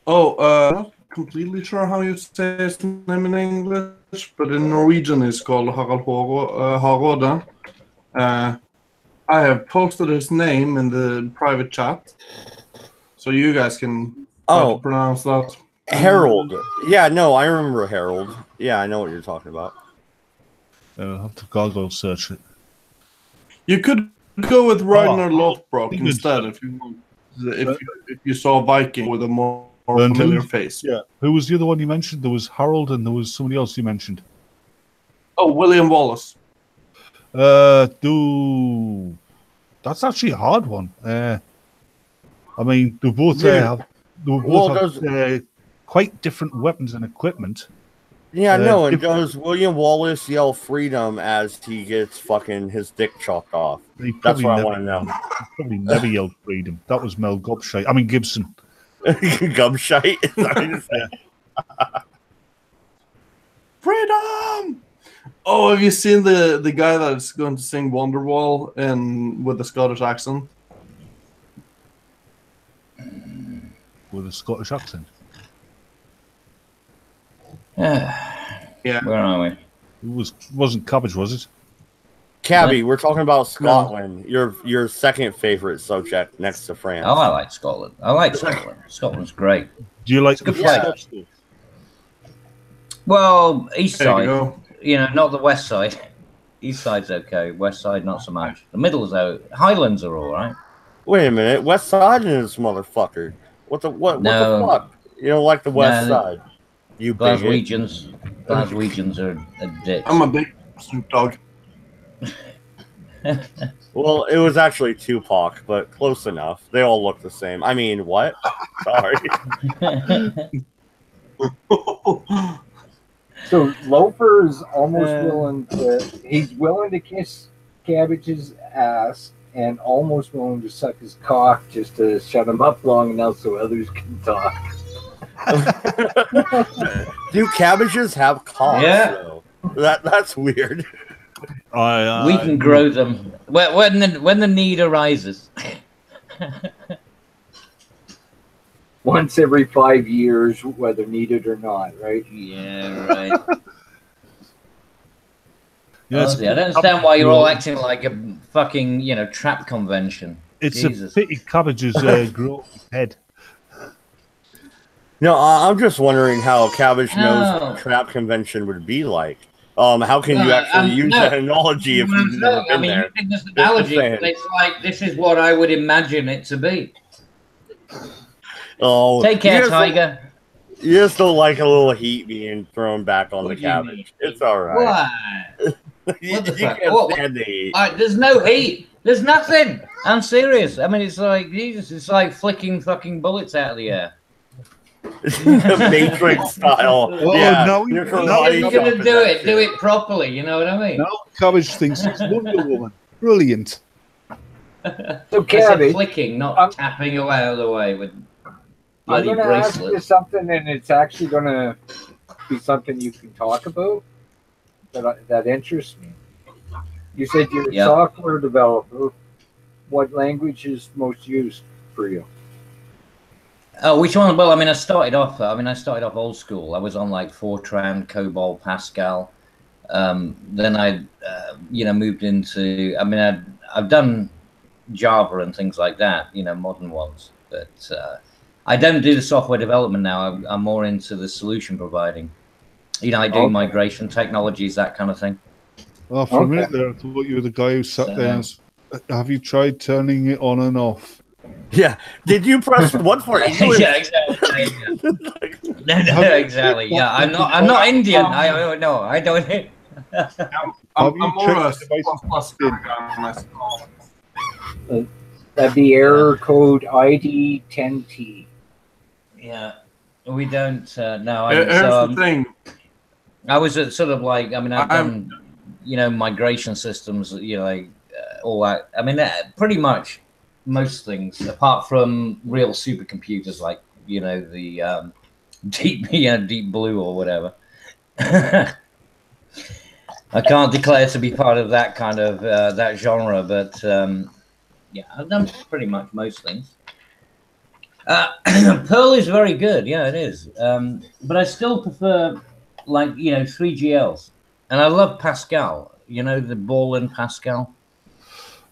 Not completely sure how you say his name in English, but in Norwegian it's called Harald Hardrada. I have posted his name in the private chat, so you guys can try to pronounce that. Harold. Yeah, no, I remember Harold. Yeah, I know what you're talking about. I'll have to Google search it. You could go with Ragnar Lothbrok instead if you saw a Viking with a more familiar face. Yeah. Who was the other one you mentioned? There was Harold and there was somebody else you mentioned. Oh, William Wallace. That's actually a hard one. I mean, they both have quite different weapons and equipment. Yeah, no, and does William Wallace yell freedom as he gets fucking his dick chopped off? That's what I want to know. He probably never yelled freedom. That was Mel Gibson. I mean, Gibson. Gumshite? Freedom! Oh, have you seen the guy that's going to sing Wonderwall with a Scottish accent? With a Scottish accent? Yeah. Where are we? It wasn't Cabbage, was it? Cabby, we're talking about Scotland. Your second favorite subject next to France. Oh, I like Scotland. I like Scotland. Scotland's great. Do you like good place? Well, east side. Not the west side. East side's okay. West side, not so much. The middle's out. Highlands are all right. Wait a minute. West side is motherfucker. What the fuck? You don't like the west side? You Glaswegians. Glaswegians are a dick. I'm a big Snoop Dogg. Well, it was actually Tupac, but close enough. They all look the same. I mean, what? Sorry. So Loafer is almost he's willing to kiss Cabbage's ass and almost willing to suck his cock just to shut him up long enough so others can talk. Do cabbages have cocks? Yeah. Though? That's weird. We can grow them when the need arises. Once every 5 years, whether needed or not, right? Yeah, right. Honestly, I don't understand why you're all acting like a fucking, trap convention. It's Jesus. a pity cabbages grow his head. No, I'm just wondering how Cabbage knows what trap convention would be like. How can you actually use that analogy if you've never been there? Using this analogy, it's like this is what I would imagine it to be. Oh, take care, Tiger. You just don't like a little heat being thrown back on the cabbage. It's all right. Why? What the fuck? Stand the heat. There's no heat. There's nothing. I'm serious. I mean, it's like Jesus. It's like flicking fucking bullets out of the air. The Matrix style. No, you're gonna do it properly. You know what I mean? No, Cabbage thinks it's Wonder Woman. Brilliant. So Cabbage, flicking, not tapping away out of the way with bloody I'm gonna bracelets. ask you something, and it's actually gonna be something you can talk about that interests me. You said you're a software developer. What language is most used for you? Oh, which one? Well, I mean, I started off old school. I was on like Fortran, COBOL, Pascal. Then I, moved into. I mean, I've done Java and things like that. Modern ones. But I don't do the software development now. I'm more into the solution providing. I do migration technologies, that kind of thing. Well, for a minute there, I thought you were the guy who sat there. Have you tried turning it on and off? Yeah. Did you press one for it? Yeah, exactly. No, exactly. Yeah, I'm not Indian. I don't. I'm more a plus guy myself. That'd be error code ID 10T. Yeah, we don't. No, here's the thing. I was sort of like. I mean, I've done, migration systems. All that. I mean, pretty much most things, apart from real supercomputers like the Deep Blue or whatever. I can't declare to be part of that kind of that genre, but I've done pretty much most things. Perl is very good, yeah, it is. But I still prefer 3GLs, and I love Pascal. The ball and Pascal.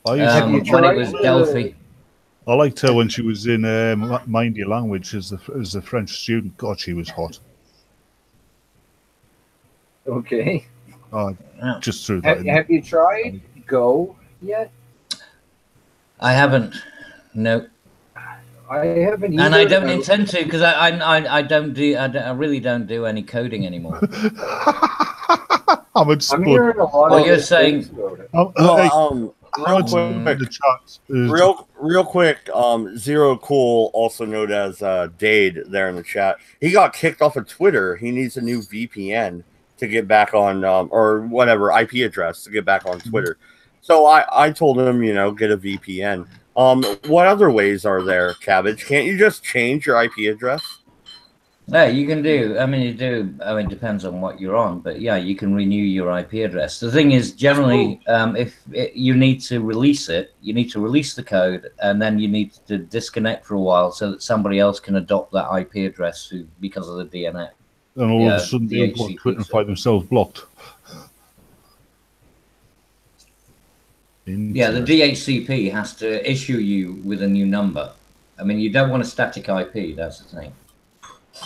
I used when it was Delphi. I liked her when she was in Mind Your Language as a French student. God, she was hot. Okay. Just through that. Have you tried Go yet? I haven't. No. I haven't either. And I don't intend to, because I really don't do any coding anymore. I'm hearing a lot of you're saying. Real quick, Zero Cool, also known as Dade, there in the chat. He got kicked off of Twitter. He needs a new VPN to get back on, or whatever IP address to get back on Twitter. So I told him, get a VPN. What other ways are there, Cabbage? Can't you just change your IP address? Yeah, you can do. I mean, you do. I mean, it depends on what you're on, but yeah, you can renew your IP address. The thing is, generally, you need to release it, you need to release the code, and then you need to disconnect for a while so that somebody else can adopt that IP address because of the DNS. And all of a sudden, they go on Twitter and find themselves blocked. Yeah, the DHCP has to issue you with a new number. I mean, you don't want a static IP. That's the thing.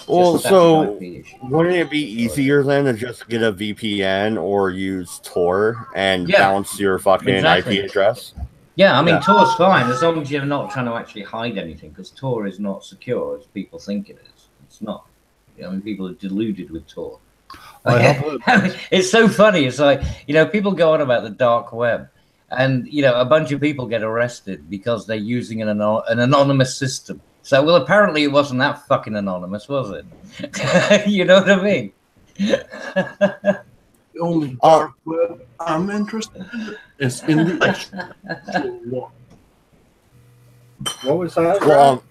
Well, so wouldn't it be easier then to just get a VPN or use Tor and bounce your fucking IP address? Yeah, I mean, Tor's fine as long as you're not trying to actually hide anything, because Tor is not secure as people think it is. It's not. I mean, people are deluded with Tor. It's so funny. It's like, people go on about the dark web. And, a bunch of people get arrested because they're using an anonymous system. So, well, apparently it wasn't that fucking anonymous, was it? You know what I mean? The only dark web I'm interested in is in the actual one. What was that? Well,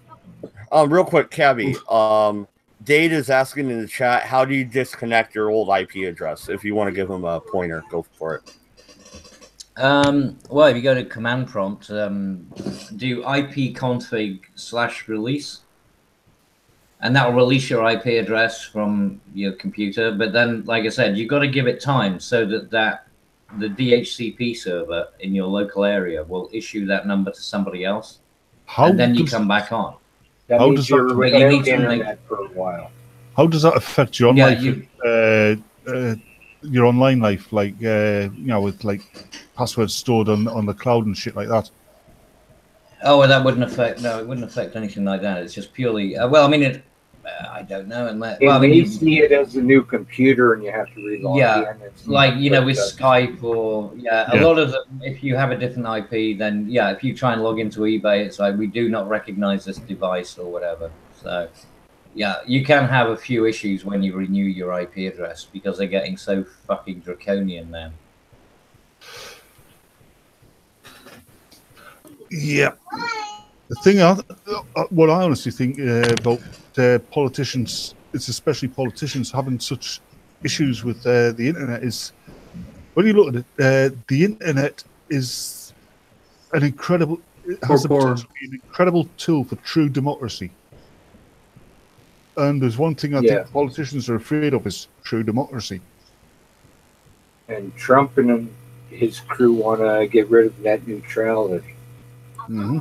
real quick, Cabby. Dade is asking in the chat, how do you disconnect your old IP address? If you want to give him a pointer, go for it. Well, if you go to command prompt, do ipconfig/release, and that will release your IP address from your computer. But then, like I said, you've got to give it time so that the DHCP server in your local area will issue that number to somebody else, and then you come back on. How does that for a while? How does that affect your life? your online life, like with like passwords stored on the cloud and shit like that. Oh, well, that wouldn't affect. No, it wouldn't affect anything like that. It's just purely. Well, I mean, I don't know. It Well, I mean, may see it as a new computer, and you have to relog yeah, in. It's like with but, Skype or a lot of them. If you have a different IP, then if you try and log into eBay, it's like we do not recognize this device or whatever. So. Yeah, you can have a few issues when you renew your IP address because they're getting so fucking draconian now. Yeah. The thing, what I honestly think about politicians, it's especially politicians having such issues with the internet, is when you look at it, the internet is an incredible, it has the potential to be an incredible tool for true democracy. And there's one thing I think politicians are afraid of is true democracy. And Trump and his crew want to get rid of net neutrality. Mm-hmm.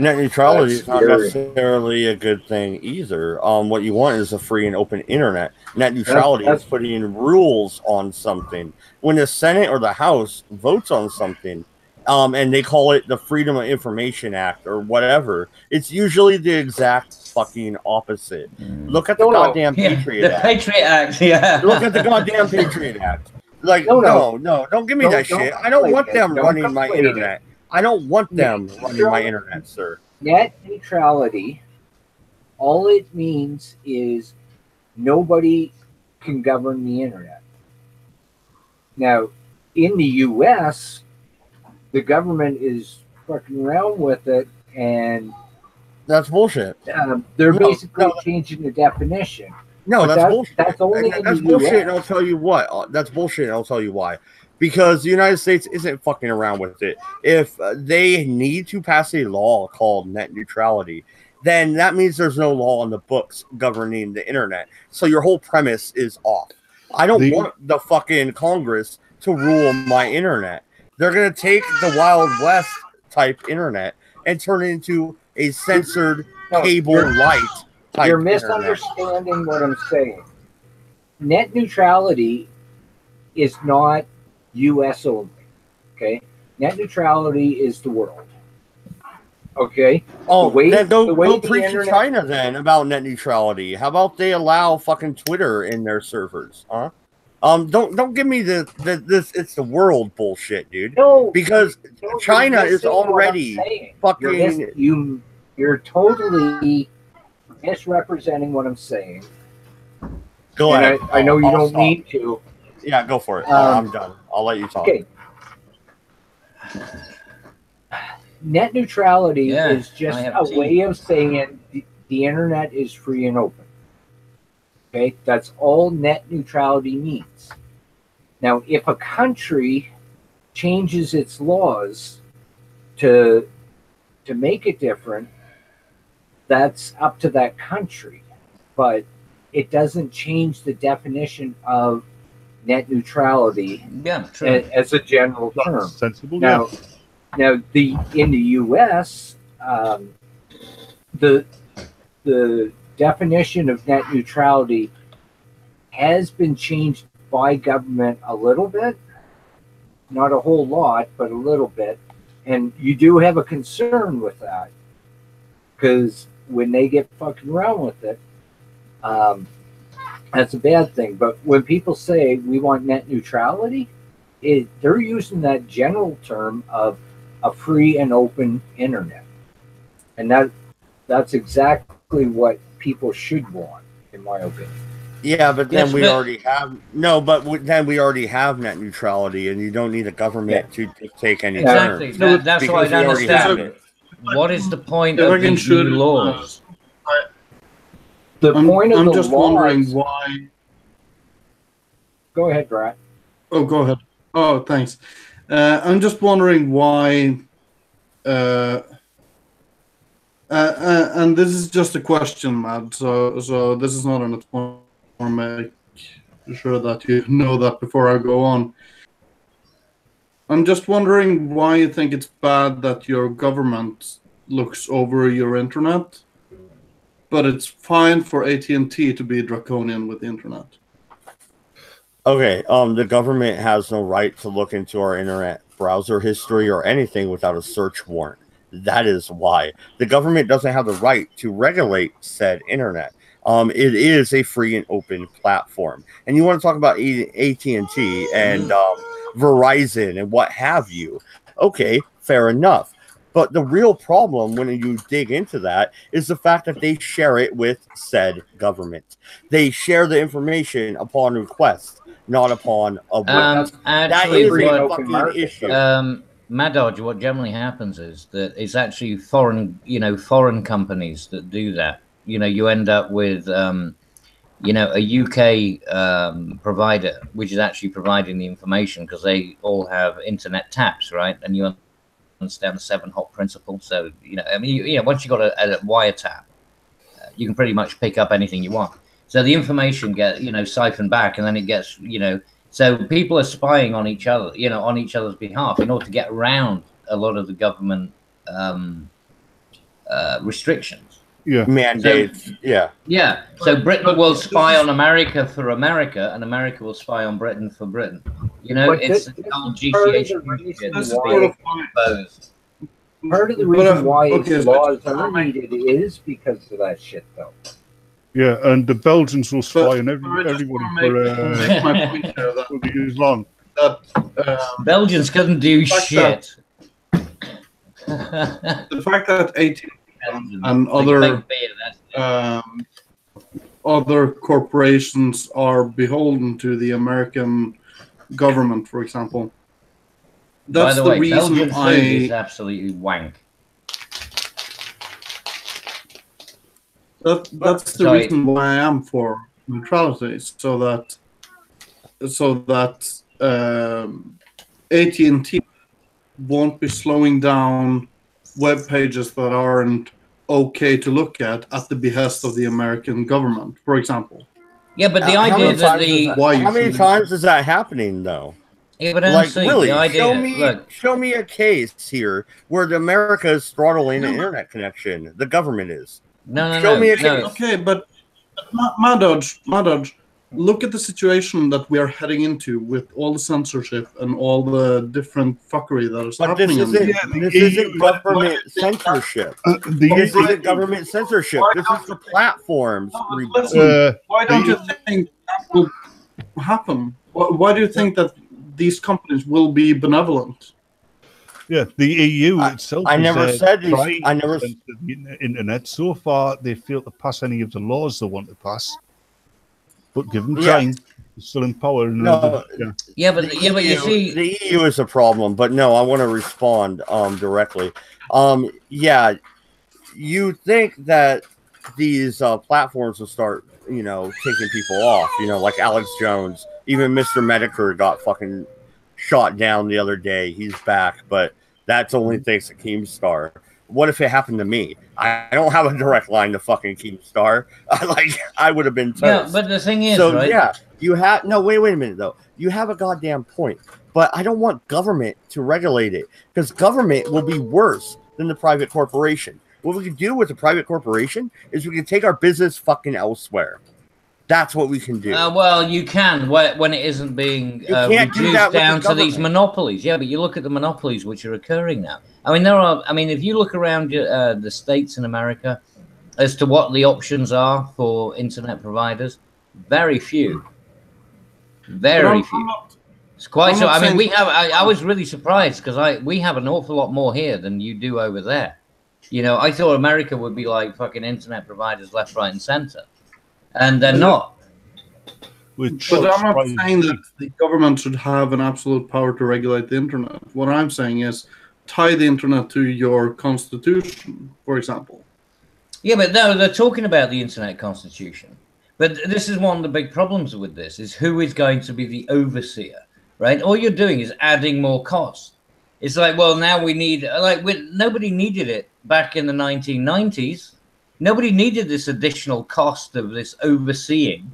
Net neutrality is not necessarily a good thing either. What you want is a free and open internet. Net neutrality is putting rules on something. When the Senate or the House votes on something, and they call it the Freedom of Information Act or whatever, it's usually the exact fucking opposite. Look at the goddamn Patriot Act. The Patriot Act, yeah. Look at the goddamn Patriot Act. Like, no, don't give me that shit. I don't want them running my internet. I don't want them running my internet, sir. Net neutrality, all it means is nobody can govern the internet. Now, in the U.S., the government is fucking around with it, and that's bullshit. They're basically changing the definition. No, that's bullshit. That's only that's bullshit, and I'll tell you what. That's bullshit, and I'll tell you why. Because the United States isn't fucking around with it. If they need to pass a law called net neutrality, then that means there's no law on the books governing the internet. So your whole premise is off. I don't want the fucking Congress to rule my internet. They're going to take the Wild West type internet and turn it into a censored cable light type You're misunderstanding what I'm saying. Net neutrality is not U.S. only. Okay? Net neutrality is the world. Okay? Oh, then don't preach to China then about net neutrality. How about they allow fucking Twitter in their servers? Huh? Don't give me this it's the world bullshit, dude. No, because China is already fucking. You're totally misrepresenting what I'm saying. Go ahead. I know you don't mean to. Yeah, go for it. I'm done. I'll let you talk. Okay. Net neutrality is just a way of saying the internet is free and open. Okay, that's all net neutrality means. Now, if a country changes its laws to make it different, that's up to that country. But it doesn't change the definition of net neutrality as a general term. Sensible. Now, in the U.S., the definition of net neutrality has been changed by government a little bit, not a whole lot, but a little bit. And you do have a concern with that because when they get fucking around with it, that's a bad thing. But when people say we want net neutrality, they're using that general term of a free and open internet. And that's exactly what people should want, in my opinion. Yeah, but then we already have then we already have net neutrality, and you don't need a government to take any exactly. terms. That's why I don't understand. What is the point of these new laws? I'm just wondering why. Go ahead, Brad. Oh, go ahead. Oh, thanks. I'm just wondering why. And this is just a question, Matt. So this is not an attempt to make sure that you know that before I go on. I'm just wondering why you think it's bad that your government looks over your internet, but it's fine for AT&T to be draconian with the internet. Okay, the government has no right to look into our internet browser history or anything without a search warrant. That is why the government doesn't have the right to regulate said internet. It is a free and open platform, and you want to talk about AT&T and Verizon and what have you. Okay, fair enough. But the real problem when you dig into that is the fact that they share it with said government. They share the information upon request, not upon a warrant. That Actually, is a open fucking market, issue. Mad Dodge, what generally happens is that it's actually foreign companies that do that. You end up with a UK provider, which is actually providing the information because they all have internet taps, right? And you understand the 7-hop principle. So, once you've got a wiretap, you can pretty much pick up anything you want. So the information gets, siphoned back, and then it gets, so people are spying on each other, on each other's behalf in order to get around a lot of the government restrictions. Yeah. Mandates. So, yeah. So Britain will spy on America for America, and America will spy on Britain for Britain. It's the whole GCHQ shit that's being exposed. Part of the reason why laws are needed is because of that shit, though. Yeah, and the Belgians will spy on everybody for my point there that years long. Belgians couldn't do shit. The fact that AT&T and other corporations are beholden to the American government, for example. That's By the way, reason Belgian food is absolutely wank. That's the reason why I am for neutrality, so that AT&T won't be slowing down web pages that aren't okay to look at the behest of the American government, for example. Yeah, but the idea that how many times is that happening though? Yeah, but really, the idea, show me a case here where the America is throttling an internet connection. The government is. Show me a case. Okay, but Mad Dodge, look at the situation that we are heading into with all the censorship and all the different fuckery that is happening. This isn't government censorship. This isn't government censorship. This is the platforms. Why don't you think that will happen? Why do you think that these companies will be benevolent? Yeah, the EU itself. I never said these. I never. The internet. So far, they failed to pass any of the laws they want to pass. But give them time. They're still in power. No, but you see, the EU is a problem. But no, I want to respond directly. You think that these platforms will start, taking people off? Like Alex Jones, even Mr. Medicare got fucking shot down the other day. He's back, but that's only thanks to Keemstar. What if it happened to me? I don't have a direct line to fucking Keemstar. I would have been toast. Yeah, but the thing is, right? Yeah, you have wait a minute though. You have a goddamn point, but I don't want government to regulate it because government will be worse than the private corporation. What we can do with the private corporation is we can take our business fucking elsewhere. That's what we can do. Well, you can when it isn't being reduced down to these monopolies. Yeah, but you look at the monopolies which are occurring now. I mean, if you look around the states in America as to what the options are for internet providers, very few. Very few. It's quite so. I mean, we have. I was really surprised because we have an awful lot more here than you do over there. I thought America would be like fucking internet providers left, right, and center. And they're not. But I'm not saying that the government should have an absolute power to regulate the internet. What I'm saying is tie the internet to your constitution, for example. Yeah, but no, they're talking about the internet constitution. But this is one of the big problems with this, is who is going to be the overseer, right? All you're doing is adding more cost. It's like, well, now we need, nobody needed it back in the 1990s. Nobody needed this additional cost of this overseeing,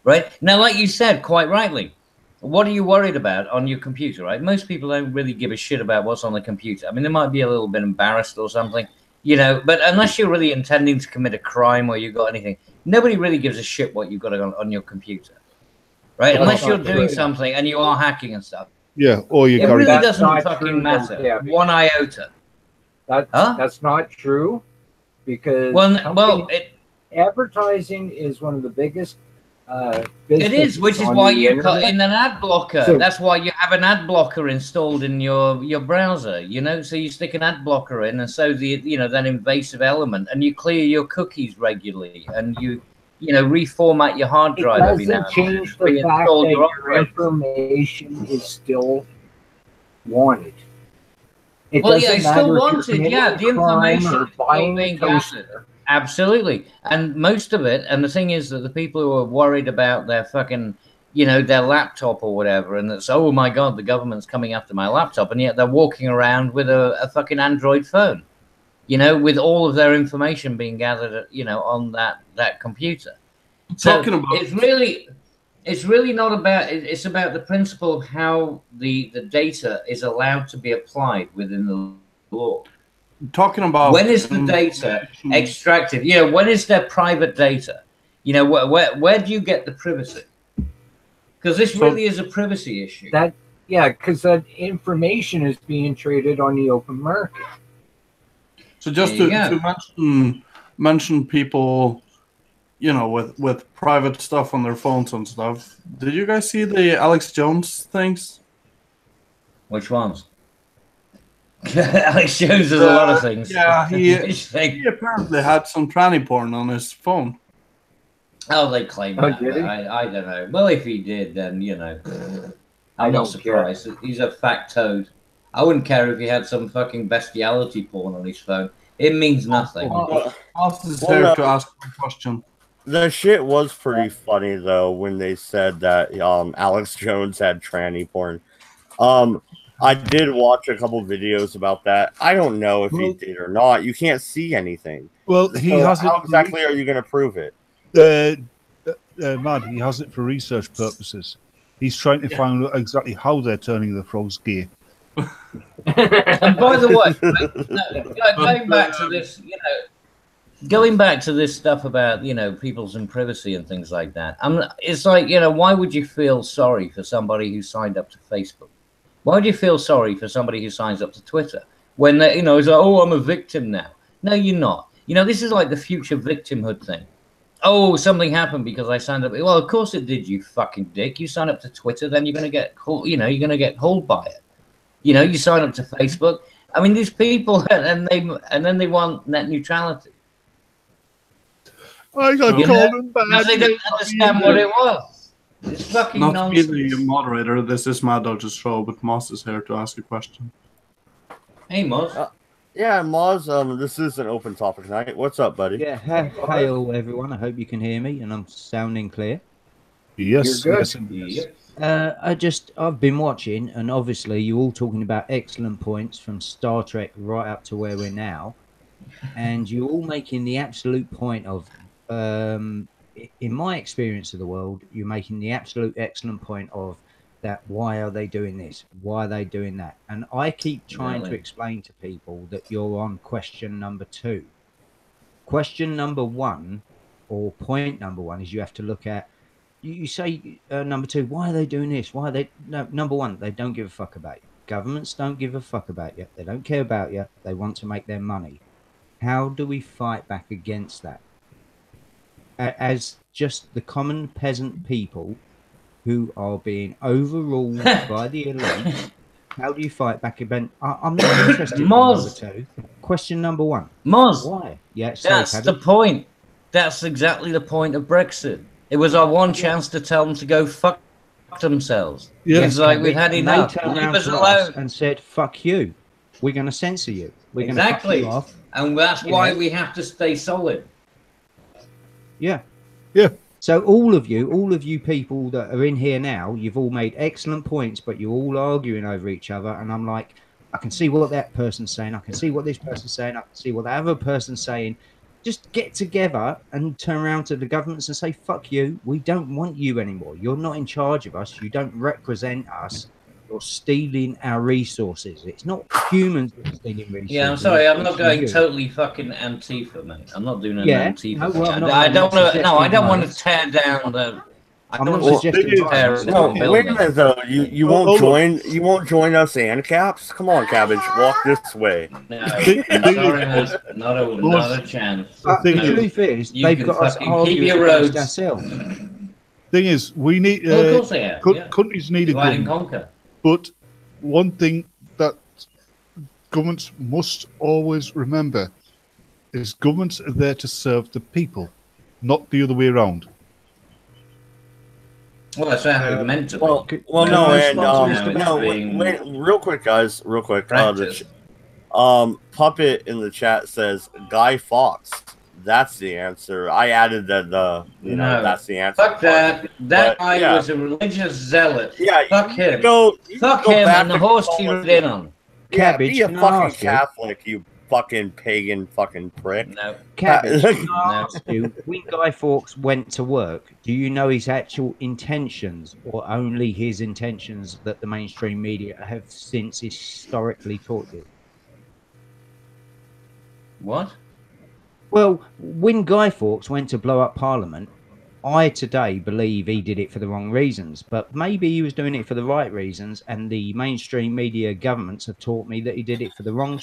right? Now, like you said, quite rightly, what are you worried about on your computer, right? Most people don't really give a shit about what's on the computer. I mean, they might be a little bit embarrassed or something, but unless you're really intending to commit a crime or you've got anything, nobody really gives a shit what you've got on your computer, right? That's Unless not you're doing true. something and you are hacking and stuff. Yeah, or you It got really That's doesn't not fucking true, matter. Gabby. One iota. That's not true, because Well, advertising is one of the biggest it businesses is, which is on why the you put internet. in an ad blocker. So- That's why you have an ad blocker installed in your browser. You know, so you stick an ad blocker in, and so that invasive element, and you clear your cookies regularly, and you reformat your hard It drive every now doesn't and then. change the fact Reinstall that your your operating. information is still wanted. It Well, doesn't yeah, it's matter still if you're wanted. committing Yeah, a the crime information or is still buying being a gathered. toaster. Absolutely. And most of it, and the thing is that the people who are worried about their fucking, their laptop or whatever, and that's, oh my God, the government's coming after my laptop, and yet they're walking around with a fucking Android phone, with all of their information being gathered, on that computer. So Talking about it's really not about, it's about the principle of how the data is allowed to be applied within the law. When is the data extracted? When is there private data? Where do you get the privacy? Because this really is a privacy issue. Because that information is being traded on the open market. So just to mention people, with private stuff on their phones and stuff. Did you guys see the Alex Jones things? Which ones? Alex Jones does a lot of things. Yeah, he apparently had some tranny porn on his phone. Oh, they claim Oh, that. did he? I don't know. Well, if he did, then I'm not surprised. He's a fat toad. I wouldn't care if he had some fucking bestiality porn on his phone. It means nothing. Moss is here to ask a question. The shit was pretty funny though when they said that Alex Jones had tranny porn. I did watch a couple videos about that. I don't know if he did or not. You can't see anything. Well, he has how it. exactly are you going to prove it? Man, he has it for research purposes. He's trying to find out exactly how they're turning the frogs gay. And by the way, going back to this, going back to this stuff about people's in privacy and things like that. It's like why would you feel sorry for somebody who signed up to Facebook? Why would you feel sorry for somebody who signs up to Twitter when they it's like, oh, I'm a victim now? No, you're not. This is like the future victimhood thing. Oh, something happened because I signed up. Well, of course it did, you fucking dick. You sign up to Twitter, then you're gonna get you're gonna get hauled by it. You sign up to Facebook. I mean, these people, and then they want net neutrality. I got called and bad. They don't understand what it was. It's fucking Not nonsense. to be the moderator, this is Mad Dodge's show, but Moss is here to ask a question. Hey, Moz. Yeah, Moz, this is an open topic night. What's up, buddy? Yeah, hey all everyone. I hope you can hear me and I'm sounding clear. Yes, You're yes, good. yes. I've been watching, and obviously you're all talking about excellent points from Star Trek right up to where we're now, and you're all making the absolute point of, in my experience of the world, you're making the absolute excellent point of that. Why are they doing this? Why are they doing that? And I keep trying to explain to people that you're on question number 2. Question number 1, or point number 1, is you have to look at. You say number 2, why are they doing this? Why are they? No, number 1, they don't give a fuck about you. Governments don't give a fuck about you. They don't care about you. They want to make their money. How do we fight back against that? As just the common peasant people who are being overruled by the elite, how do you fight back against? I'm not interested in number 2. Question number 1. Moz. Why? Yeah, sorry, That's the point. That's exactly the point of Brexit. It was our one chance to tell them to go fuck themselves. Yeah. It's like we've had enough. They turned Leave around us to us alone. and said, "Fuck you. We're going to censor you. We're going to fuck Exactly. you off." And that's why we have to stay solid. Yeah. Yeah. So all of you people that are in here now, you've all made excellent points, but you're all arguing over each other. And I'm like, I can see what that person's saying. I can see what this person's saying. I can see what the other person's saying. Just get together and turn around to the governments and say, fuck you. We don't want you anymore. You're not in charge of us. You don't represent us. You're stealing our resources. It's not humans that are stealing resources. Yeah, I'm sorry. I'm not It's going you. totally fucking Antifa, mate. I'm not doing an Yeah. Antifa. No, well, thing. no, I I'm don't not want to. No, I don't want to suggesting tear down the. I'm not suggesting No, wait a minute though. You won't join. You won't join us, ANCAPs. Come on, Cabbage. Walk this way. No, sorry, man. Not a chance. The truth is, You they've can got us fucking keep arguing your against roads. ourselves. Thing is, we need Well, of course they have. Yeah. countries need a Divide and government. conquer. But one thing that governments must always remember is governments are there to serve the people, not the other way around. Well, that's how it's meant to be. Well, no, and no, wait, real quick, guys, real quick. Practice. Puppet in the chat says Guy Fawkes. That's the answer. I added that. That's the answer. Fuck that. That guy was a religious zealot. Yeah, fuck him. Fuck him and the horse he rode in on. Cabbage, be a fucking Catholic, you fucking pagan fucking prick. No. Cabbage, can I ask you, when Guy Fawkes went to work, do you know his actual intentions or only his intentions that the mainstream media have since historically taught you? What? Well, when Guy Fawkes went to blow up Parliament, I today believe he did it for the wrong reasons, but maybe he was doing it for the right reasons, and the mainstream media governments have taught me that he did it for the wrong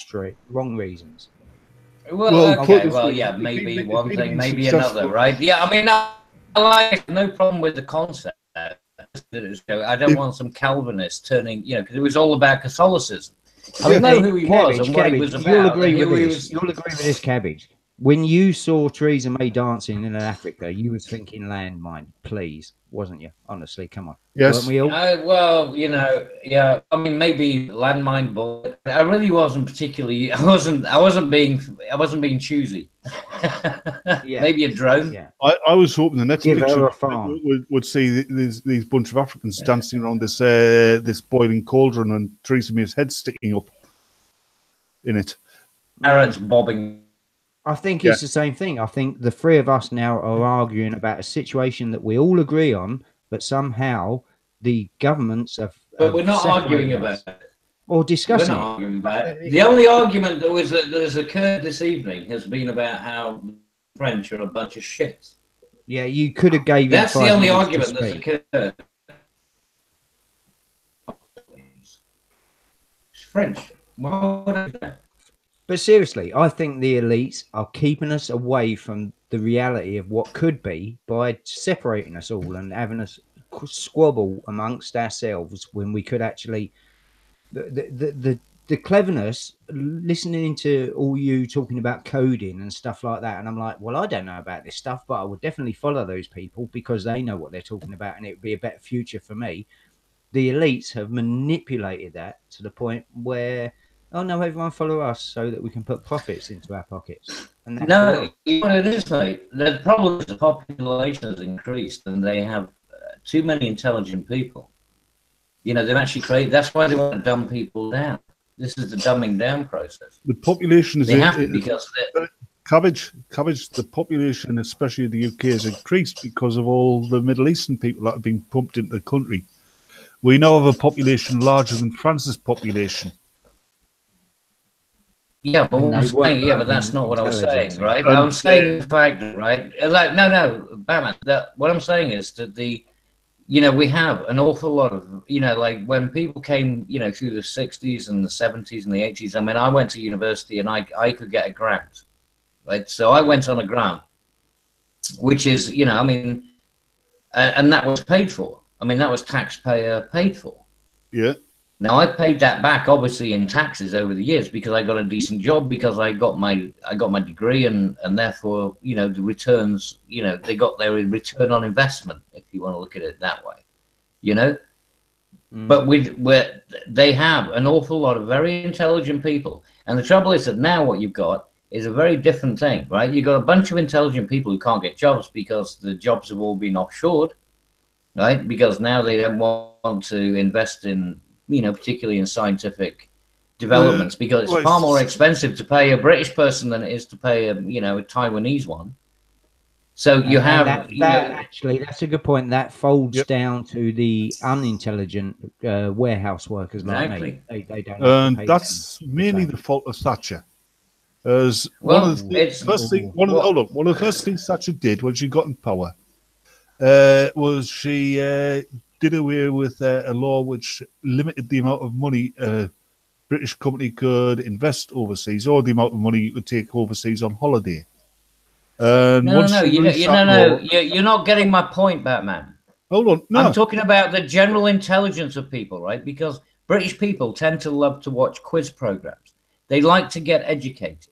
reasons. Well, okay, well, yeah, maybe one thing, maybe another, right? Yeah, I mean, I like no problem with the concept. I don't want some Calvinist turning, because it was all about Catholicism. I know who he was and what he was about. You'll agree with this, Cabbage. When you saw Theresa May dancing in Africa, you was thinking landmine, please, wasn't you? Honestly, come on. Yes. Weren't we all? Well, yeah. I mean, maybe landmine, but I really wasn't particularly. I wasn't being choosy. Yeah. Maybe a drone. Yeah. I was hoping the next Give picture her a farm. would see these bunch of Africans dancing around this boiling cauldron and Theresa May's head sticking up in it. Parrots bobbing. I think it's the same thing. I think the three of us now are arguing about a situation that we all agree on, but somehow the governments have. But we're not arguing about it. Or discussing We're not arguing about it. The only argument that has occurred this evening has been about how the French are a bunch of shit. Yeah, you could have gave. That's the only argument that's occurred. It's French. Why would I do that? But seriously, I think the elites are keeping us away from the reality of what could be by separating us all and having us squabble amongst ourselves when we could actually. The cleverness, listening to all you talking about coding and stuff like that, and I'm like, well, I don't know about this stuff, but I would definitely follow those people because they know what they're talking about, and it would be a better future for me. The elites have manipulated that to the point where. Oh no! Everyone follow us so that we can put profits into our pockets. And that's no, it is, mate. The problem is the population has increased, and they have too many intelligent people. They've actually created. That's why they want to dumb people down. This is the dumbing down process. The population is. They have to because Cabbage. The population, especially in the UK, has increased because of all the Middle Eastern people that have been pumped into the country. We now have a population larger than France's population. Yeah, but that's not what I was saying, right? I'm saying the fact, right? Like, no, Batman. What I'm saying is that we have an awful lot of, like when people came, through the 60s and the 70s and the 80s. I mean, I went to university and I could get a grant, right? So I went on a grant, which is, and that was paid for. I mean, that was taxpayer paid for. Yeah. Now I paid that back, obviously, in taxes over the years because I got a decent job, because I got my degree, and therefore, the returns, they got their return on investment, if you want to look at it that way, But they have an awful lot of very intelligent people, and the trouble is that now what you've got is a very different thing, right? You've got a bunch of intelligent people who can't get jobs because the jobs have all been offshored, right? Because now they don't want to invest in particularly in scientific developments, because it's far more expensive to pay a British person than it is to pay a Taiwanese one. So you have actually, that's a good point. That folds down to the unintelligent warehouse workers like me. They don't. And that's mainly the fault of Thatcher. As one of the first things Thatcher did when she got in power, was she did away with a law which limited the amount of money a British company could invest overseas, or the amount of money you could take overseas on holiday. And No, once no, she you released no, that no, law, you're not getting my point, Batman. hold on, no, I'm talking about the general intelligence of people, right? Because British people tend to love to watch quiz programs. They like to get educated,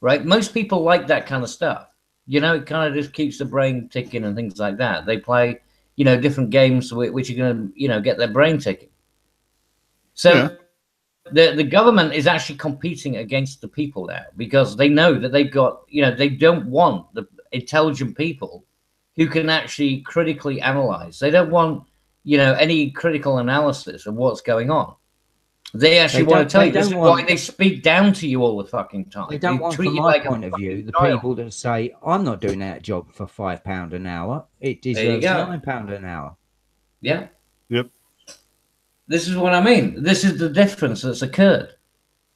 right? Most people like that kind of stuff. You know, it kind of just keeps the brain ticking and things like that. They play, different games which are going to, get their brain ticking. So yeah. the government is actually competing against the people now because they know that they've got, they don't want the intelligent people who can actually critically analyze. They don't want, any critical analysis of what's going on. They actually want to tell you. This is why they speak down to you all the fucking time. They don't want, from my point of view, the people that say, I'm not doing that job for £5 an hour. It deserves £9 an hour. Yeah. Yep. This is what I mean. This is the difference that's occurred.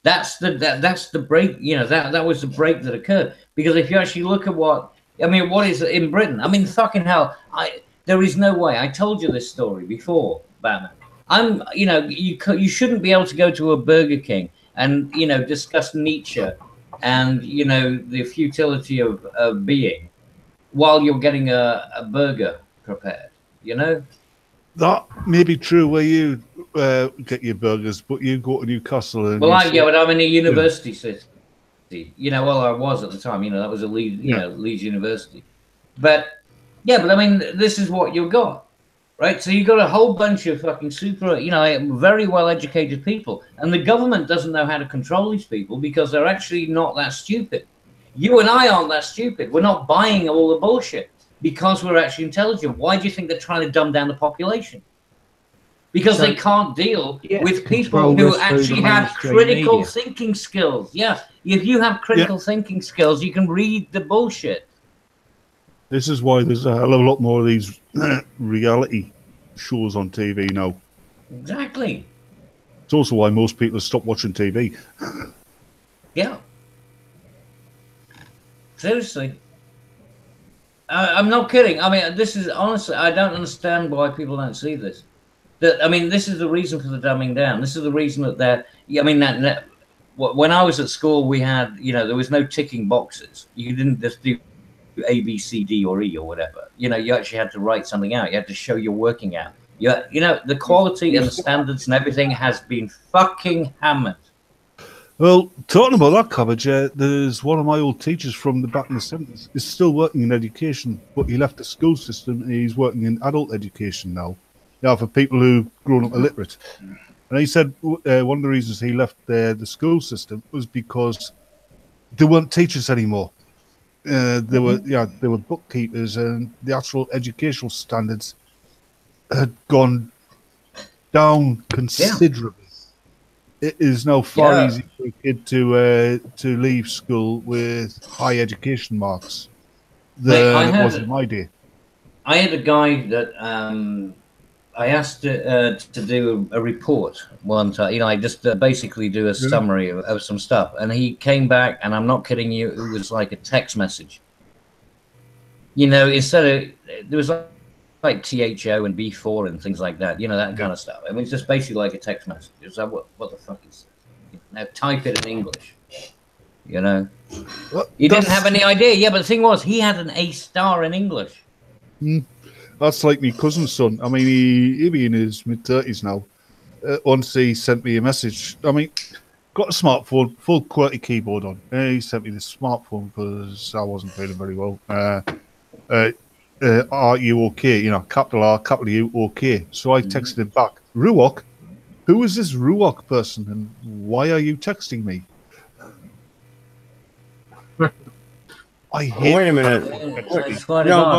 That's the break. That was the break that occurred. Because if you actually look at what is in Britain? I mean, fucking hell. There is no way. I told you this story before, Batman. You shouldn't be able to go to a Burger King and discuss Nietzsche and the futility of being while you're getting a burger prepared. That may be true where you get your burgers, but you go to Newcastle. And but I'm in a university city. I was at the time. That was a Leeds, Leeds University. But I mean, this is what you got, right? So you got a whole bunch of fucking super, very well-educated people, and the government doesn't know how to control these people because they're actually not that stupid. You and I aren't that stupid. We're not buying all the bullshit. Because we're actually intelligent. Why do you think they're trying to dumb down the population? Because they can't deal with people who actually have critical thinking skills. Yeah, if you have critical thinking skills, you can read the bullshit. This is why there's a hell of a lot more of these reality shows on TV now. Exactly. It's also why most people stop watching TV. Yeah. Seriously. I'm not kidding. I mean, this is honestly, I don't understand why people don't see this. This is the reason for the dumbing down. This is the reason that when I was at school, we had, there was no ticking boxes. You didn't just do A, B, C, D, or E or whatever. You actually had to write something out. You had to show you're working out. The quality and the standards and everything has been fucking hammered. Well, talking about that cabbage, there's one of my old teachers from the back in the 70s. He's still working in education, but he left the school system and he's working in adult education now. For people who've grown up illiterate. And he said one of the reasons he left the school system was because there weren't teachers anymore. They were bookkeepers, and the actual educational standards had gone down considerably. It is now far easier for a kid to leave school with high education marks than it was in my day. I had a guy that I asked to do a report one time. I just basically do a summary of some stuff, and he came back, and I'm not kidding you, it was like a text message. Instead of there was like THO and B4 and things like that, that kind of stuff. I mean, it's just basically like a text message. It's like, what the fuck is it? Now type it in English. He didn't have any idea. Yeah, but the thing was, he had an A star in English. That's like my cousin's son. I mean, he'll be in his mid-30s now. Once he sent me a message. I mean, got a smartphone, full QWERTY keyboard on. He sent me this smartphone because I wasn't feeling very well. Are you okay? Capital R, capital U, okay. So I texted him back, Ruok? Who is this Ruok person and why are you texting me? I hate Wait a minute. No,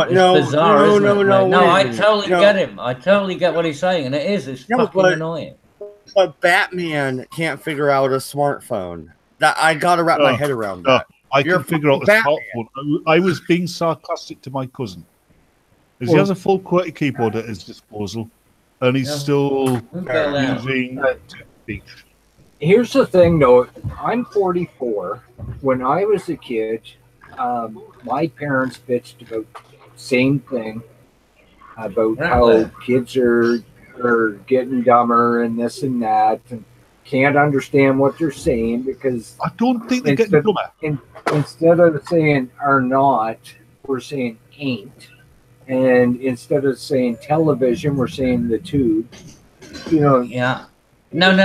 I totally get him. I totally get what he's saying, and it's fucking annoying. But Batman can't figure out a smartphone. That I gotta wrap my head around that. I can figure out a smartphone. I was being sarcastic to my cousin. He has a full QWERTY keyboard at his disposal, and he's still using speech. Here's the thing, though. I'm 44. When I was a kid, my parents bitched about the same thing about how kids are getting dumber and this and that, and can't understand what they're saying because I don't think they're getting dumber. Instead of saying are not, we're saying ain't. And instead of saying television, we're saying the tube. You know. Yeah. No.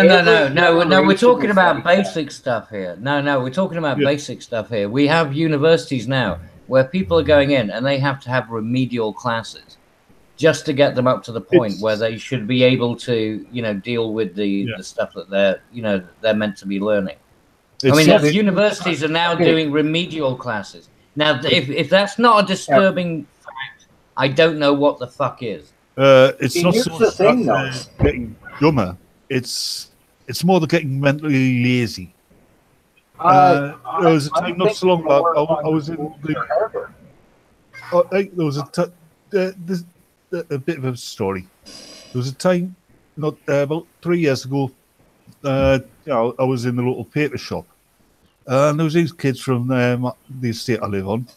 We're talking about basic stuff here. No, we're talking about basic stuff here. We have universities now where people are going in and they have to have remedial classes just to get them up to the point where they should be able to, deal with the stuff that they're meant to be learning. Universities are now doing remedial classes. Now, if that's not a disturbing fact, I don't know what the fuck is. It's not so much getting dumber. It's more than getting mentally lazy. There was a time not so long ago. I was in the. There was a bit of a story. There was a time about 3 years ago. I was in the local paper shop, and there was these kids from the estate I live on.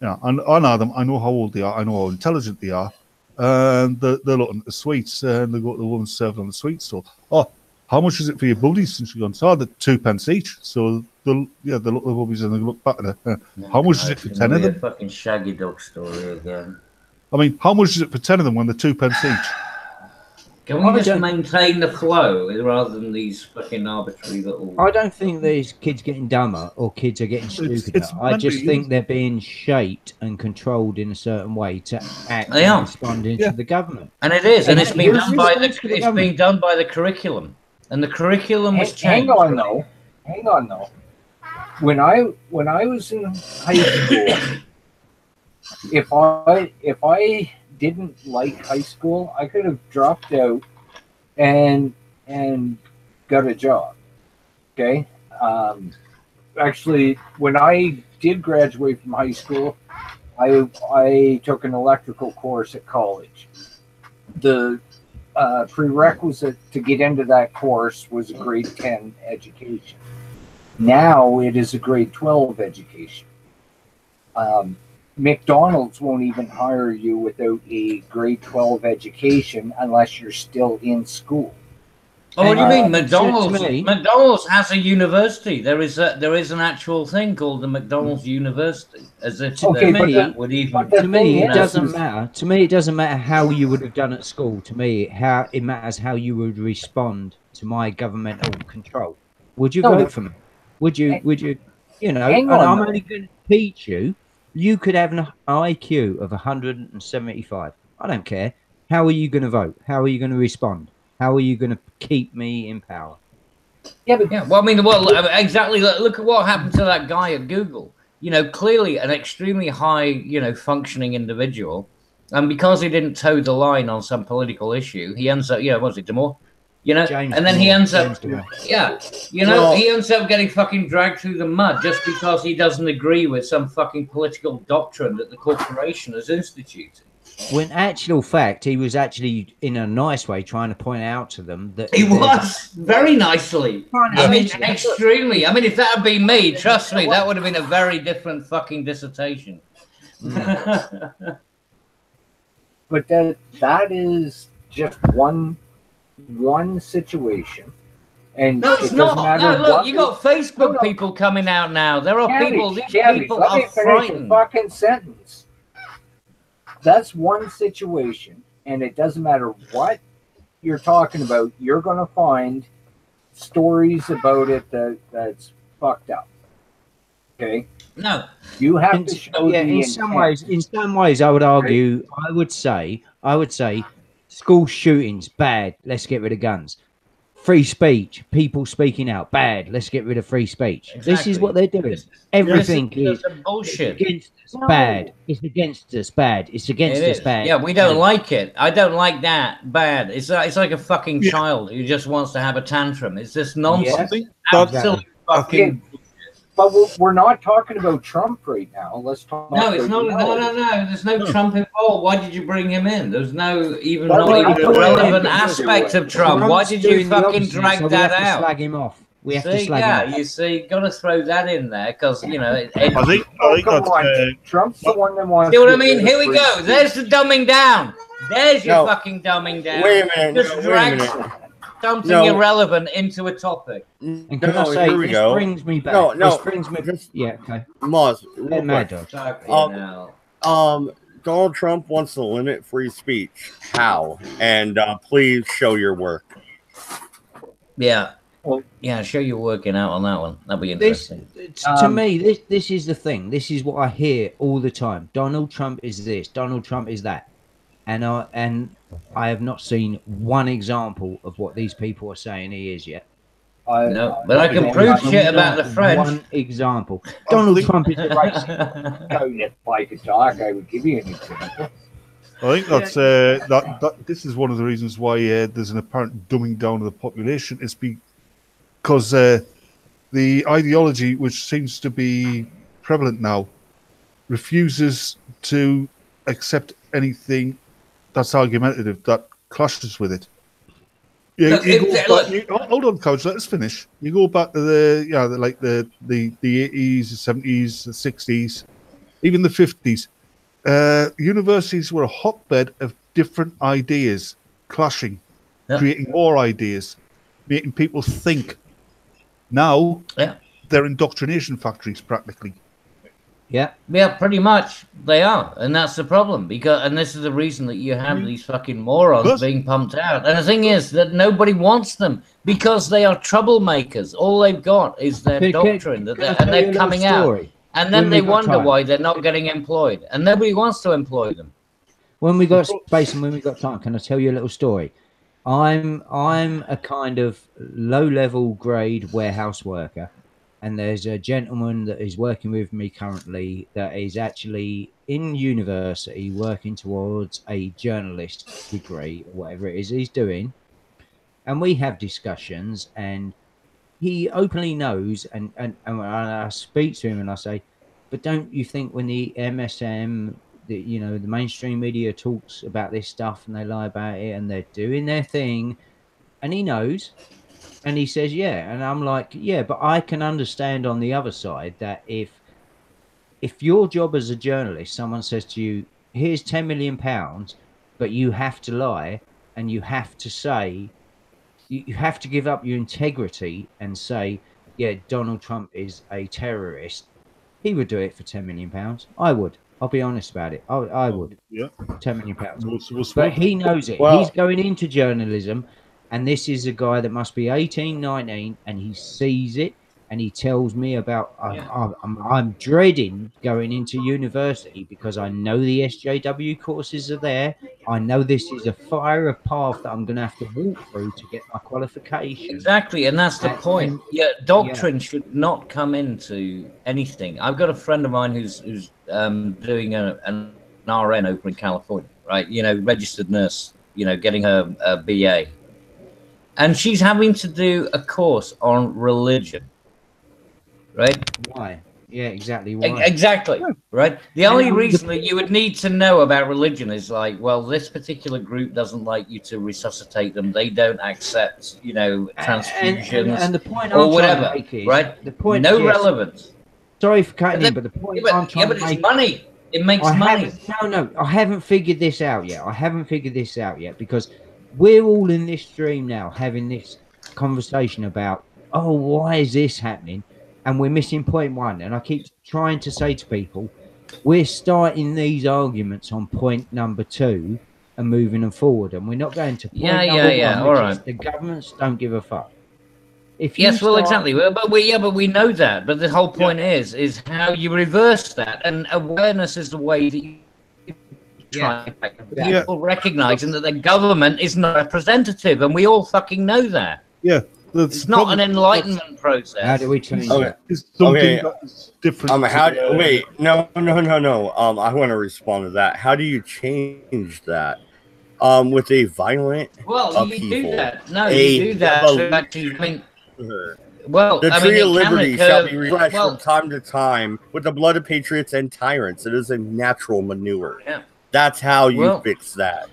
Yeah, and I know them. I know how old they are. I know how intelligent they are. And they're looking at the sweets, and they go to the woman serving on the sweet store. Oh, how much is it for your buddies? And she goes, "Oh, they're 2 pence each." So they look at the buddies and they look back at her. How much is it for 10 of them? Fucking shaggy dog story again. I mean, how much is it for 10 of them when they're 2 pence each? Can we just maintain the flow rather than these fucking arbitrary little... I don't think these kids getting dumber or kids are getting stupider. I just think they're being shaped and controlled in a certain way to act and respond into the government. And it is, and it's being done by the curriculum. And the curriculum was changed. Hang on though. When I was in high school, if I didn't like high school, I could have dropped out and got a job. Okay. Actually, when I did graduate from high school, I took an electrical course at college. The prerequisite to get into that course was a grade 10 education. Now it is a grade 12 education. McDonald's won't even hire you without a grade 12 education unless you're still in school. Oh, what do you mean? McDonald's has a university. There is an actual thing called the McDonald's University. As if to me, it doesn't matter. To me, it doesn't matter how you would have done at school. To me, it matters how you would respond to my governmental control. Would you vote for me? Would you? And I'm only going to teach you. You could have an IQ of 175. I don't care. How are you going to vote? How are you going to respond? How are you going to keep me in power? Exactly. Look at what happened to that guy at Google. Clearly an extremely high, functioning individual. And because he didn't toe the line on some political issue, he ends up, was it Damore? James and then he ends up, he ends up getting fucking dragged through the mud just because he doesn't agree with some fucking political doctrine that the corporation has instituted. When actual fact, he was actually in a nice way trying to point out to them that he was very nicely. Extremely. I mean, if that had been me, trust me, that would have been a very different fucking dissertation. But that is just one situation. And no, it's not. No, look, you got Facebook people coming out now. There are people. These people are frightened. Fucking sentence. That's one situation, and it doesn't matter what you're talking about. You're going to find stories about it that's fucked up. Okay. No, you have to show. Yeah, in some ways, I would argue. I would say, school shootings bad. Let's get rid of guns. Free speech, people speaking out, bad. Let's get rid of free speech. Exactly. This is what they're doing. Everything is bullshit. Against us, bad. It's against us, bad. It's against us, bad. Yeah, we don't like it. I don't like that, bad. It's like a fucking child who just wants to have a tantrum. It's just nonsense. Yes. Absolutely fucking. But we're not talking about Trump right now. Let's talk. No, it's not. No. There's no Trump involved. Why did you bring him in? There's not even a relevant aspect of Trump. Why did you fucking drag that out? Slag him off. We have to slag him off. You see, got to throw that in there because I think Trump's the one that wants. See what I mean? Here we go. There's the dumbing down. There's your No. fucking dumbing down. Wait a minute. Just No, wait a drag minute. something No. irrelevant into a topic. And can I No, say, here we this go. brings me back. No, This brings me. just Yeah, okay. Moz, real Let Mad quick. Dog. Donald Trump wants to limit free speech. How? And please show your work. Yeah. Well, Yeah, show you working out on that one. That'll be interesting. To me, this is the thing. This is what I hear all the time. Donald Trump is this. Donald Trump is that. And I have not seen one example of what these people are saying he is yet. No, but I can prove shit about the French. One example. Donald Trump is a racist. If I could talk, I would give you an example. I think that's that. This is one of the reasons why there's an apparent dumbing down of the population. It's because the ideology, which seems to be prevalent now, refuses to accept anything that's argumentative, that clashes with it. Yeah, hold on, Coach. Let us finish. You go back to the 80s, the 70s, the 60s, even the 50s. Universities were a hotbed of different ideas clashing, creating more ideas, making people think. Now, they're indoctrination factories practically. Yeah, pretty much they are, and that's the problem. And this is the reason that you have these fucking morons being pumped out. And the thing is that nobody wants them because they are troublemakers. All they've got is their doctrine, and they're coming out, and then they wonder why they're not getting employed, and nobody wants to employ them. When we got space and when we got time, can I tell you a little story? I'm a kind of low-level grade warehouse worker. And there's a gentleman that is working with me currently that is actually in university working towards a journalist degree or whatever it is he's doing. And we have discussions and he openly knows and I speak to him and I say, but don't you think when the MSM, the mainstream media talks about this stuff and they lie about it and they're doing their thing, and he knows. And he says, yeah. And I'm like, yeah, but I can understand on the other side that if your job as a journalist, someone says to you, here's £10 million, but you have to lie and you have to say, you have to give up your integrity and say, yeah, Donald Trump is a terrorist. He would do it for £10 million. I would. I'll be honest about it. I would. Yeah. £10 million. But he knows it. Well, he's going into journalism. And this is a guy that must be 18, 19, and he sees it, and he tells me about, I'm dreading going into university because I know the SJW courses are there. I know this is a fire path that I'm going to have to walk through to get my qualification. Exactly, and that's the point. Doctrine should not come into anything. I've got a friend of mine who's doing an RN over in California, right? Registered nurse, getting her BA. And she's having to do a course on religion, right? Why? Yeah, exactly. Why? Exactly, right? The only reason that you would need to know about religion is like, well, this particular group doesn't like you to resuscitate them. They don't accept, transfusions and the point or I'm whatever, trying to make is, right? The point, relevance. Sorry for cutting in, but the point I'm trying to make... it's money. It makes money. I haven't figured this out yet. Because we're all in this stream now having this conversation about, why is this happening? And we're missing point one. And I keep trying to say to people, we're starting these arguments on point number 2 and moving them forward. And we're not going to point number 1, all right. The governments don't give a fuck. Exactly. But we know that. But the whole point is how you reverse that. And awareness is the way that you people recognizing that the government is not representative, and we all fucking know that. Yeah, it's not an enlightenment process. How do we change that? It's something that's different. Wait, no. I want to respond to that. How do you change that? With a violent upheaval. You do that. No, you do that. The tree of liberty shall be refreshed from time to time with the blood of patriots and tyrants. It is a natural manure. Yeah. That's how you fix that.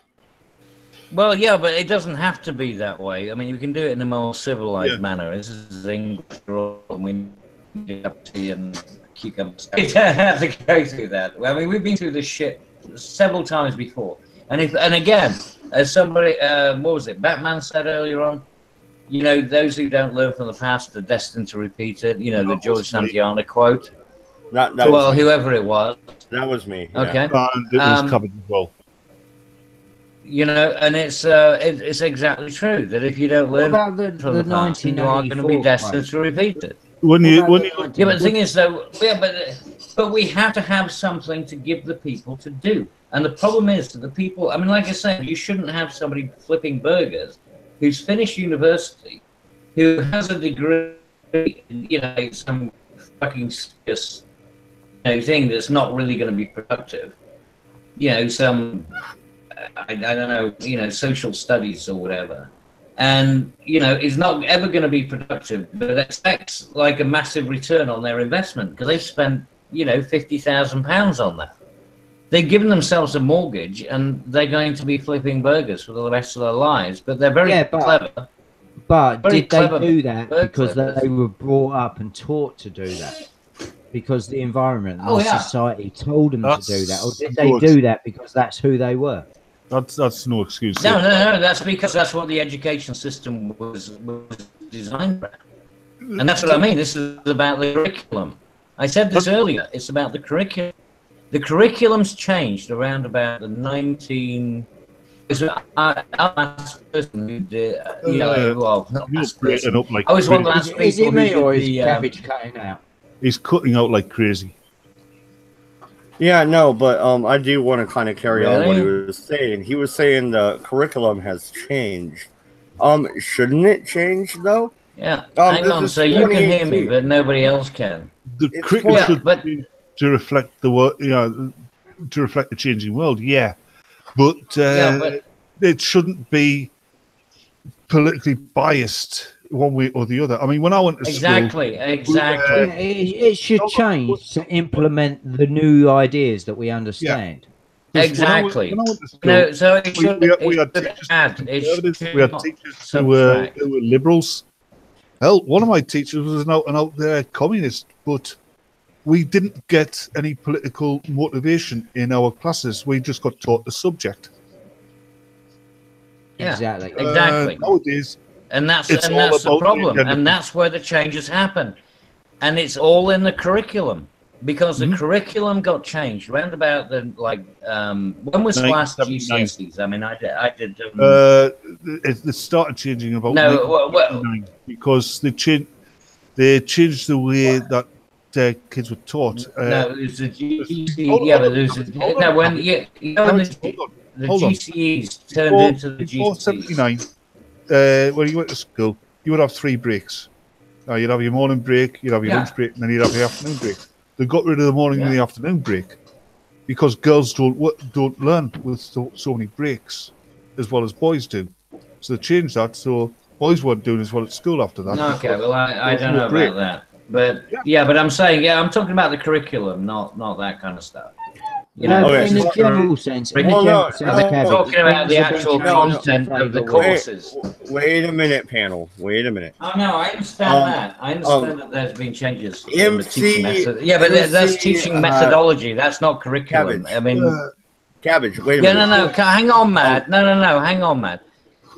Well, yeah, but it doesn't have to be that way. I mean, you can do it in a more civilized manner. This is English, and we do up tea and cucumbers. You don't have to go through that. I mean, we've been through this shit several times before. And again, as somebody, what was it? Batman said earlier on. You know, those who don't learn from the past are destined to repeat it. You know, the George Santayana quote. Well, whoever it was. That was me. Yeah. Okay. And it was covered as well. You know, and it's exactly true that if you don't learn about from the past, you are going to be destined to repeat it. When you but the thing is, though, but we have to have something to give the people to do. And the problem is that the people, I mean, like I said, you shouldn't have somebody flipping burgers who's finished university, who has a degree, you know, some fucking serious, you know, thing that's not really going to be productive. You know, some, I don't know, you know, social studies or whatever. And, you know, is not ever going to be productive, but expects like a massive return on their investment because they've spent, you know, £50,000 on that. They've given themselves a mortgage and they're going to be flipping burgers for the rest of their lives, but they're very clever. But very did they do that because clever. they were brought up and taught to do that? Because the environment and yeah. society told them to do that? Or did they do that because that's who they were? That's no excuse. No, that's because that's what the education system was designed for. And that's what I mean. This is about the curriculum. I said this earlier. It's about the curriculum. The curriculum's changed around about the 19. Our last person who did, you know, well, not last person. Up like I was one of the last people. Is it me or is the, Cabbage cutting out? He's cutting out like crazy. Yeah, no, but I do want to kind of carry on what he Really? was saying. He was saying the curriculum has changed. Shouldn't it change though? Yeah. Hang this on. is So you can hear me, 2018. but nobody else can. The It's curriculum yeah, should but- be to reflect the world, you know, to reflect the changing world. Yeah, but it shouldn't be politically biased one way or the other. I mean, when I went to Exactly. Yeah, it should change to implement the new ideas that we understand. Exactly. When I went to school, No, so it should. we had it should teachers add. who It were conservatives, should we had not teachers who were subtract. liberals. Hell, one of my teachers was an out and out there communist, but we didn't get any political motivation in our classes. We just got taught the subject. Yeah, Exactly. Exactly. Nowadays, And that's It's and all that's the about the problem, agenda. and that's where the changes happen, and it's all in the curriculum because the curriculum got changed round about the when was last 1979. GCSEs? I mean, I did. it started changing about No, 1999 because they changed the way that kids were taught. no, there's a GCE. hold on, Yeah, but there's hold on. no when when the Hold on. GCEs turned into the Before GCEs. 79, when you went to school, you would have 3 breaks. You'd have your morning break, you'd have your lunch break, and then you'd have your afternoon break. They got rid of the morning and the afternoon break because girls don't learn with so many breaks as well as boys do. So they changed that. So boys weren't doing as well at school after that. Okay, well, I don't know break. about that, but but I'm saying, I'm talking about the curriculum, not that kind of stuff. You know, Okay. in a general sense, in a Well, general no, sense, no, Cabbage, talking about the things have been actual changed content in of the favour courses. Wait a minute, panel. Wait a minute. Oh no, I understand that. I understand that there's been changes in the MC teaching method. Yeah, but that's teaching methodology. That's not curriculum. Cabbage. I mean, Cabbage, wait a yeah, minute. no, hang on, Matt. No, hang on, Matt.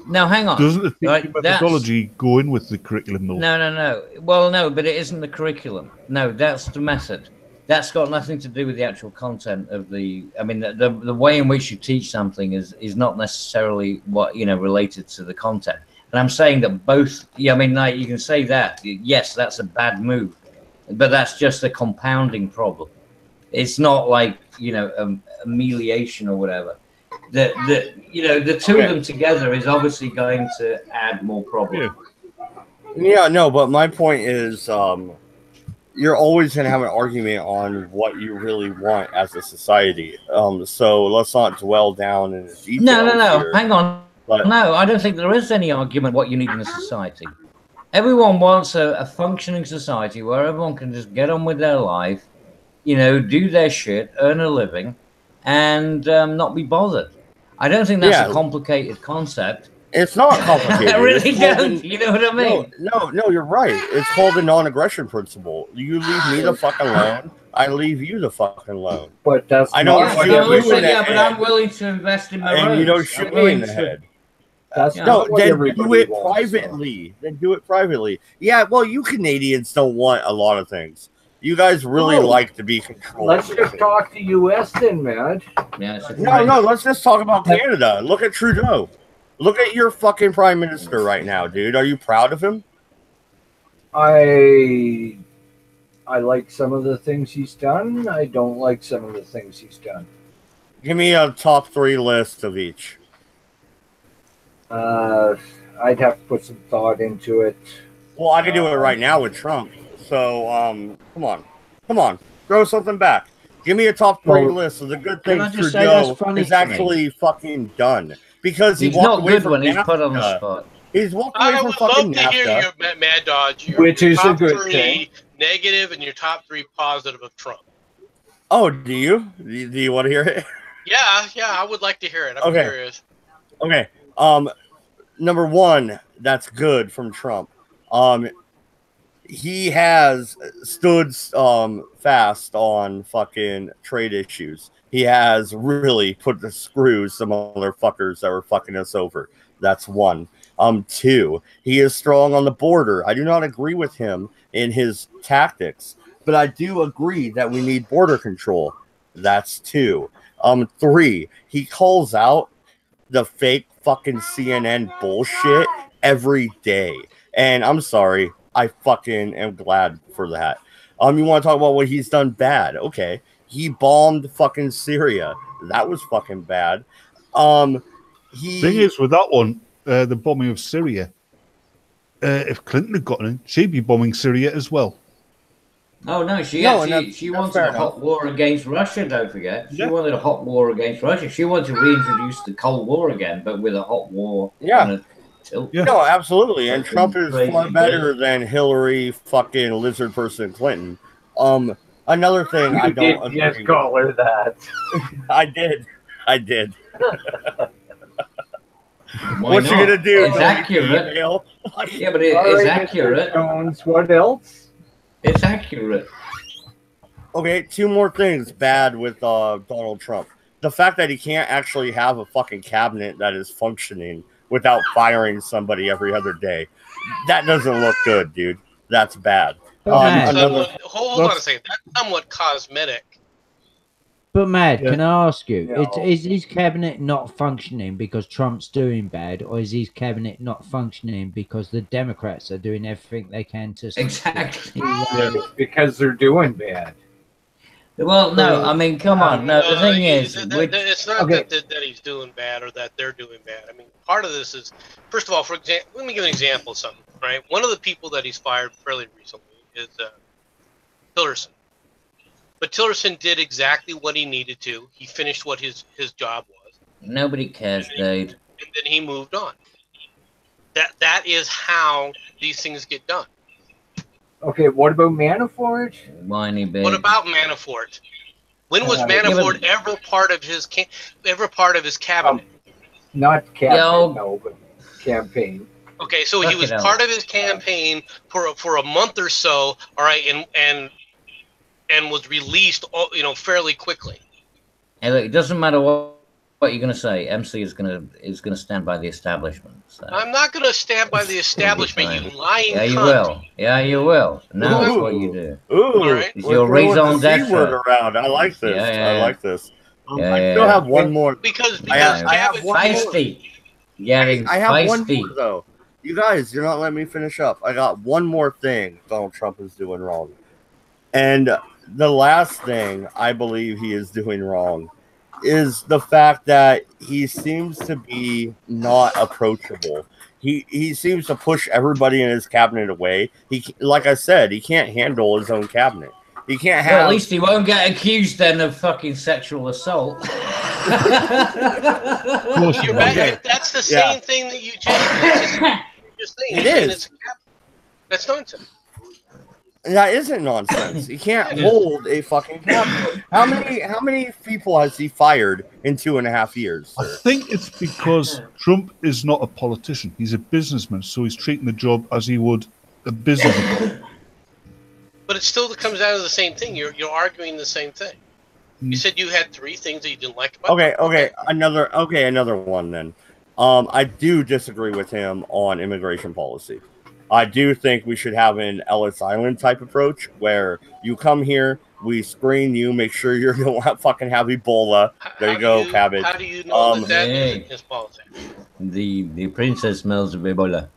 No, hang on. Doesn't the teaching Right, that's- methodology go in with the curriculum though? No. Well, no, but it isn't the curriculum. No, that's the method. That's got nothing to do with the actual content of the. I mean, the way in which you teach something is not necessarily what related to the content. And I'm saying that both. Yeah, I mean, like, you can say that. Yes, that's a bad move, but that's just a compounding problem. It's not like amelioration or whatever. The two of them together is obviously going to add more problems. Yeah, no, but my point is, you're always going to have an argument on what you really want as a society. So let's not dwell down in the details. No. here. Hang on. But- No, I don't think there is any argument what you need in a society. Everyone wants a functioning society where everyone can just get on with their life, do their shit, earn a living, and not be bothered. I don't think that's a complicated concept. It's not complicated. I really It's called don't. You know what I mean? No, you're right. It's called the non-aggression principle. You leave me the fuck alone. I leave you the fucking loan. But that's I don't not shoot what you in everybody. the yeah, but head. I'm willing to invest in my And roads. you don't I'm shoot me willing in the to- head. That's Yeah. No, not what then do everybody it wants. privately. Then do it privately. Yeah, well, you Canadians don't want a lot of things. You guys really Oh, like to be controlled. Let's just talk to U.S. then, man. Yeah, it's a No, let's just talk about Canada. Look at Trudeau. Look at your fucking prime minister right now, dude. Are you proud of him? I like some of the things he's done. I don't like some of the things he's done. Give me a top 3 list of each. I'd have to put some thought into it. Well, I can do it right now with Trump. So, come on, throw something back. Give me a top 3 Well, list of the good can things I just say that's Trudeau funny is to me? actually fucking done. Because he He's walked not away good from when he's put on the NAFTA. spot. He's walked away I from would fucking love to hear NAFTA. your Mad Dodge, Which is a top good 3 thing. negative and your top 3 positive of Trump. Oh, do you? Do you want to hear it? Yeah, I would like to hear it. I'm Okay. curious. Okay. Number 1, that's good from Trump. He has stood fast on fucking trade issues. He has really put the screws some motherfuckers that were fucking us over. That's 1. 2, he is strong on the border. I do not agree with him in his tactics, but I do agree that we need border control. That's 2. 3, he calls out the fake fucking CNN bullshit every day. And I'm sorry, I fucking am glad for that. You want to talk about what he's done bad? Okay. He bombed fucking Syria. That was fucking bad. Thing is, with that one, the bombing of Syria, if Clinton had gotten in, she'd be bombing Syria as well. Oh no, she that's wanted fair a hot war against Russia. Don't forget, she Yeah. wanted a hot war against Russia. She wanted to reintroduce the Cold War again, but with a hot war. Yeah. on a tilt. Yeah. No, absolutely. And Fucking Trump is crazy far better bitch. than Hillary fucking lizard person Clinton. Another thing I You don't did just agree call her that. I did. Why What you not? gonna do? It's accurate. Email? Yeah, but it All is right, Mr. accurate. Jones, what else? It's accurate. Okay, 2 more things bad with Donald Trump. The fact that he can't actually have a fucking cabinet that is functioning without firing somebody every other day. That doesn't look good, dude. That's bad. Man. Hold on a second. That's somewhat cosmetic. But Mad, Yeah. can I ask you, No. is his cabinet not functioning because Trump's doing bad, or is his cabinet not functioning because the Democrats are doing everything they can to Exactly. Because they're doing bad. Well, no, I mean, come on. No, the thing is, it's not Okay. that he's doing bad or that they're doing bad. I mean, part of this is, first of all, for example, let me give an example of something, right? One of the people that he's fired fairly recently is Tillerson. But Tillerson did exactly what he needed to. He finished what his job was. nobody cares, Dade. And then he moved on. That is how these things get done. Okay, what about Manafort? Whiny bitch. What about Manafort? When was Manafort ever part of his cabinet? Not cabinet, Yo. no, but campaign. Okay, so he Fuck was it out. part of his campaign for a month or so, all right, and was released, fairly quickly. Hey, look, it doesn't matter what you're going to say. MC is going to stand by the establishment. So. I'm not going to stand by the establishment, you lying Yeah, you cunt. will. Yeah, you will. No, that's what you do. Ooh, All right. It's we're your throwing raison the C d'etre. word around. I like this. Yeah. I like this. Yeah, I still yeah. have one more. Because I have cabinet- one more. Feisty. Getting I have one feisty. more though. You guys, you're not letting me finish up. I got one more thing Donald Trump is doing wrong. And the last thing I believe he is doing wrong is the fact that he seems to be not approachable. He seems to push everybody in his cabinet away. Like I said, he can't handle his own cabinet. He can't Well, have. at least he won't get accused then of fucking sexual assault. Of course You're you back, will. that's the Yeah. same thing that you just saying. It You're saying is. it's a cabinet. That's nonsense. That isn't nonsense. He can't hold a fucking cabinet. How many people has he fired in 2.5 years? I Sir? think it's because Trump is not a politician. He's a businessman, so he's treating the job as he would a businessman. But it still comes down to the same thing. You're arguing the same thing. You said you had 3 things that you didn't like about Okay, Trump. another one then. I do disagree with him on immigration policy. I do think we should have an Ellis Island type approach where you come here, we screen you, make sure you don't fucking have Ebola. There you go, Cabbage. How do you know that isn't his policy? The princess smells of Ebola.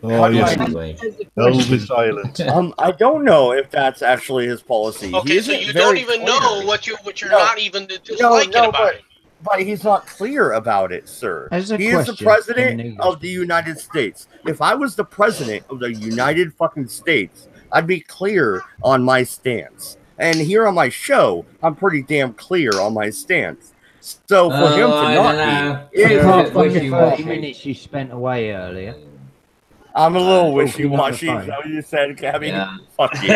Oh, yes. Anyway. Elvis Island. I don't know if that's actually his policy. Okay, so you don't even know what you're not even disliking about it. But he's not clear about it, sir. He is the president of the United States. If I was the president of the United fucking States, I'd be clear on my stance. And here on my show, I'm pretty damn clear on my stance. So for him to not be, apart from the 30 minutes you spent away earlier. I'm a little wishy-washy. Is that what you said, Cabby? Yeah. Fuck you.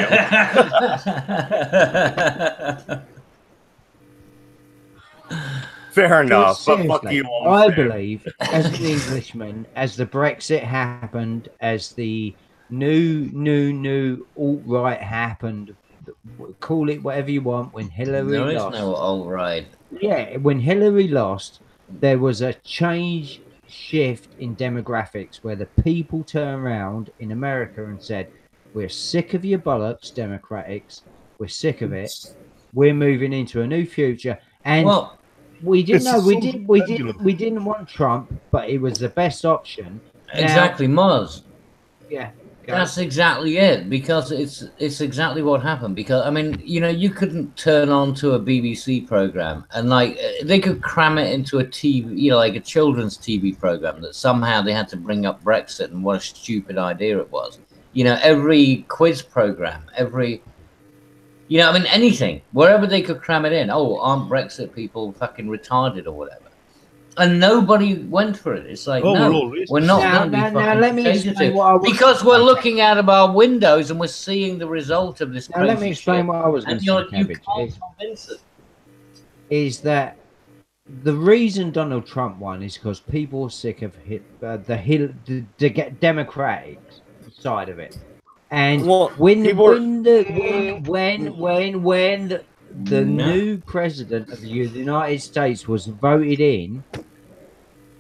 Fair enough, but fuck you all. I believe, as an Englishman, as the Brexit happened, as the new alt-right happened, call it whatever you want, when Hillary lost. There is no alt-right. Yeah, when Hillary lost, there was a shift in demographics where the people turned around in America and said, we're sick of your bollocks, Democrats. We're sick of it. We're moving into a new future. And we didn't know we didn't want Trump, but it was the best option. Exactly, Moz. Yeah. That's exactly it, because it's exactly what happened. Because I mean, you know, you couldn't turn on to a BBC program and like they could cram it into a TV, you know, like a children's TV program that somehow they had to bring up Brexit and what a stupid idea it was. You know, every quiz program, you know, I mean, anything, wherever they could cram it in. Oh, aren't Brexit people fucking retarded or whatever? And nobody went for it. It's like, no, we're not going to be fucking let me explain what I was because we're looking out of our windows and we're seeing the result of this. Now, let me explain what I was going to say, you can't convince it. Is that the reason Donald Trump won is because people are sick of the Democratic side of it. And when the new president of the United States was voted in,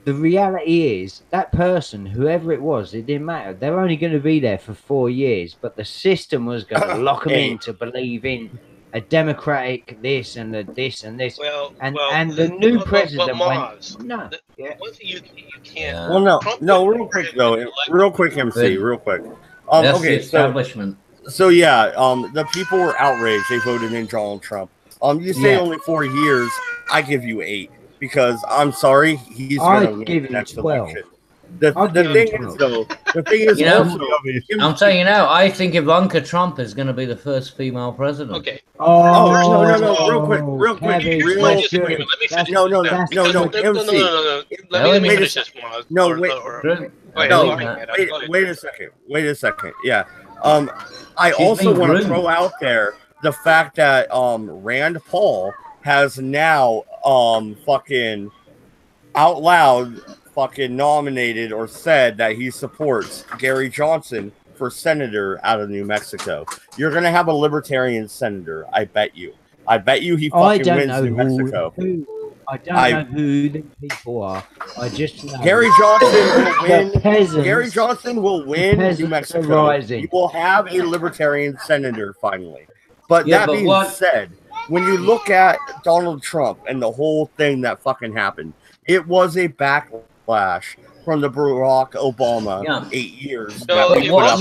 the reality is that person, whoever it was, it didn't matter. They're only going to be there for 4 years, but the system was going to lock them in to believe in a democratic this and this and this. And the new president went, no. You can't. Well, no, real quick though, real quick, MC, real quick. That's okay, the establishment. So yeah, the people were outraged. They voted in Donald Trump. You say only 4 years. I give you 8 because I'm sorry, he's going to win the next 12. election. The thing is, you know, also, I'm telling you now, I think Ivanka Trump is going to be the first female president. Okay. No, real quick. Let me finish this. No, Let me finish this. Wait a second. Yeah. I also want to throw out there the fact that Rand Paul has now fucking out loud fucking nominated or said that he supports Gary Johnson for senator out of New Mexico. You're gonna have a libertarian senator, I bet you. He fucking wins New Mexico. I don't know who the people are. I just know Gary Johnson will win. Peasants, Gary Johnson will win New Mexico. You will have a libertarian senator finally. But that being said, when you look at Donald Trump and the whole thing that fucking happened, it was a backlash from the Barack Obama 8 years. No, it was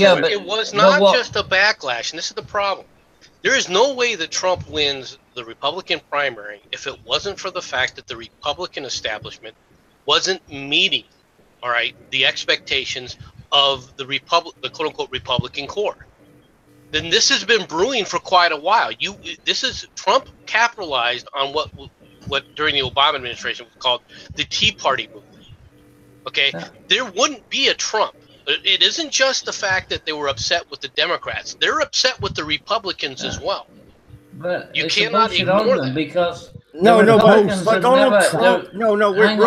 not just a backlash, and this is the problem. There is no way that Trump wins the Republican primary if it wasn't for the fact that the Republican establishment wasn't meeting, all right, the expectations of the quote-unquote Republican core. Then this has been brewing for quite a while. Trump capitalized on what during the Obama administration was called the Tea Party movement. Okay, there wouldn't be a Trump. It isn't just the fact that they were upset with the Democrats; they're upset with the Republicans as well. But you cannot ignore that because but Donald Trump. Real quick,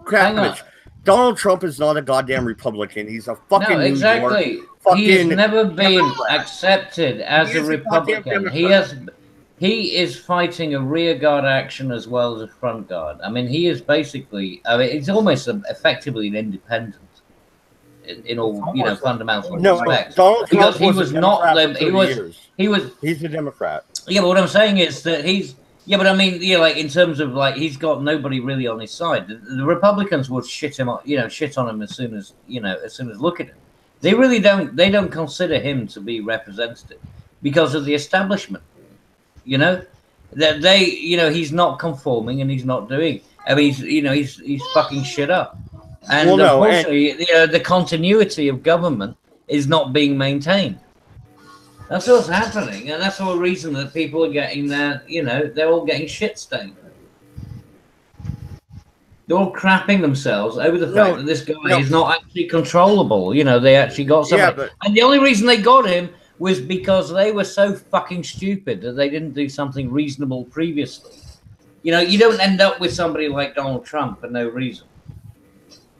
Cabbage. Donald Trump is not a goddamn Republican. He's a fucking No, exactly. New York He has fucking never been Democrat. accepted as He a is a goddamn Republican. Democrat. He is fighting a rear guard action as well as a front guard. I mean, he is basically. I mean, it's almost effectively an independent in all fundamental respects. Donald Trump because he was not. He's a Democrat. Yeah, but what I'm saying is that he's. Yeah, but I mean, like in terms of like he's got nobody really on his side. The Republicans would shit on him as soon as look at him. They really don't. They don't consider him to be representative because of the establishment. That he's not conforming and he's not doing. I mean, he's fucking shit up. And unfortunately, the continuity of government is not being maintained. That's what's happening, and that's the whole reason that people are getting they're all getting shit stained. They're all crapping themselves over the fact that this guy is not actually controllable. They actually got somebody. And the only reason they got him was because they were so fucking stupid that they didn't do something reasonable previously. You don't end up with somebody like Donald Trump for no reason.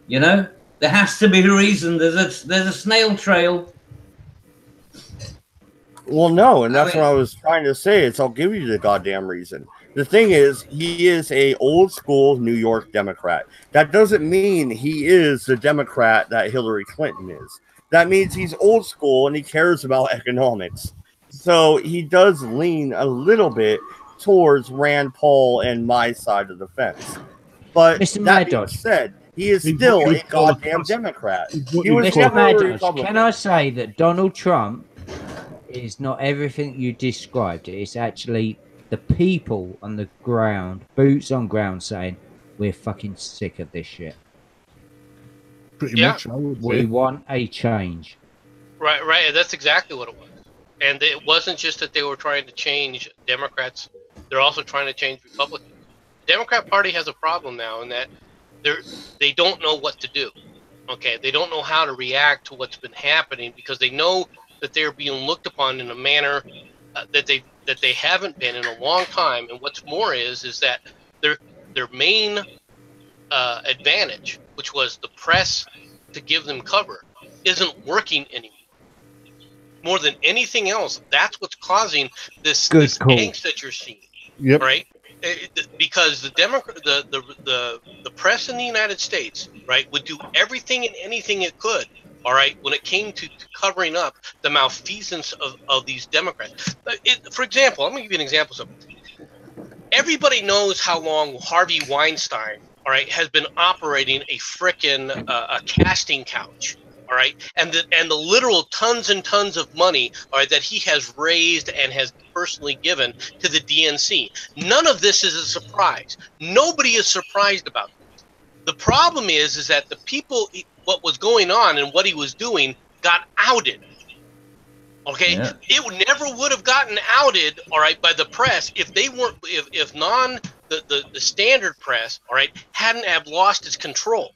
There has to be a reason. There's a snail trail. Well, no, and that's what I was trying to say. I'll give you the goddamn reason. The thing is, he is a old school New York Democrat. That doesn't mean he is the Democrat that Hillary Clinton is. That means he's old school and he cares about economics. So he does lean a little bit towards Rand Paul and my side of the fence. But that being said, he is still a goddamn Democrat. He was Can I say that Donald Trump is not everything you described? It's actually the people on the ground, boots on ground, saying we're fucking sick of this shit. Pretty much, I would say. We want a change. Right, and that's exactly what it was. And it wasn't just that they were trying to change Democrats; they're also trying to change Republicans. The Democrat Party has a problem now in that they don't know what to do. Okay, they don't know how to react to what's been happening because they know that they're being looked upon in a manner that they haven't been in a long time. And what's more is that their main advantage, which was the press to give them cover, isn't working anymore. More than anything else, that's what's causing this angst that you're seeing. Yep. Right? Because the press in the United States, right, would do everything and anything it could, all right, when it came to covering up the malfeasance of these Democrats. For example, I'm going to give you an example of something. Everybody knows how long Harvey Weinstein, all right, has been operating a frickin' a casting couch, all right, and the literal tons and tons of money, all right, that he has raised and has personally given to the DNC. None of this is a surprise. Nobody is surprised about this. The problem is that the people, what was going on and what he was doing, got outed. Okay, it never would have gotten outed, all right, by the press if they weren't, if the standard press, all right, hadn't have lost its control.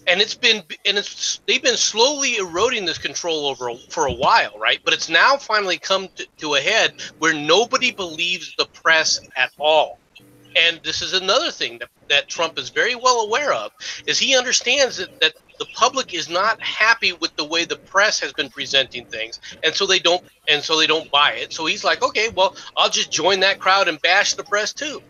And they've been slowly eroding this control for a while, right? But it's now finally come to a head where nobody believes the press at all. And this is another thing that Trump is very well aware of, is he understands that the public is not happy with the way the press has been presenting things, and so they don't buy it. So he's like, okay, well, I'll just join that crowd and bash the press too.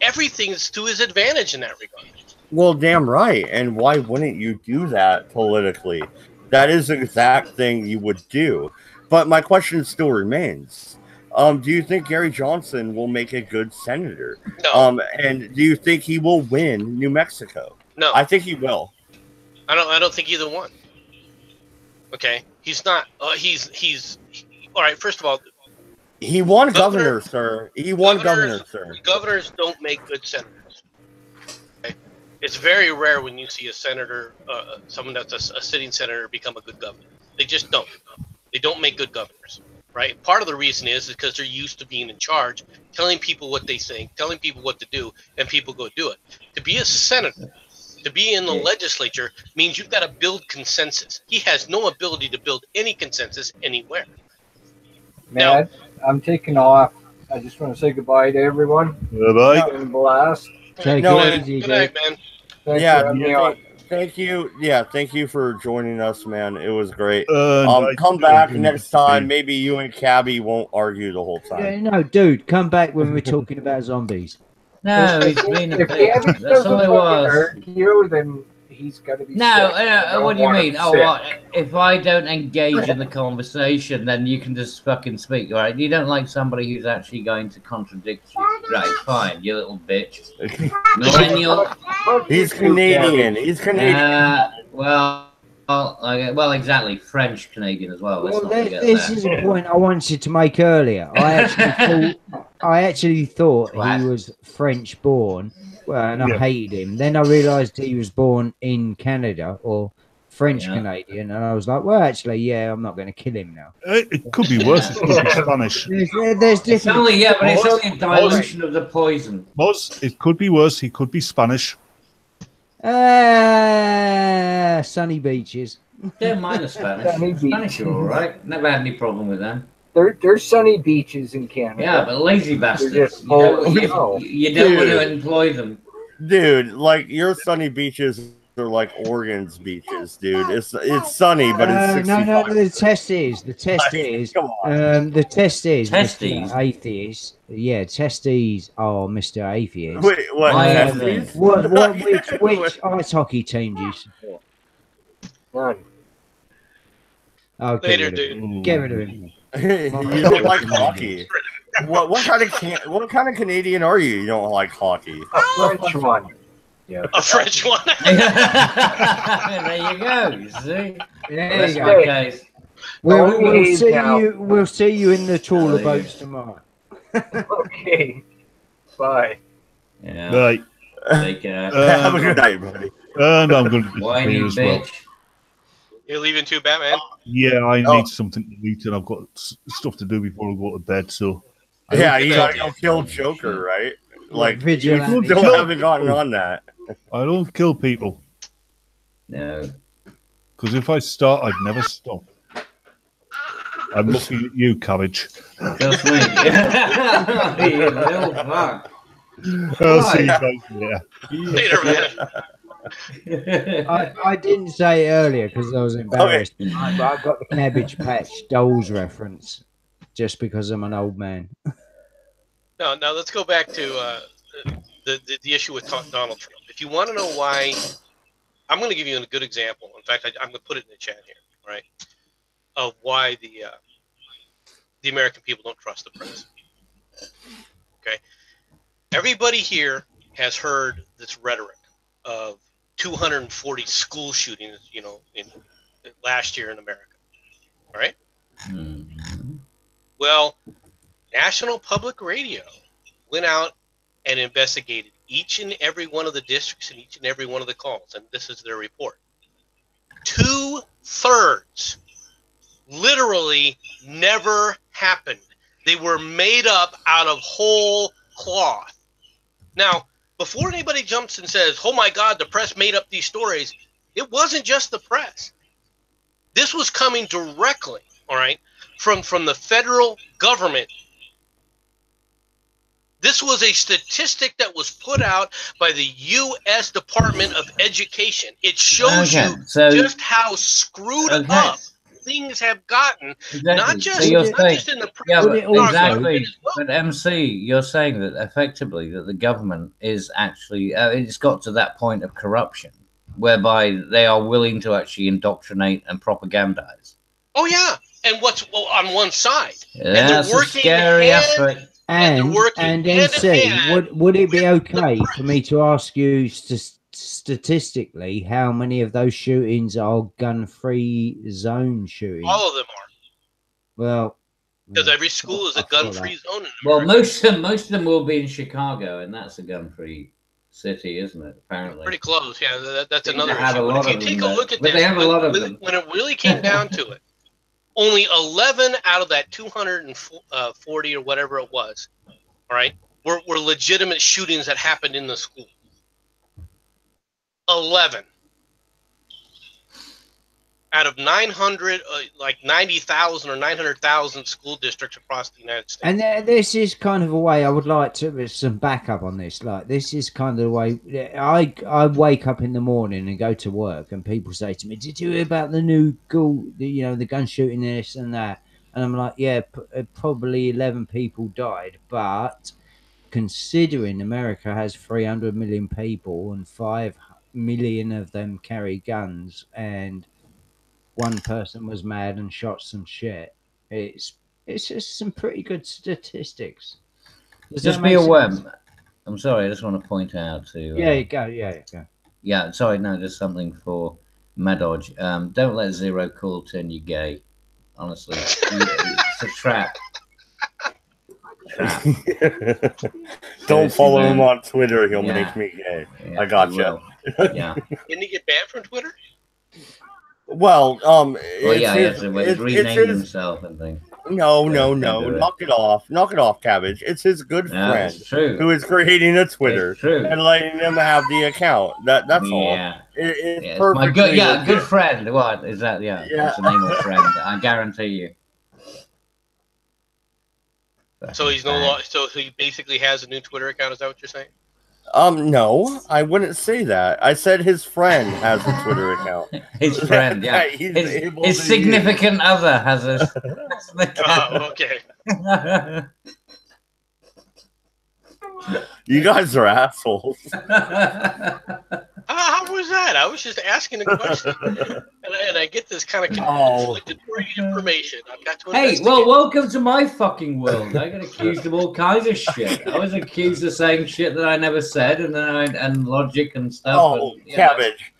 Everything's to his advantage in that regard. Well, damn right. And why wouldn't you do that politically? That is the exact thing you would do. But my question still remains. Do you think Gary Johnson will make a good senator? No. And do you think he will win New Mexico? No. I think he will. I don't think either one. Okay, he's not. He's all right. First of all, he won governor, sir. He won governor, sir. Governors don't make good senators. Okay? It's very rare when you see a senator, someone that's a sitting senator, become a good governor. They just don't. They don't make good governors. Right? Part of the reason is because they're used to being in charge, telling people what they think, telling people what to do, and people go do it. To be a senator, to be in the legislature, means you've got to build consensus. He has no ability to build any consensus anywhere. Man, I'm taking off. I just want to say goodbye to everyone. Bye-bye. Blast. Take Good it easy, night, man. Thanks Yeah, for having me on. thank you. Yeah, thank you for joining us, man. It was great. Nice Come to back meet next you. time. Maybe you and Cabby won't argue the whole time. Yeah, no, dude, come back when we're talking about zombies. No, he's been a If bitch. Gabby That's all doesn't it was. hurt you, then he's got to be No, sick. I don't what do you want him mean? Oh, sick. what? If I don't engage in the conversation, then you can just fucking speak, all right? You don't like somebody who's actually going to contradict you. Right, fine, you little bitch. Millennial. He's Canadian. He's Canadian. Well, exactly. French Canadian as well. Let's Well, not forget this that. is a point I wanted to make earlier. I actually thought he Twat. was French born, well, and I Yeah. hated him. Then I realised he was born in Canada or French Yeah. Canadian, and I was like, well, actually, yeah, I'm not going to kill him now. It could be worse. It could be Spanish. There's It's different. only, yeah, but it's only a dilution of the poison. It could be worse. He could be Spanish. Sunny beaches. Don't mind the Spanish. Sunny Spanish are all right. Never had any problem with them. There's sunny beaches in Canada. Yeah, but lazy bastards. just You full don't, of you, snow. you don't want to Dude. employ them. Dude, like your sunny beaches are like Oregon's beaches, dude. It's sunny, but it's 65. No. The test is Come on. the test is Testes? Mr. Atheist. Yeah, testes are Mr. Atheist. Wait, what? Why Testes? Which ice hockey team do you support? None. Oh, Later, dude. Get rid of him. You don't like hockey. What kind of Canadian are you? You don't like hockey. A French one. Yeah. A French one. There you go. You see? There That's you my go. case. We'll see you in the trawler boats tomorrow. Okay. Bye. Yeah. Right. Take care. Have a good night, buddy. And I'm going to Whiny disappear as well. bitch. You're leaving too, Batman? Yeah, I Oh. need something to eat, and I've got stuff to do before I go to bed. So Yeah, you gotta go kill Joker, right? Like, you Vigilante. still haven't gotten on that. I don't kill people No. because if I start, I'd never stop. I'm looking at you, Cabbage. Just me. You little fuck. I'll see you guys later. Later, man. I didn't say it earlier because I was embarrassed. But I got the Cabbage Patch Dolls reference just because I'm an old man. No, now let's go back to the issue with Donald Trump. If you want to know why, I'm going to give you a good example. In fact, I'm going to put it in the chat here, right? Of why the American people don't trust the press. Okay, everybody here has heard this rhetoric of 240 school shootings, you know, in last year in America. All right. Mm-hmm. Well, National Public Radio went out and investigated each and every one of the districts and each and every one of the calls, and this is their report. 2/3 literally never happened. They were made up out of whole cloth. Now, before anybody jumps and says, oh my God, the press made up these stories, it wasn't just the press. This was coming directly, all right, from the federal government. This was a statistic that was put out by the U.S. Department of Education. It shows you just how screwed up things have gotten. Exactly. Not just, So you're not saying, just in the press. yeah, but exactly. But MC, you're saying that effectively that the government is actually it's got to that point of corruption whereby they are willing to actually indoctrinate and propagandize. Oh yeah, and what's on one side? That's a scary aspect. And MC, would it be okay for me to ask you statistically how many of those shootings are gun-free zone shootings? All of them are. Well, because every school is a gun-free zone. Well, most of them will be in Chicago, and that's a gun-free city, isn't it? Apparently, pretty close. Yeah, that's another have issue. a lot If you of take them, a look at but this, they have a lot of them. when it really came down to it, only 11 out of that 240 or whatever it was, all right, were legitimate shootings that happened in the school. 11. out of 900, like 90,000 or 900,000 school districts across the United States. And this is kind of a way I would like to with some backup on this. Like, this is kind of the way I wake up in the morning and go to work, and people say to me, "Did you hear about the new the gun shooting, this and that?" And I'm like, "Yeah, probably 11 people died, but considering America has 300 million people and 5 million of them carry guns, and one person was mad and shot some shit, it's just some pretty good statistics." Does Just that be make aware. sense? I'm sorry, I just want to point out to. Yeah, you go. Yeah, you go. Yeah, sorry, no, just something for Madodge. Don't let Zero Call turn you gay. Honestly, it's a trap. Don't follow man. him on Twitter. He'll Yeah. make me gay. Yeah, I gotcha. he will. Yeah. Didn't he get banned from Twitter? Well, Well, it's yeah, his, he's renamed himself and things. No. Don't do it. Knock it off, Cabbage. It's his good No, friend it's true. who is creating a Twitter It's true. and letting him have the account. That's all. Yeah. It's Yeah, it's my perfectly good, legit. good friend. What is that? Yeah, Yeah. that's the name of friend. I guarantee you. So he's no longer. So he basically has a new Twitter account. Is that what you're saying? No, I wouldn't say that. I said his friend has a Twitter account. His friend, yeah. That he's able His to significant other has a. Oh, okay. You guys are assholes. How was that? I was just asking a question, and I get this kind of conflictory information. I've got to Hey, investigate. well, welcome to my fucking world. I get accused of all kinds of shit. I was accused of saying shit that I never said, and logic and stuff. Oh, and, Cabbage.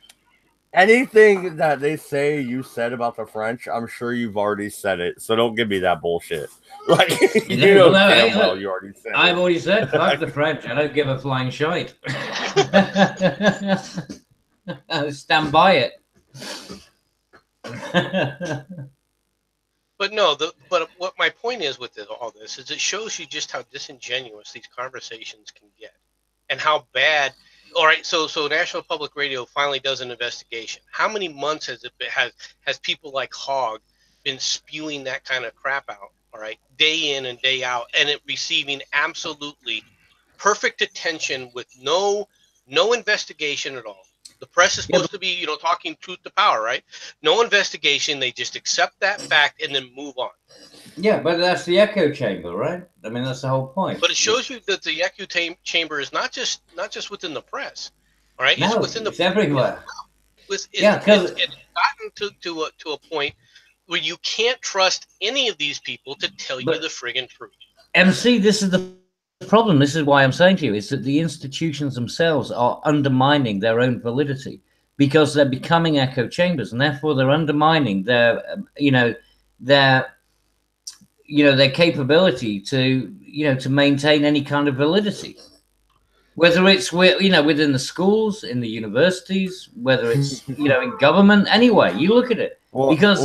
Anything that they say you said about the French, I'm sure you've already said it. So don't give me that bullshit. Like you know damn well you already said I've it. already said, fuck the French. I don't give a flying shite. I stand by it. But no, but what my point is with all this is it shows you just how disingenuous these conversations can get, and how bad. All right, so National Public Radio finally does an investigation. How many months has it been, has people like Hogg been spewing that kind of crap out? All right, day in and day out, and it receiving absolutely perfect attention with no investigation at all. The press is supposed to be, talking truth to power, right? No investigation. They just accept that fact and then move on. Yeah, but that's the echo chamber, right? I mean, that's the whole point. But it shows you that the echo chamber is not just within the press, all right? No, it's within the everywhere. It's because gotten to a point where you can't trust any of these people to tell you the friggin' truth. MC, this is the problem. This is why I'm saying to you, is that the institutions themselves are undermining their own validity because they're becoming echo chambers, and therefore they're undermining their capability to maintain any kind of validity. Whether it's within the schools, in the universities, whether it's in government, anyway, you look at it because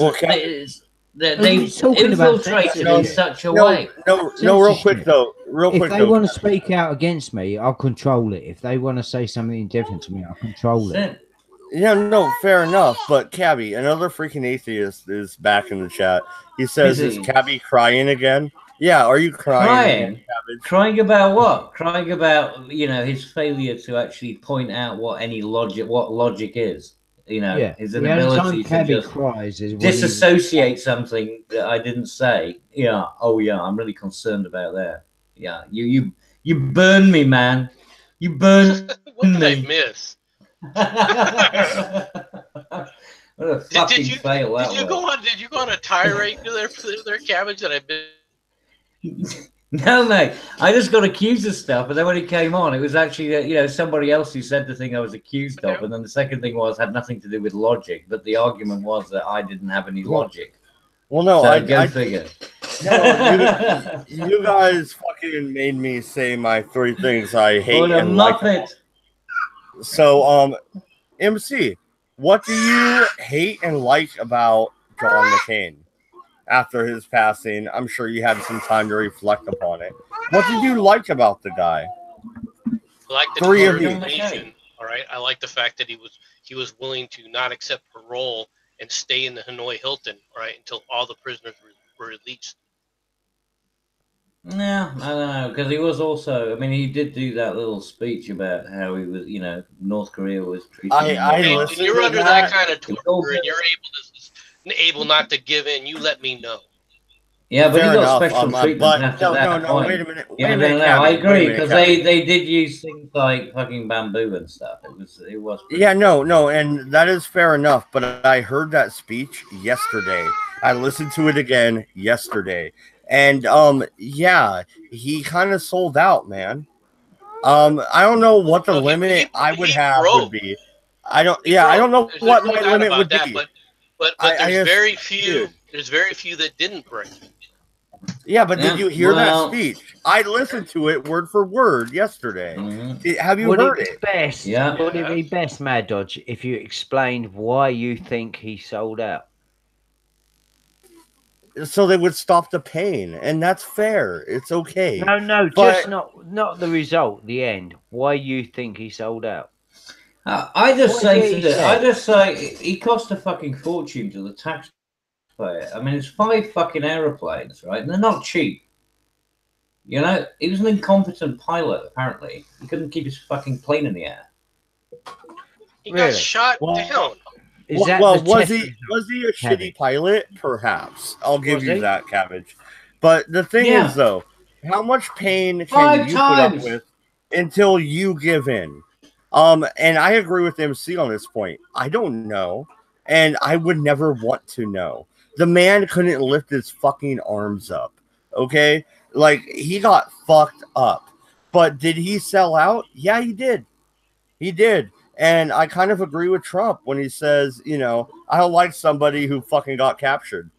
they've infiltrated in such a way. No, real quick though. If they want to speak out against me, I'll control it. If they want to say something different to me, I'll control it. Yeah, no, fair enough. But Cabby, another freaking atheist, is back in the chat. He says, "Is Cabby crying again?" Yeah, are you crying? Crying about what? Crying about his failure to actually point out what logic is. His inability to just disassociate something that I didn't say. Yeah. Oh yeah, I'm really concerned about that. Yeah. You burn me, man. You burn what did me. I miss? What a fucking fail that was. Did you go on a tirade their Cabbage that I've been? No, mate. I just got accused of stuff, and then when it came on, it was actually somebody else who said the thing I was accused of, and then the second thing had nothing to do with logic, but the argument was that I didn't have any logic. Well, no, so go figure. No, you guys fucking made me say my 3 things I hate and like. So, MC, what do you hate and like about John McCain? After his passing, I'm sure you had some time to reflect upon it. What did you like about the guy? I like the 3 of you. All right, I like the fact that he was willing to not accept parole and stay in the Hanoi Hilton, all right, until all the prisoners were released. Yeah, I don't know, because he was also. I mean, he did do that little speech about how he was, North Korea was treating him. I And listened you're to under that that. kind of torture, and you're able not to give in. You let me know. Yeah, but he Fair got enough. special treatment But after no, that no, no. point. Wait a minute. Wait Yeah, a no, minute, no, I Kevin. Wait a agree, minute, because Kevin. they did use things like fucking bamboo and stuff. It was. Pretty Yeah, no, and that is fair enough. But I heard that speech yesterday. I listened to it again yesterday, and yeah, he kind of sold out, man. I don't know what the No, limit I would he have would broke. be. I don't. He Yeah, I broke. don't know There's what no my doubt limit about would that. be. But I there's just, very few. dude. There's very few that didn't break. Yeah, but did you hear that well, speech? I listened to it word for word yesterday. Have you Would heard it be it? best? Yeah. Would it be best, Mad Dodge, if you explained why you think he sold out? So they would stop the pain, and that's fair. It's okay. No, But just not the result, the end. Why you think he sold out? I just What is it say he to said? I just say he cost a fucking fortune to the taxpayer. I mean, it's 5 fucking aeroplanes, right? And they're not cheap. You know, he was an incompetent pilot. Apparently, he couldn't keep his fucking plane in the air. He got Really? shot down. Is that well, the was test he a result, shitty Cabbage? pilot? Perhaps. I'll give Was you he? that, Cabbage. But the thing Yeah. is, though, how much pain can 5 you put up times. with until you give in? And I agree with MC on this point. I don't know, and I would never want to know. The man couldn't lift his fucking arms up. Okay, like he got fucked up. But did he sell out? Yeah, he did. He did. And I kind of agree with Trump when he says, I don't like somebody who fucking got captured.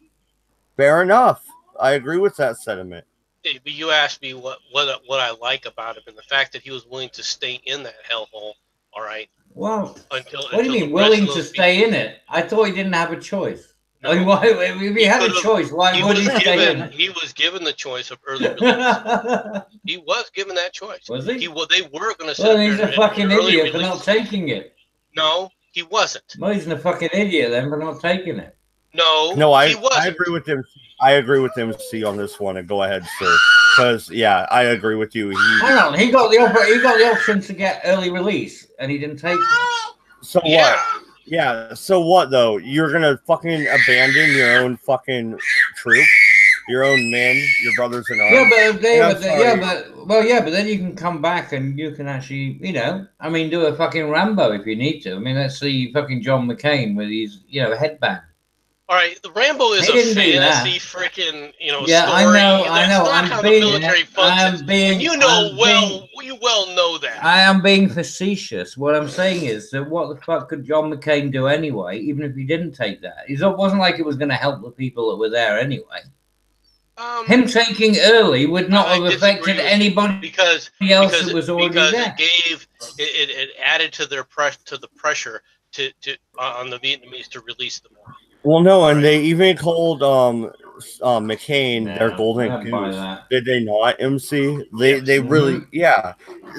Fair enough. I agree with that sentiment. Hey, but you asked me what I like about him, and the fact that he was willing to stay in that hellhole. All right. Well, Until what do you mean the rest willing of to those stay in it? I thought he didn't have a choice. No. I mean, why, if he had a could've- choice, why would he stay in it? He was given the choice of early release. He was given that choice. Was he? They were going to. Well, he's a fucking idiot for not taking it. No, he wasn't. Well, he's a fucking idiot then for not taking it. No, I he wasn't. I agree with him. I agree with MC on this one. And go ahead, sir. Because yeah, I agree with you. Hang on, he got the option to get early release, and he didn't take it. So what? Yeah. So what though? You're gonna fucking abandon your own fucking troops, your own men, your brothers in arms. Yeah, but then you can come back and you can actually, do a fucking Rambo if you need to. I mean, let's see fucking John McCain with his, headband. All right, the Rambo is a fantasy freaking, Yeah, story. I know. That's not how the military functions. You well know that. I am being facetious. What I'm saying is that what the fuck could John McCain do anyway, even if he didn't take that? It wasn't like it was going to help the people that were there anyway. Him taking early would not have affected anybody because else that was already there. It added to the pressure on the Vietnamese to release them all. Well, no, and they even called McCain their golden goose. Did they not, MC? They really, yeah.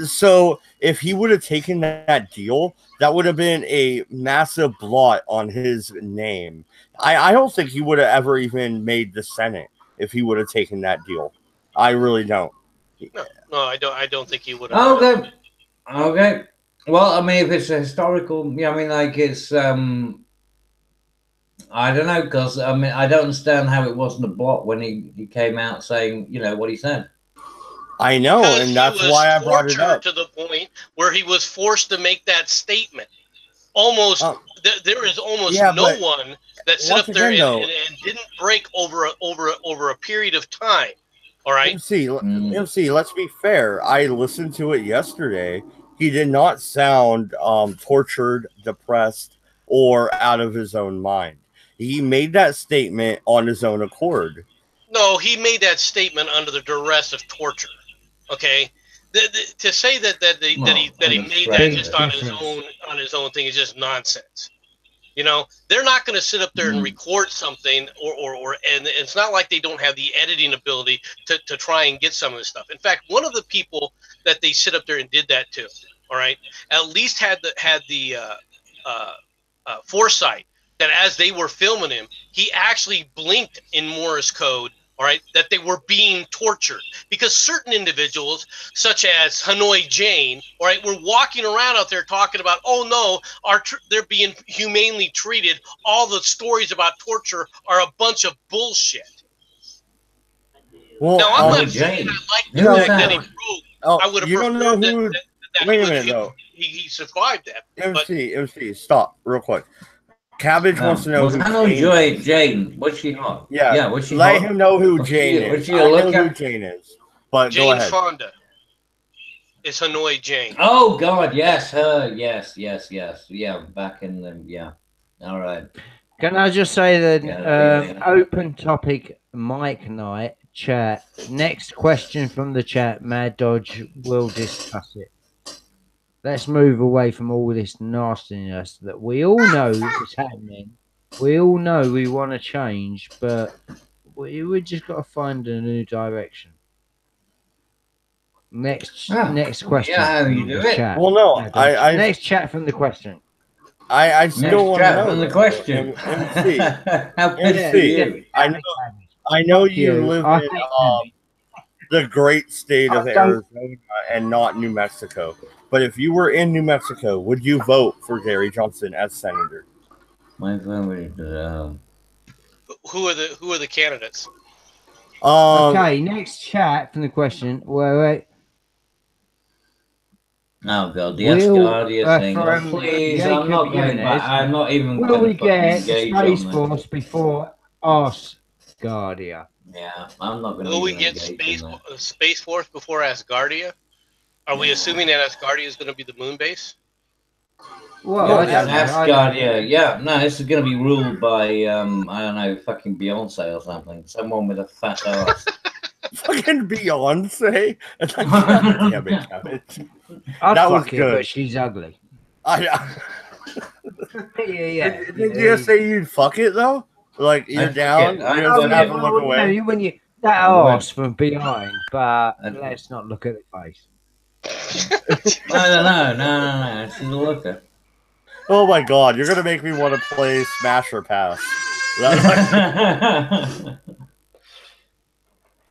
So if he would have taken that deal, that would have been a massive blot on his name. I don't think he would have ever even made the Senate if he would have taken that deal. I really don't. No, I don't think he would have. Okay. Well, I mean, if it's a historical, it's I don't know, because I don't understand how it wasn't a blot when he came out saying, what he said. I know, and that's why I brought it up. To the point where he was forced to make that statement. Almost, there is almost no one that sit up there and didn't break over a period of time. All right, MC, let's be fair. I listened to it yesterday. He did not sound tortured, depressed, or out of his own mind. He made that statement on his own accord. No, he made that statement under the duress of torture. Okay, to say that he made that just on his own thing is just nonsense. They're not going to sit up there and record something, and it's not like they don't have the editing ability to try and get some of this stuff. In fact, one of the people that they sit up there and did that to, all right, at least had the foresight that as they were filming him, he actually blinked in Morse code, all right, that they were being tortured. Because certain individuals, such as Hanoi Jane, all right, were walking around out there talking about, oh no, they're being humanely treated. All the stories about torture are a bunch of bullshit. Well, Now, I'm not Jane. saying I like Who the was fact that that? he broke. Oh, I would have you don't know preferred who? that Wait he a was minute, though. he survived that. But MC, stop real quick. Cabbage wants to know Well, who Hanoi Jane Joy is. Jane. Was she hot? Yeah, was she let hot? him know who Was Jane she- was is. she a I know looker? who Jane is, but go Jane ahead. Fonda is Hanoi Jane. Oh God, yes, her, yes, yeah, back in the, yeah. All right. Can I just say that Yeah. open topic mic night chat. Next question from the chat. Mad Dodge will discuss it. Let's move away from all this nastiness that we all know is happening. We all know we want to change, but we just got to find a new direction. Next question. Yeah, how from you do the it? chat. Well, no, Mad Dodge. I next chat from the question. I still want to know from the though. question. MC, How MC, I know you live I in hate the great state of I don't- Arizona and not New Mexico. But if you were in New Mexico, would you vote for Gary Johnson as senator? My family. Who are the candidates? Okay, next chat from the question. Wait. Oh God, the Will, Asgardia thing. Oh, from please, Jacob I'm not going back. Younes, I'm not even Will going we to fucking get engage Space on Force before Asgardia? Yeah, I'm not going to. Will we get Space Force before Asgardia? Are we assuming that Asgardia is going to be the moon base? Well, Yeah, I it's don't know. Asgardia. Yeah, no, this is going to be ruled by I don't know, fucking Beyonce or something. Someone with a fat ass. Fucking Beyonce. Damn it, Cabbage. That was fuck it, good. but she's ugly. Yeah. Yeah. Did you just say you'd fuck it though? Like you're down? I You're just have to Well, look away. when you that ass from behind, but let's not look at the face. No. She's a looker. Oh my god, you're gonna make me want to play Smash or Pass.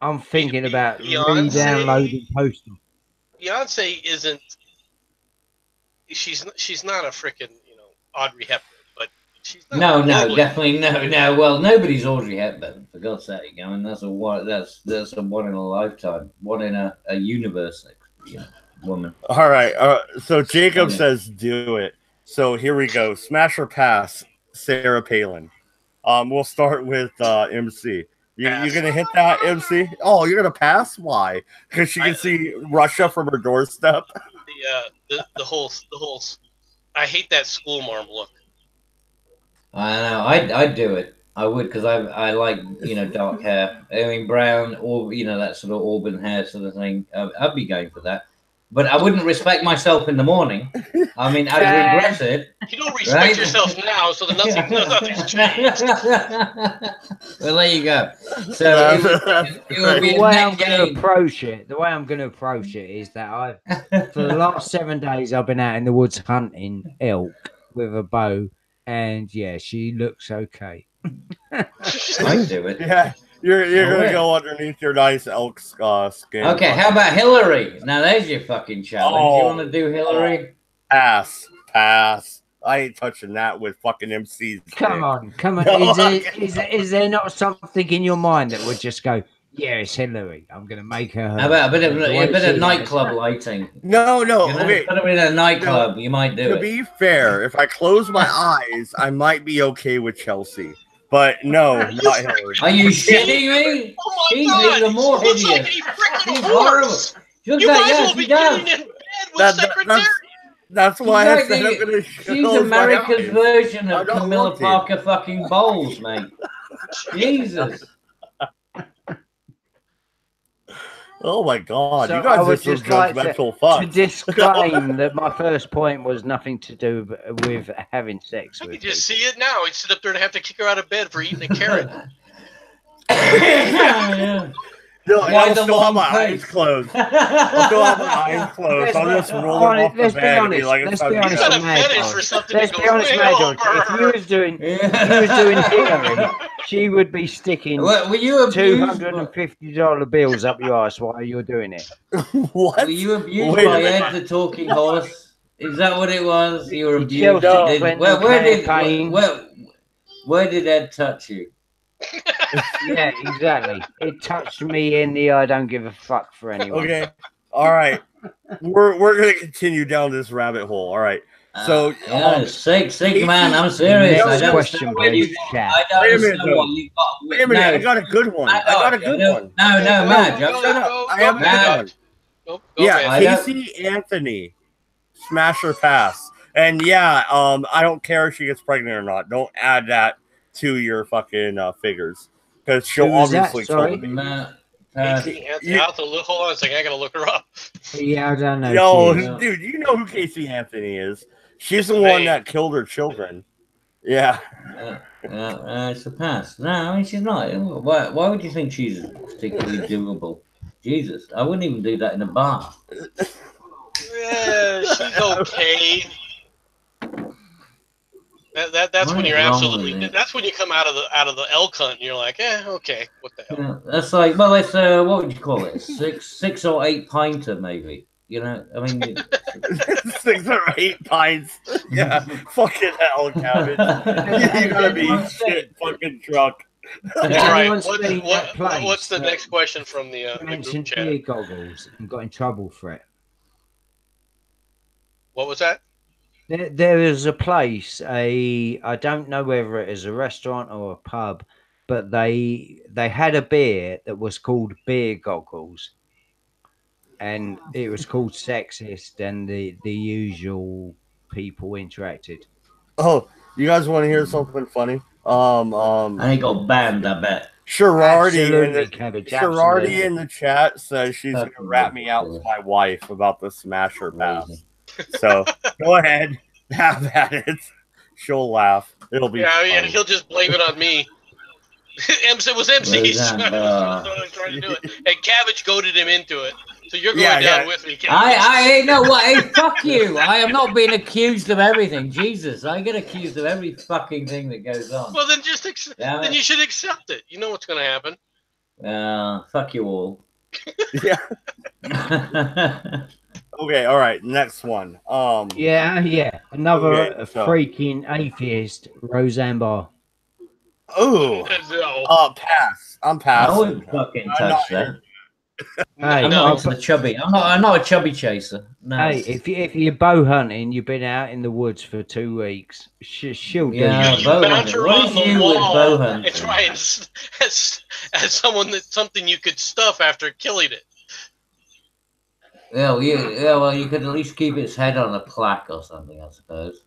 I'm thinking about Beyonce- re-downloading Postal. Beyonce isn't. She's not a freaking Audrey Hepburn, but she's not. No, definitely no. Well, nobody's Audrey Hepburn, for God's sake. I mean, that's a one in a lifetime, one in a universe, woman. All right. So Jacob says do it. So here we go. Smash or Pass, Sarah Palin. We'll start with MC. You're gonna hit that, MC? Oh, you're gonna pass? Why? Because she can see Russia from her doorstep. The whole. I hate that school marm look. I know. I'd do it. I would, because I like dark hair. I mean brown, or that sort of auburn hair sort of thing. I'd be going for that. But I wouldn't respect myself in the morning. I mean, I'd regret it. You don't respect yourself now, so nothing's changed. Well, there you go. So it would be The way I'm going to approach it is that for the last 7 days I've been out in the woods hunting elk with a bow, and yeah, she looks okay. I'd do it. Yeah. You're gonna go underneath your nice elk skin. Okay, how about Hillary? Now there's your fucking challenge. You want to do Hillary? Pass. I ain't touching that with fucking MCs. Come on. No, Is there not something in your mind that would just go, yeah, it's Hillary. I'm going to make her. How about a bit of nightclub lighting? No. Okay. Put her in a nightclub. You might do it. To be fair, if I close my eyes, I might be okay with Chelsea. But no, not Hillary. Are you shitting me? Oh my She's God. even more She looks hideous. like a freaking She's horse. horrible. She looks You like, might as well she be does. getting in bed with Secretary. That's why I said I'm gonna She's close my America's eyes. version I'm of not Camilla looking. Parker fucking Bowles, mate. Jesus. Oh my God, So you guys I would are some just like judgmental to fucks. disclaim that my first point was nothing to do with having sex I with can just people. see it now. He'd sit up there and have to kick her out of bed for eating a carrot. Yeah. No, Why I'll the still have my long eyes face? closed. I'll still have my eyes closed. I'll just roll them off the Let's be bed and be honest. like, it's Let's time be to honest. go. Got a Mad fetish Dog. for something Let's that be goes honest, way Mad Dog. If you over. was doing Hillary, she would be sticking Were you abused? $250 bills up your ass while you're doing it. What? Were you abused Wait a by minute. Ed the talking horse? Is that what it was? You were The abused. Chelsea Did- Clinton campaign. where did Ed touch you? Yeah, exactly. It touched me in the I don't give a fuck for anyone. Okay. All right. We're gonna continue down this rabbit hole. All right. So sick Casey- man. I'm serious. Next I don't question, understand what please, you. chat. I don't Wait a minute, understand what though. you got. Wait a minute, No, I got a good one. I got a good one. No, Go, Matt. go, Shut up. go, I have a Mad good Dog. one. Go, Yeah, man. I don't- Casey Anthony, smash or pass. And yeah, I don't care if she gets pregnant or not. Don't add that to your fucking figures because she'll Who was that? obviously Sorry? kill me. Matt. Casey Anthony. I'll have to look. Hold on a second. I gotta look her up. Yeah, I don't know. No, Cheers. dude, you know who Casey Anthony is. She's the one that killed her children. Yeah. It's a pass. No, I mean she's not. Why would you think she's particularly doable? Jesus, I wouldn't even do that in a bar. Yeah, she's okay. That's What when is you're wrong absolutely. with it? That's when you come out of the elk hunt and you're like, okay, what the hell? Yeah, that's like, well, it's what would you call it? Six or eight pinter, maybe. You know, I mean, 6 or 8 pints. Yeah. Fucking hell, Cabbage. You gotta be shit fucking drunk. All right. Anyone's been in that place What's the that next question from the group mentioned chat? beer goggles and got in trouble for it. What was that? There is a place, I don't know whether it is a restaurant or a pub, but they had a beer that was called beer goggles, and it was called sexist, and the usual people interacted. Oh, you guys want to hear something funny? and he got banned, I bet. Absolutely, Cabbage, Sherardi absolutely. in the chat says she's gonna Fucking rat me out with ridiculous. my wife about the smasher pass. Amazing. So go ahead, have at it. She'll laugh. It'll be Yeah, funny. he'll just blame it on me. It was MC's trying to do it, and Cabbage goaded him into it. So you're going down with me, Cabbage. I know what? Hey, fuck you! I am not being accused of everything. Jesus, I get accused of every fucking thing that goes on. Well, then just then you should accept it. You know what's going to happen. Fuck you all. Yeah. Okay, all right, next one. Yeah. Another Okay, so- freaking atheist, Roseanne Barr. Oh, No. pass. I'm I passing. wouldn't fucking I'm touch not that. here. Hey, I'm No. not into the chubby. I'm not a chubby chaser. No. Hey, if you're bow hunting, you've been out in the woods for 2 weeks. She'll do Yeah, you. You bow bounce hunting. her What on is the you with wall bow and hunting? try and as something you could stuff after killing it. Well, you could at least keep its head on a plaque or something, I suppose.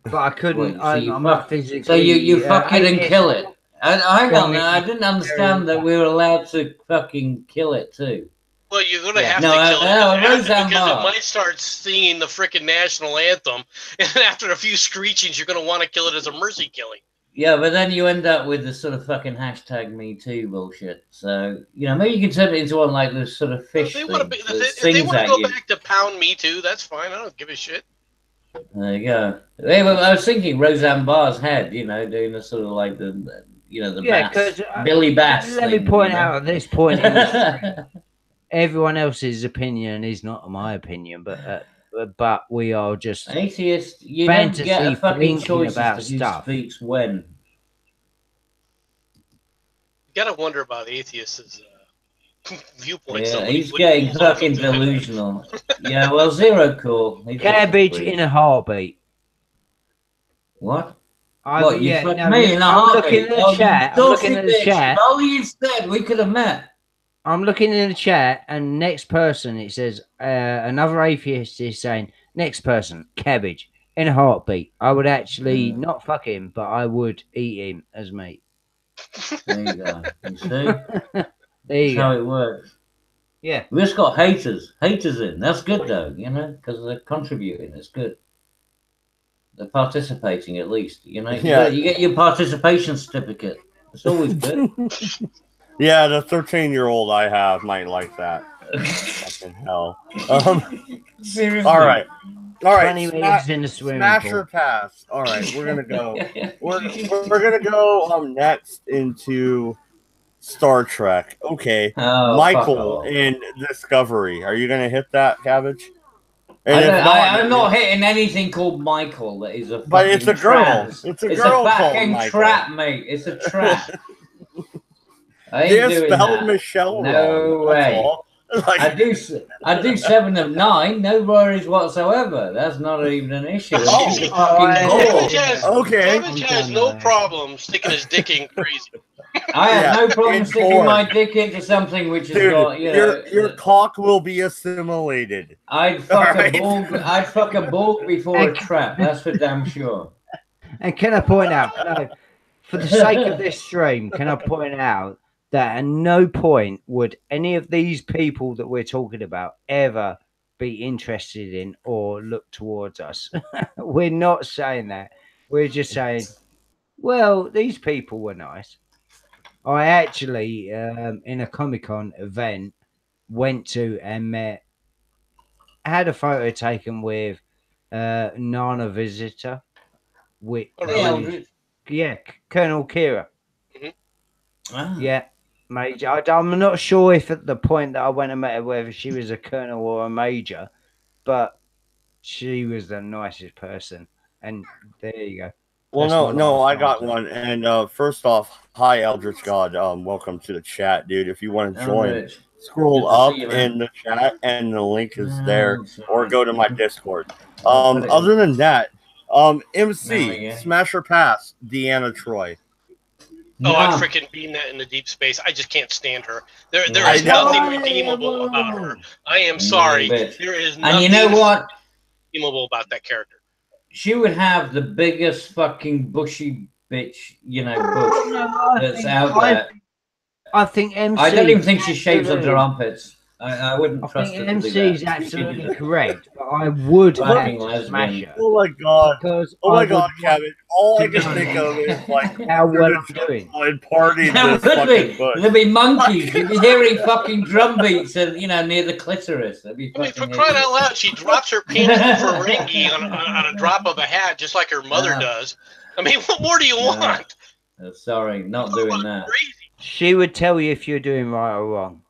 But I couldn't. Wait, so you I'm fuck- not physically. So you fuck it and atheist. kill it. Hang on, Well, I didn't understand that we were allowed to fucking kill it too. Well, you're gonna Yeah. have No, to kill it Roseanne because it Barr. might start singing the frickin' national anthem, and after a few screechings, you're gonna want to kill it as a mercy killing. Yeah, but then you end up with the sort of fucking hashtag Me Too bullshit. So maybe you can turn it into one like this sort of fish If thing they want that to, if they sings want to at go you. back to pound me too, that's fine. I don't give a shit. There you go. Hey, well, I was thinking Roseanne Barr's head, doing the sort of like the Yeah, bass, because Billy Bass. let me thing, point out at this point, in the stream, out. everyone else's opinion is not my opinion, but we are just Atheist, you fantasy don't get a fucking thinking choice about as to who stuff. speaks when. You gotta wonder about atheists' viewpoint. Yeah, Somebody he's put getting rules on fucking something. delusional. Yeah, well, Zero cool. He's cabbage just in a heartbeat. What? I, What, you yeah, fucked no, me in a I'm heartbeat? looking at the chat. I'm Saucy looking at the bitch. chat. All you said, we could have met. I'm looking in the chat, and next person it says another atheist is saying next person cabbage in a heartbeat. I would actually not fuck him, but I would eat him as meat. There you go. You see? There That's you how go. it works. Yeah. We just got haters. Haters in. That's good, though, because they're contributing. It's good. They're participating, at least. Yeah. You get your participation certificate. It's always good. Yeah, the 13-year-old I have might like that. Fucking hell. Seriously. All right. 20 minutes in the swimming Smash pool. or pass. All right, we're gonna go. We're gonna go next into Star Trek. Okay, Oh, Michael fuck off. in Discovery. Are you gonna hit that, Cabbage? And if not, I'm not hitting anything called Michael. That is a fucking but it's a girl. trans. It's a girl called fucking Michael. trap, mate. It's a trap. I They ain't doing spelled that. Michelle No wrong. way. That's all. Like, I do 7 of 9. No worries whatsoever. That's not even an issue. Oh, It's a fucking ball. okay. Cabbage has no problem sticking his dick in crazy. I have Yeah, no problem in sticking porn. my dick into something which has Dude, got, you know. your cock will be assimilated. I'd fuck Alright. a bulb. I'd fuck a bulb before a trap. That's for damn sure. And can I point out, for the sake of this stream, can I point out that at no point would any of these people that we're talking about ever be interested in or look towards us? We're not saying that. We're just saying, well, these people were nice. I actually, in a Comic-Con event, went to and had a photo taken with Nana Visitor. With, Oh, really? yeah, Colonel Kira. Ah. Yeah, Major. I'm not sure if at the point that I went and met her, whether she was a colonel or a major, but she was the nicest person. And there you go. Well, That's all I I'm got saying. one. And first off, hi Eldritch God. Welcome to the chat, dude. If you want to join, Eldritch. scroll Good to up see you, man. in the chat, and the link is Oh, there, sorry. or go to my Discord. put it Other than that, There we MC go. Smash or Pass, Deanna Troy. Oh, I'd Nah. freaking beam that into deep space. I just can't stand her. There I is know. nothing redeemable about her. I am sorry. bitch. There is nothing And you know what? redeemable about that character. She would have the biggest fucking bushy bitch, you know, bush that's out there. I think MC. I don't even think she shaves under her armpits. I wouldn't I trust think her to do MC is that. absolutely correct, but I would Fucking have to lesbian. smash her Oh my god. because Oh my I god, would Kevin. All I can think of is like how well I'm doing. and partied There this would fucking be. bush. There'd be monkeys. You'd be hearing fucking drum beats and near the clitoris. That'd be I mean, for fucking crying hideous. out loud, she drops her panties in Ferengi on a drop of a hat, just like her mother Yeah. does. I mean, what more do you Yeah. want? Sorry, not doing that. Crazy. She would tell you if you're doing right or wrong.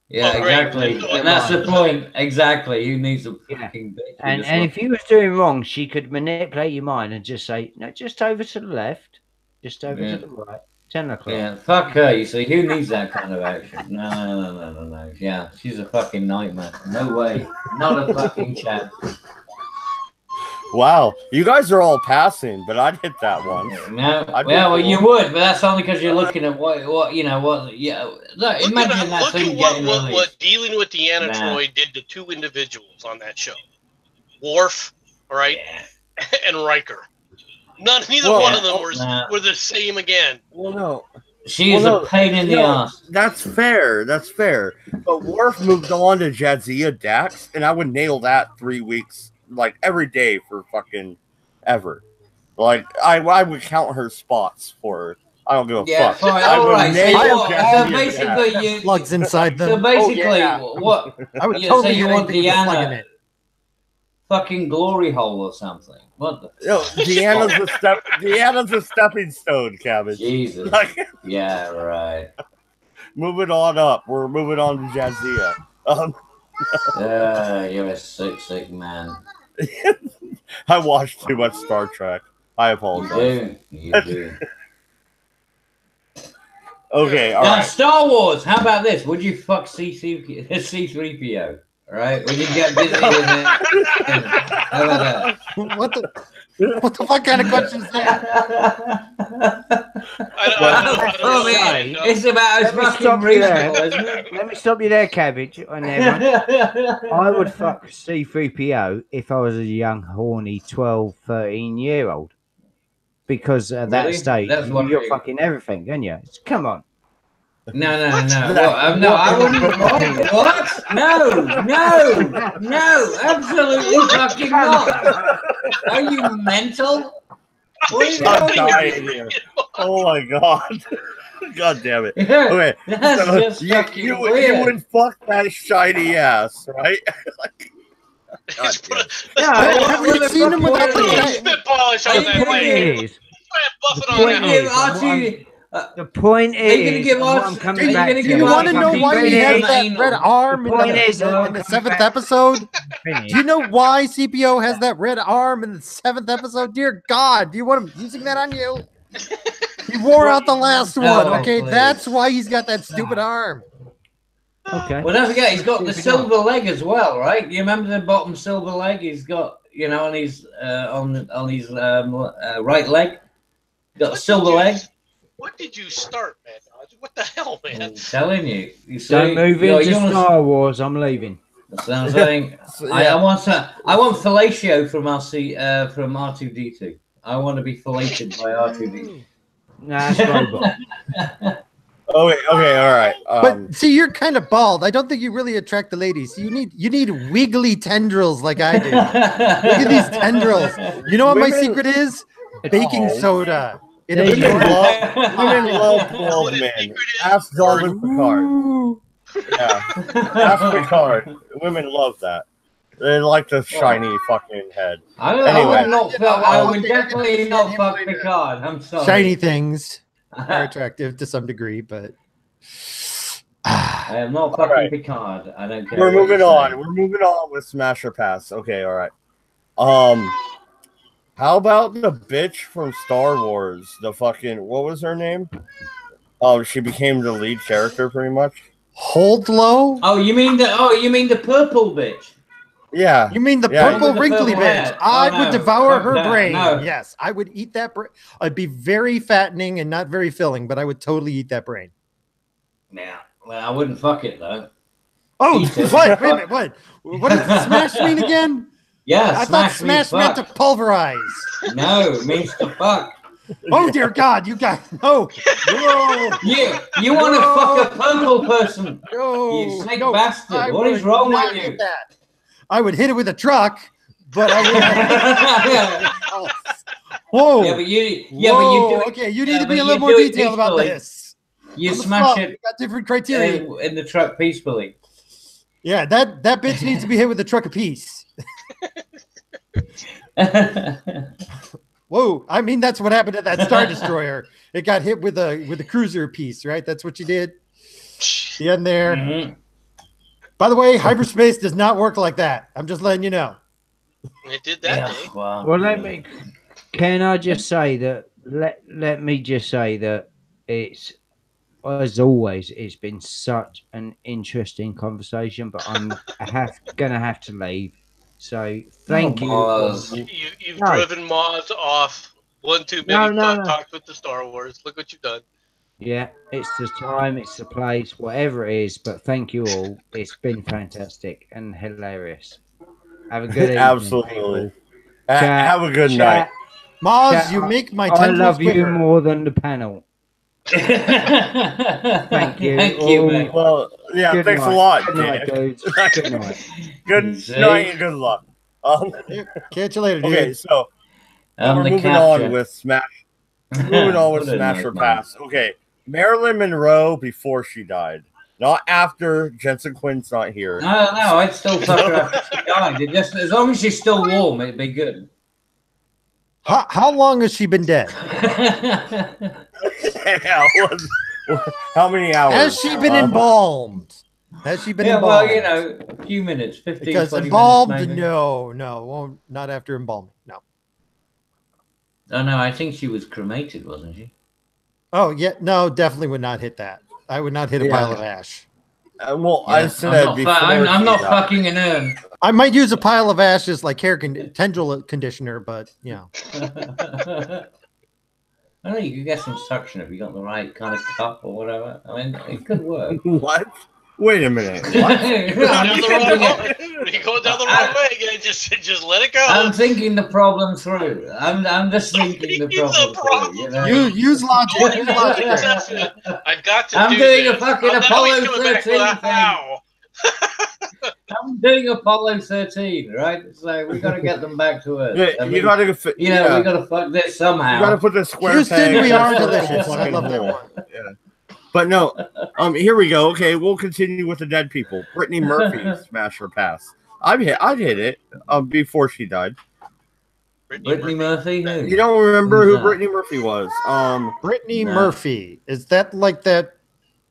Yeah, Oh, great. exactly. And that's the point. Exactly. Who needs a Yeah. fucking bitch? And if you was doing wrong, she could manipulate your mind and just say, no, just over to the left, just over Yeah. to the right, 10 o'clock. Yeah, fuck her. You see, who needs that kind of action? No. Yeah, she's a fucking nightmare. No way. Not a fucking chance. Wow, you guys are all passing, but I'd hit that one. No, I'd be well, cool. you would, but that's only because you're looking at what. Yeah. Look, imagine that Look thing at getting what released. dealing with Deanna Nah. Troy did to two individuals on that show. Worf, all right, Yeah. and Riker. Neither Well, one of them nah. were the same again. Well, no, She is Well, no, a pain in the no. ass. that's fair. That's fair. But Worf moved on to Jadzia Dax, and I would nail that 3 weeks, like every day for fucking ever. Like I would count her spots for her. I don't give a Yeah, fuck. fine. I All would right. nail So Jadzia Dax. basically, you. Plugs inside So them. basically, yeah. what? I would Yeah, totally so you do want anything with a plug in Deanna it. fucking glory hole or something? What the? No, Deanna's a stepping stone, Cabbage. Jesus. Like, Yeah, right. moving on up. We're moving on to Jadzia. You're a sick man. I watched too much Star Trek. I You apologize. do. You do. Okay, all Now, right. Star Wars. How about this? Would you fuck C3PO? All right. Would you get busy with it? How about What the fuck kind of question is that? that? I don't know. It's about as Let me fucking stop you there. reasonable, isn't it? Let me stop you there, Cabbage. I would fuck C3PO if I was a young, horny 12, 13-year-old. Because at that Really? stage, That's what you're you- fucking everything, aren't you? Come on. No. No, I wouldn't. What? No, absolutely fucking not. Are you mental? What are you I'm doing? dying here. Oh my god. God damn it. Yeah, Okay. that's So just fucking you weird. would fuck that shiny ass, right? God Just damn put it. a, Have you seen him without the put a little shiny? spit polish on Are you that kidding thing. me? is, Try and buff it The on You're point gonna out. give is, and what Archie. the point Are you gonna is, give and what Archie? I'm coming Are you back gonna to. give You want Archie to know why he has some that anal? red arm in point the, is, and what I'm in the coming 7th back episode? finish. Do you know why CPO has that red arm in the 7th episode? Dear God, do you want him using that on you? He wore out the last one. Oh, Okay, please. that's why he's got that stupid arm. Okay. Well, don't forget, he's got the Stupid silver leg as well, right? You remember the bottom silver leg? He's got, you know, on his right leg. He's got a silver leg. What did you start, man? What the hell, man? I'm telling you. You see, Don't move you're into honest- Star Wars. I'm leaving. That's what I'm saying. So, I want fellatio from from R2D2. I want to be fellated by R2D2. Nah, that's robot. Oh wait, okay, all right. But see, you're kind of bald. I don't think you really attract the ladies. You need wiggly tendrils like I do. Look at these tendrils. You know what my Women- secret is? Baking Oh. soda. In There a you big go. bowl. Women love What bald his men. secret is? Ask Dalvin Picard. Yeah, ask Picard. Women love that. They like the shiny fucking head. Anyway. I would definitely not fuck Picard. I'm sorry. Shiny things are attractive to some degree, but I am not fucking Alright. Picard. I don't care. We're what moving you on. say. We're moving on with Smash or Pass. Okay, all right. How about the bitch from Star Wars? The fucking what was her name? She became the lead character pretty much. hold low. Oh, you mean the purple bitch? Yeah. You mean the Yeah. purple With the wrinkly purple bitch? hair. I Oh, would no. devour Fuck her that. brain. No. Yes, I would eat that brain. I'd be very fattening and not very filling, but I would totally eat that brain. Yeah. Well, I wouldn't fuck it though. Oh, Eat it. what? Wait a minute, what? What does smash mean again? Yeah. I thought means smash meant to fuck. pulverize. No, it means to fuck. Oh dear God, you guys, no, no, You want to fuck a purple person? no, You sick no, bastard. I What is would wrong not with hit you? that. I would hit it with a truck, but I would. Whoa. Yeah, but you do it. Okay, you need yeah, to be but a little you more do it detailed about peacefully. this. You On the smash spot, it we got different criteria. in the truck peacefully. Yeah, that bitch needs to be hit with a truck apiece. Whoa, I mean that's what happened to that Star Destroyer. It got hit with a cruiser piece, right? That's what you did. The end there. Mhm. By the way, hyperspace does not work like that. I'm just letting you know. It did that day. Well, Well, can I just say that? Let me just say that it's, as always, it's been such an interesting conversation. But I'm gonna have to leave. So thank you. Maz. You've No. driven Maz off one too No, many no, no. talks with the Star Wars. Look what you've done. Yeah, it's the time, it's the place, whatever it is. But thank you all. It's been fantastic and hilarious. Have a good evening. Absolutely. people. Have a good night. Maz, Chat, you make my I tendrils love you quiver. more than the panel. Thank you. Thank you, all. mate. Well, yeah, Good thanks night. a lot. Good night, Dan. dudes. Good night. Good See? night and good luck. Catch you later, dude. Okay, so I'm we're the moving capture. on with Smash. Moving on with What a Smash nice or man. Pass. Okay, Marilyn Monroe before she died, not after. Jensen Quinn's not here. No, I'd still fuck her after she died. It just, as long as she's still warm, it'd be good. How long has she been dead? Yeah, how many hours? Has she been embalmed? Has she been Yeah, embalmed? well, you know, a few minutes, 15, Because 20 embalmed, minutes maybe. no, not after embalming. No. Oh, no, I think she was cremated, wasn't she? Oh yeah, no, definitely would not hit that. I would not hit a Yeah. pile of ash. Well, Yeah, I said before. I'm she not died. fucking an urn. I might use a pile of ashes like tendril conditioner, but you know. I know you could get some suction if you got the right kind of cup or whatever. I mean, it could work. What? Wait a minute. You're What? going down the wrong way. You're going down the wrong way again. Just let it go. I'm thinking the problem through. I'm just thinking the problem through. You know? Use logic. Use logic there. I've got to I'm do doing this. a fucking Now Apollo he's coming back 13 with a thing. how. I'm doing Apollo 13, right? So we got to get them back to Earth. Yeah, I you mean, gotta. we got to fuck this somehow. You gotta put the square Houston, peg we in are the delicious. I fucking love that hole. one. Yeah. But no, here we go. Okay, we'll continue with the dead people. Brittany Murphy smash or pass. I'd hit it before she died. Brittany Murphy? Who? You don't remember Who's who that? Brittany Murphy was? Brittany No. Murphy. Is that like that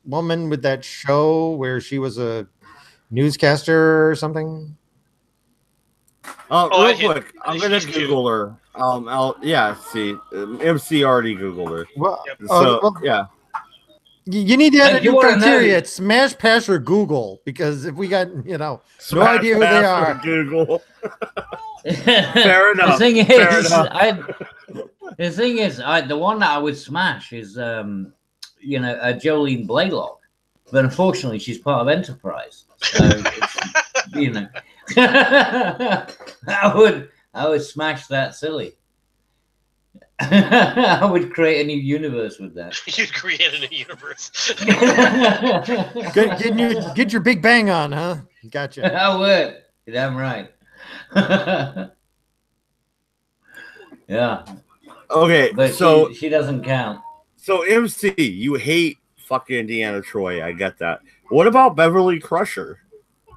woman with that show where she was a newscaster or something? Real quick, I'm gonna Google her. See, MC already Googled her. Well, So yeah. You need to add a Hey, you new wanna know- criteria. It's Smash Pass or Google, because if we got, no idea who they Pass are. or Google. Fair enough. The thing Fair is, enough. the one that I would smash is, Jolene Blaylock, but unfortunately, she's part of Enterprise, so I would smash that silly. I would create a new universe with that. You'd create a new universe. Get your Big Bang on, huh? Gotcha. I would. You're damn right. Yeah. Okay, But so she doesn't count. So MC, you hate fucking Deanna Troy. I get that. What about Beverly Crusher?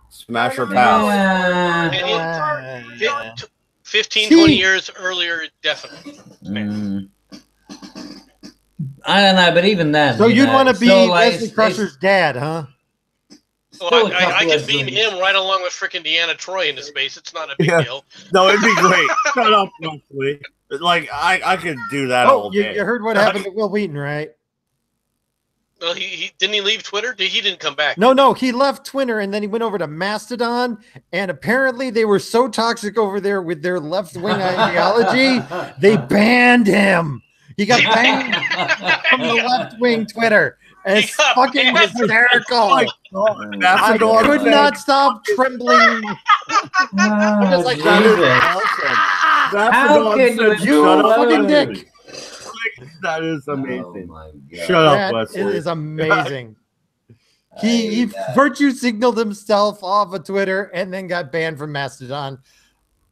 Smash or pass? And 15, See? 20 years earlier, definitely. I don't know, but even then. So you'd want to be still, like, Leslie Crusher's dad, huh? Well, Still a I couple could of beam things. him right along with freaking Deanna Troy into space. It's not a big Yeah. deal. No, it'd be great. Shut up, Leslie. Like I could do that all You day. heard what happened to Will Wheaton, right? Well, he didn't he leave Twitter? He didn't come back. No, he left Twitter and then he went over to Mastodon, and apparently they were so toxic over there with their left-wing ideology, they banned him. He got banned from the left-wing Twitter. And it's He got fucking banned. hysterical. I could not stop trembling. Oh, like, That is Jesus. awesome. How can you said, You "Shut up, fucking Leslie." dick. Oh, That is amazing. my God. Shut up, That Leslie. is amazing. He virtue signaled himself off of Twitter and then got banned from Mastodon.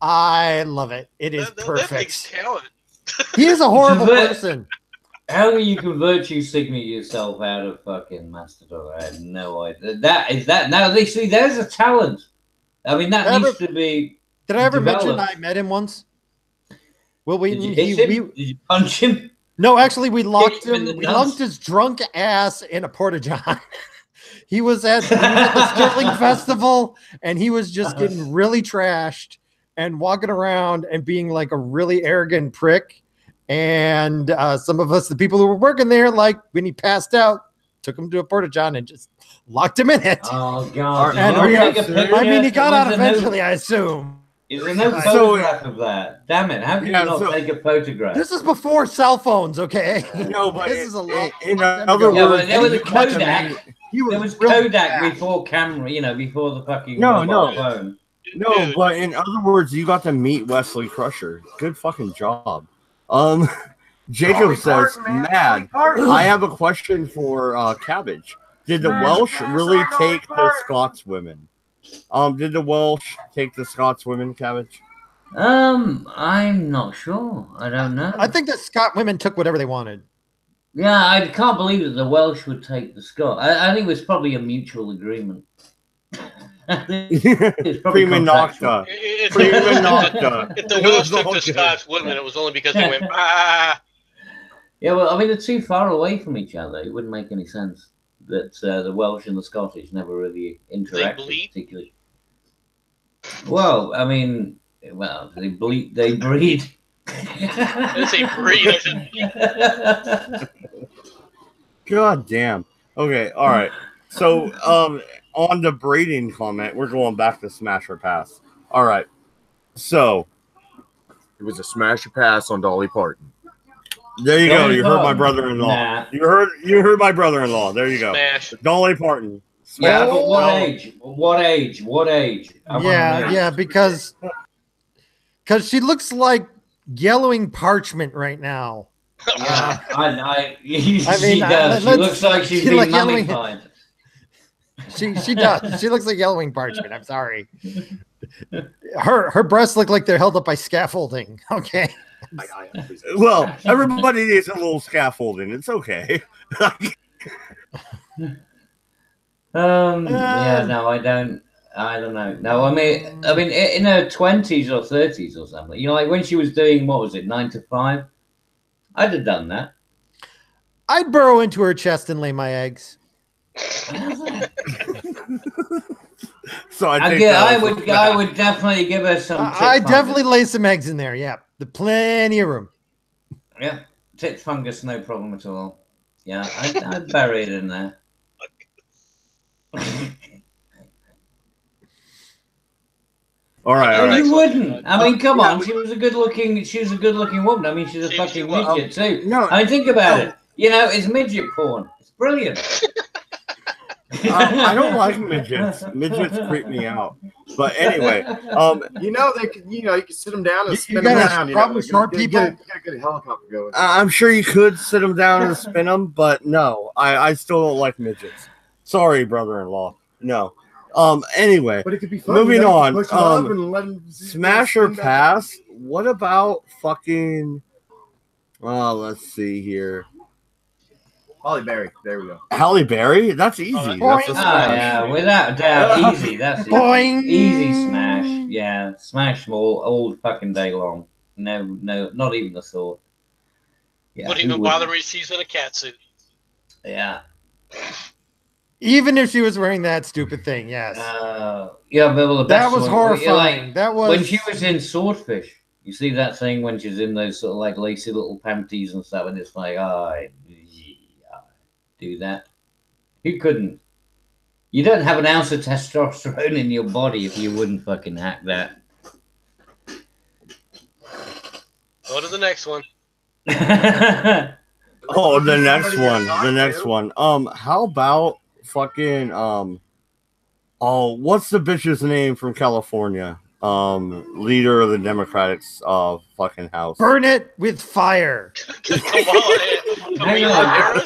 I love it. It is That takes perfect. talent. He is a horrible person. How you can virtue signal yourself out of fucking Mastodon? I had no idea. Now they see there's a talent. I mean, that needs to be. Did I ever mention developed. I met him once? Will we? Did you hit him? Did you punch him? No, actually, we locked him in him. the We nuts? locked his drunk ass in a porta john. He was at the Sterling Festival, and he was just getting really trashed and walking around and being like a really arrogant prick. And some of us, the people who were working there, like when he passed out, took him to a porta john and just locked him in it. Oh God! And Did we you have- take a picture? I mean, he got out Was there no- eventually, I assume. Is there no So- photograph of that? Damn it! How can Yeah, you not so- take a photograph? This is before cell phones, okay? No, but This is a long in time other ago. Yeah, words, but there was a you got to Kodak. meet- he There was real Kodak bad. before camera, before the fucking No, mobile no. phone. No, Dude. but in other words, you got to meet Wesley Crusher. Good fucking job. Jacob says, "Mad. I have a question for Cabbage. Did the Welsh really take the Scots women? Did the Welsh take the Scots women, Cabbage? I'm not sure. I don't know. I think that Scott women took whatever they wanted. Yeah, I can't believe that the Welsh would take the Scot. I think it was probably a mutual agreement. I think it's probably Prima contractual. nocta. If Prima the nocta. if the It Welsh was took all the good. Scots women, it was only because they went, ah. Yeah, well, I mean, they're too far away from each other. It wouldn't make any sense that the Welsh and the Scottish never really interacted bleed? particularly. Well, I mean, they bleed. They breed. I say breed. I said, God damn. Okay, all right. So, on the breeding comment, we're going back to smash or pass. All right. So, it was a smash or pass on Dolly Parton. There you go. Dolly You heard my Parton. brother-in-law. Nah. You heard my brother-in-law. There you go. smash. Dolly Parton. Yeah, Smash. but what Dolly- age? What age? What age? I wanna know. Yeah, because she looks like yellowing parchment right now. Yeah, I mean, she does. She let's- looks like she's she been like yelling- mummified. She does. She looks like yellowing parchment. I'm sorry. Her breasts look like they're held up by scaffolding. Okay. Well, everybody needs a little scaffolding. It's okay. Yeah, no, I don't know. No, I mean, in her 20s or 30s or something. You know, like when she was doing, what was it, 9 to 5? I'd have done that. I'd burrow into her chest and lay my eggs. So I would definitely give her some. I definitely lay some eggs in there. Yeah, the plenty of room. Yeah, tit fungus, no problem at all. Yeah, I'd bury it in there. All right. Oh, you wouldn't. I mean, come on. She was a good-looking woman. I mean, she's a fucking midget too. No, I mean, think about it. You know, it's midget porn. It's brilliant. I don't like midgets. Midgets creep me out. But anyway, you know they can. You know, you can sit them down and spin them gotta around. probably short people. Get a good helicopter going. I'm sure you could sit them down and spin them, but no, I still don't like midgets. Sorry, brother-in-law. No. Anyway, But it could be fun. moving You know, on. push 'em up and let 'em Smash or spin back. pass? What about fucking? Let's see here. Holly Berry. There we go. Halle Berry? That's easy. That's a Oh, smash. yeah, without doubt, easy. That's Boing. easy smash. Yeah, smash them all fucking day long. No, not even a thought. Yeah, Wouldn't who even wouldn't? bother me if she's in a cat suit. Yeah. Even if she was wearing that stupid thing, yes. Yeah, but the That best was one, horrifying. like, That was when she was in Swordfish. You see that thing when she's in those sort of like lacy little panties and stuff, and it's like, do that. Who couldn't? You don't have an ounce of testosterone in your body if you wouldn't fucking hack that. Go to the next one. Oh, the next one. The next one. How about fucking what's the bitch's name from California? Leader of the Democrats fucking house. burn it with fire. Hang on.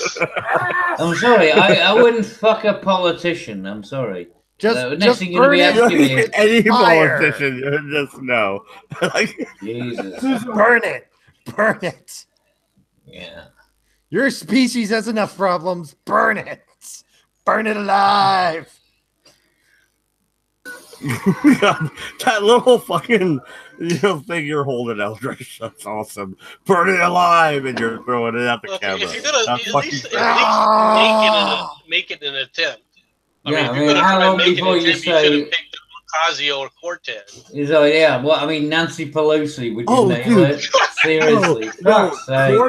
I'm sorry, I wouldn't fuck a politician. I'm sorry. Just next thing you're gonna be burn it. asking me is Any Fire. politician, just no. Like, Jesus. Burn it. Burn it. Yeah. Your species has enough problems. Burn it. Burn it alive. that little fucking thing you're holding, Eldritch. That's awesome. Burn it alive, and you're throwing it at the Well, camera. if you're gonna That's at fucking least Ah. make it an attempt. Yeah, if you're gonna how try long and make an before you attempt, you should say? have picked Ocasio or Cortez. So yeah, well, I mean, Nancy Pelosi, would you Oh, nail dude. it? Seriously, No, fuck's sake.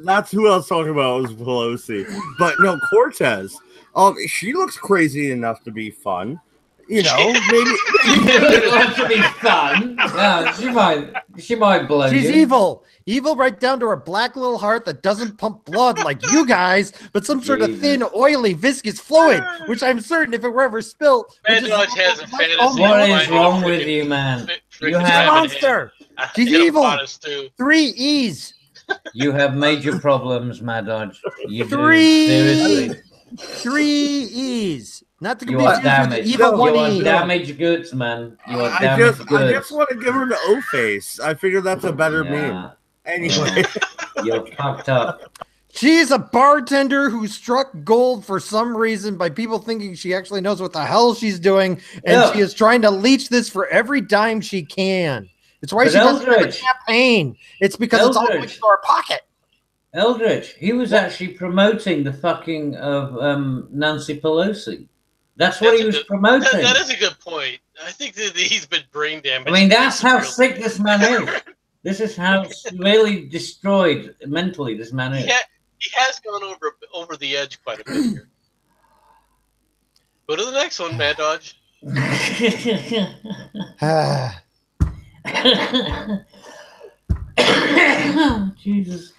that's who I was talking about, was Pelosi. But no, Cortez. She looks crazy enough to be fun. You know, maybe It wants to be fun. No, she might blow She's you. evil. Evil right down to her black little heart that doesn't pump blood like you guys, but some sort of Jesus. thin, oily, viscous fluid, which I'm certain if it were ever spilt. would Man just- Dodge has a fantasy. Oh, What of is finding wrong a with freaking- you, man? freaking You She's a have- diamond monster. head. She's Hit a evil. bodice, too. 3 E's. You have major problems, Mad Dodge. You do. 3 Seriously. 3 E's. Not to You confuse are with the damaged. evil You 1 are E. damaged goods, man. You are I damaged just goods. want to give her the O face. I figure that's a better meme. Yeah. Anyway, You're fucked up. She's a bartender who struck gold for some reason by people thinking she actually knows what the hell she's doing, and Yeah. she is trying to leech this for every dime she can. It's why But she doesn't have a Eldridge- campaign. It's because it's all going Eldridge. to our pocket. Eldritch, he was actually promoting the fucking of Nancy Pelosi. That's what he was promoting. That is a good point. I think that he's been brain damaged. I mean, that's how sick this man is. This is how severely destroyed mentally this man is. He has gone over the edge quite a bit here. Go to the next one, Mad Dodge. Jesus.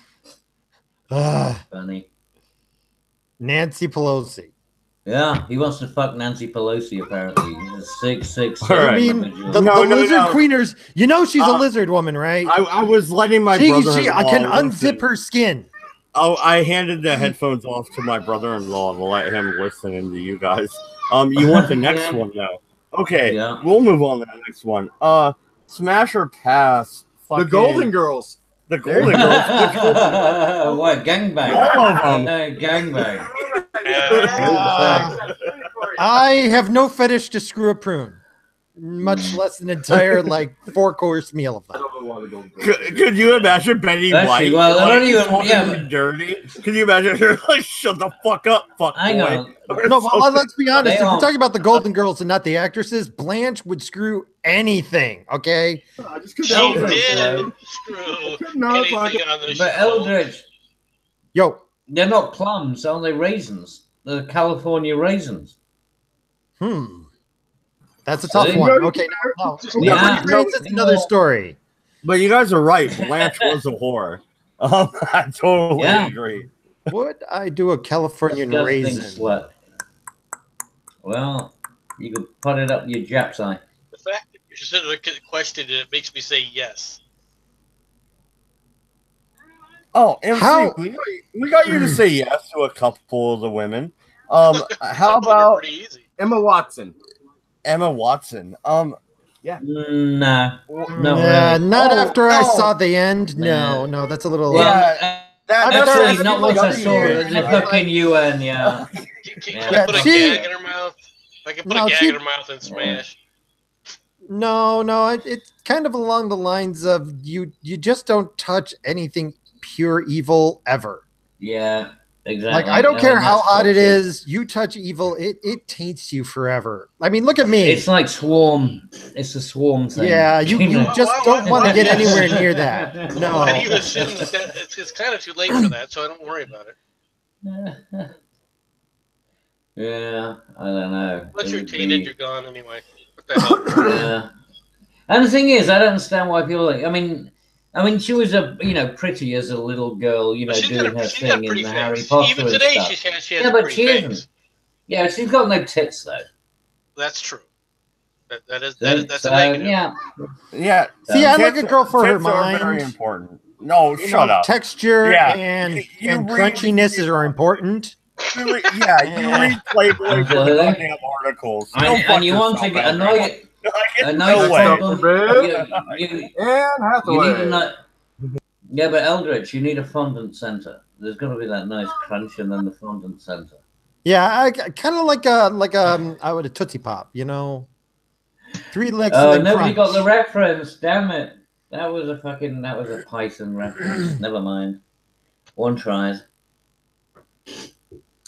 Ah, Funny. Nancy Pelosi. Yeah, he wants to fuck Nancy Pelosi, apparently. He's a sick All right. I mean, individual. the No, no, lizard no. queeners. You know she's a lizard woman, right? I was letting my She brother-in-law can listen. unzip her skin. Oh, I handed the headphones off to my brother-in-law to let him listen into you guys. You want the next one though? Okay, Yeah. we'll move on to the next one. Smash or pass? The Fucking Golden Girls. The Golden Girls. Which Golden What, gangbang? All of them. Gangbang. I have no fetish to screw a prune, much less an entire like 4-course meal of them. Could you imagine Betty Actually, White? well, I like, don't even- talking yeah, to but- dirty. Can you imagine her like, shut the fuck up, fuck Hang boy? on. Or No, but something. let's be honest. They If we're all- talking about the Golden Girls and not the actresses, Blanche would screw anything. Okay. I just couldn't She help it. did screw Couldn't help anything it. on the But show. Eldridge, Yo. they're not plums, aren't they? Raisins. They're California raisins. That's a tough See? one. Okay. No. Yeah. It's another story. But you guys are right. Blanche was a whore. I totally Yeah. agree. Would I do a Californian Disgusting raisin? slut. Well, you could put it up your Jap's eye. The fact that you sort of questioned it makes me say yes. Oh, MC, How- we got you to say yes to a couple of the women. How They're about pretty easy. Emma Watson. Emma Watson? Nah. Yeah, No, really. not Oh, after I no. saw the end. No, no, that's a little. Well, Yeah, that- I'm that's actually, sorry, not like what I other saw. years. The fucking UN, yeah. Can Yeah. I put a She- gag in her mouth? I can put No, a gag she- in her mouth and smash. No, it's kind of along the lines of you just don't touch anything pure evil ever. Yeah, exactly. Like I don't care how that's hot it bullshit. is, you touch evil, it taints you forever. I mean, look at me. It's like swarm. It's a swarm thing. Yeah, you just don't want to get anywhere near that. I No. even assume that it's kind of too late for that, so I don't worry about it. Yeah, I don't know. Once It you're would tainted, be- you're gone anyway. What the hell? Yeah. And the thing is, I don't understand why people like. I mean, she was pretty as a little girl, She's got doing a- her she's got thing in pretty the face. Harry Potter Even and today, stuff. she has Yeah, a but pretty she face. isn't. Yeah, she's got no tits though. That's true. That's So, a negative. yeah. Yeah. See, I like Tits- a girl for her tits are very mind. important. No, You shut know, up. Texture Yeah. and You read- crunchiness are important. You read Playboy for the Absolutely. goddamn articles. Go fuck And you want to yourself, get man. annoyed. A No nice way. problem. You And need Hathaway. a yeah, but Eldritch, you need a fondant center. There's got to be that nice crunch and then the fondant center. Yeah, I kind of like I would a Tootsie Pop, 3 legs. Oh, and then nobody crunch. got the reference. Damn it! That was a Python reference. Never mind. One tries.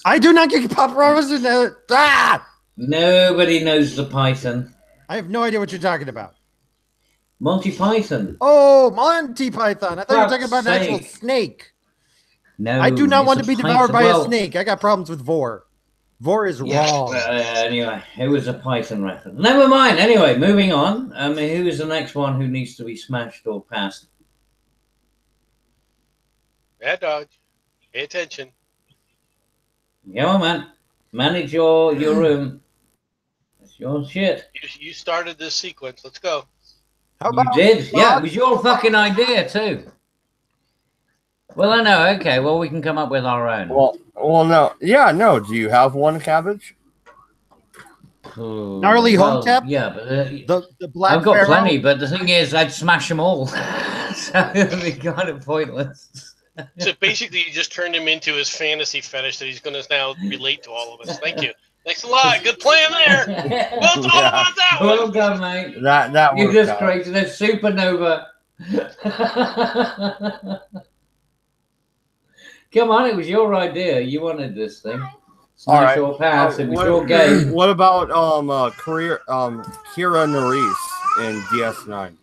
I do not get pop references. Ah! Nobody knows the Python. I have no idea what you're talking about. Monty Python. Oh, Monty Python. I thought you were Fuck's talking about an actual sake. snake. No. I do not it's want a to be python. devoured by Well, a snake. I got problems with Vor. Vor is yeah, wrong. anyway, it was a Python reference. Never mind. Anyway, moving on. Who is the next one who needs to be smashed or passed? Bad dog. Pay attention. Come on, man. Manage your room. It's your shit. You started this sequence. Let's go. How You did? Yeah, it was your fucking idea too. Well, I know. Okay, well, we can come up with our own. Well, no. Yeah, no. Do you have one, Cabbage? Gnarly home tap? Yeah, but The Black I've got Pharaoh? plenty. But the thing is, I'd smash them all, so it'd be kind of pointless. So basically, you just turned him into his fantasy fetish that he's going to now relate to all of us. Thank you. Thanks a lot. Good plan there. Well thought about that one. Well done, mate. That You worked just out. created a supernova. Come on, it was your idea. You wanted this thing. Smash All right. or pass. It was What- your game. What about Kira Nerys in DS9?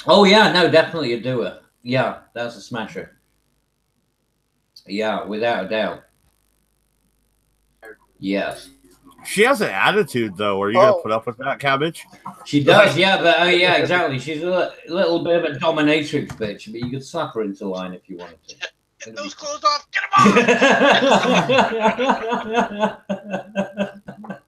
Oh yeah, no, definitely a doer. Yeah, that's a smasher. Yeah, without a doubt. Yes, She has an attitude though. Are you gonna put up with that, Cabbage? she does. Yeah, but yeah, exactly. She's a little bit of a dominatrix bitch, but you could slap her into line if you wanted to. Get those clothes off. Get them off.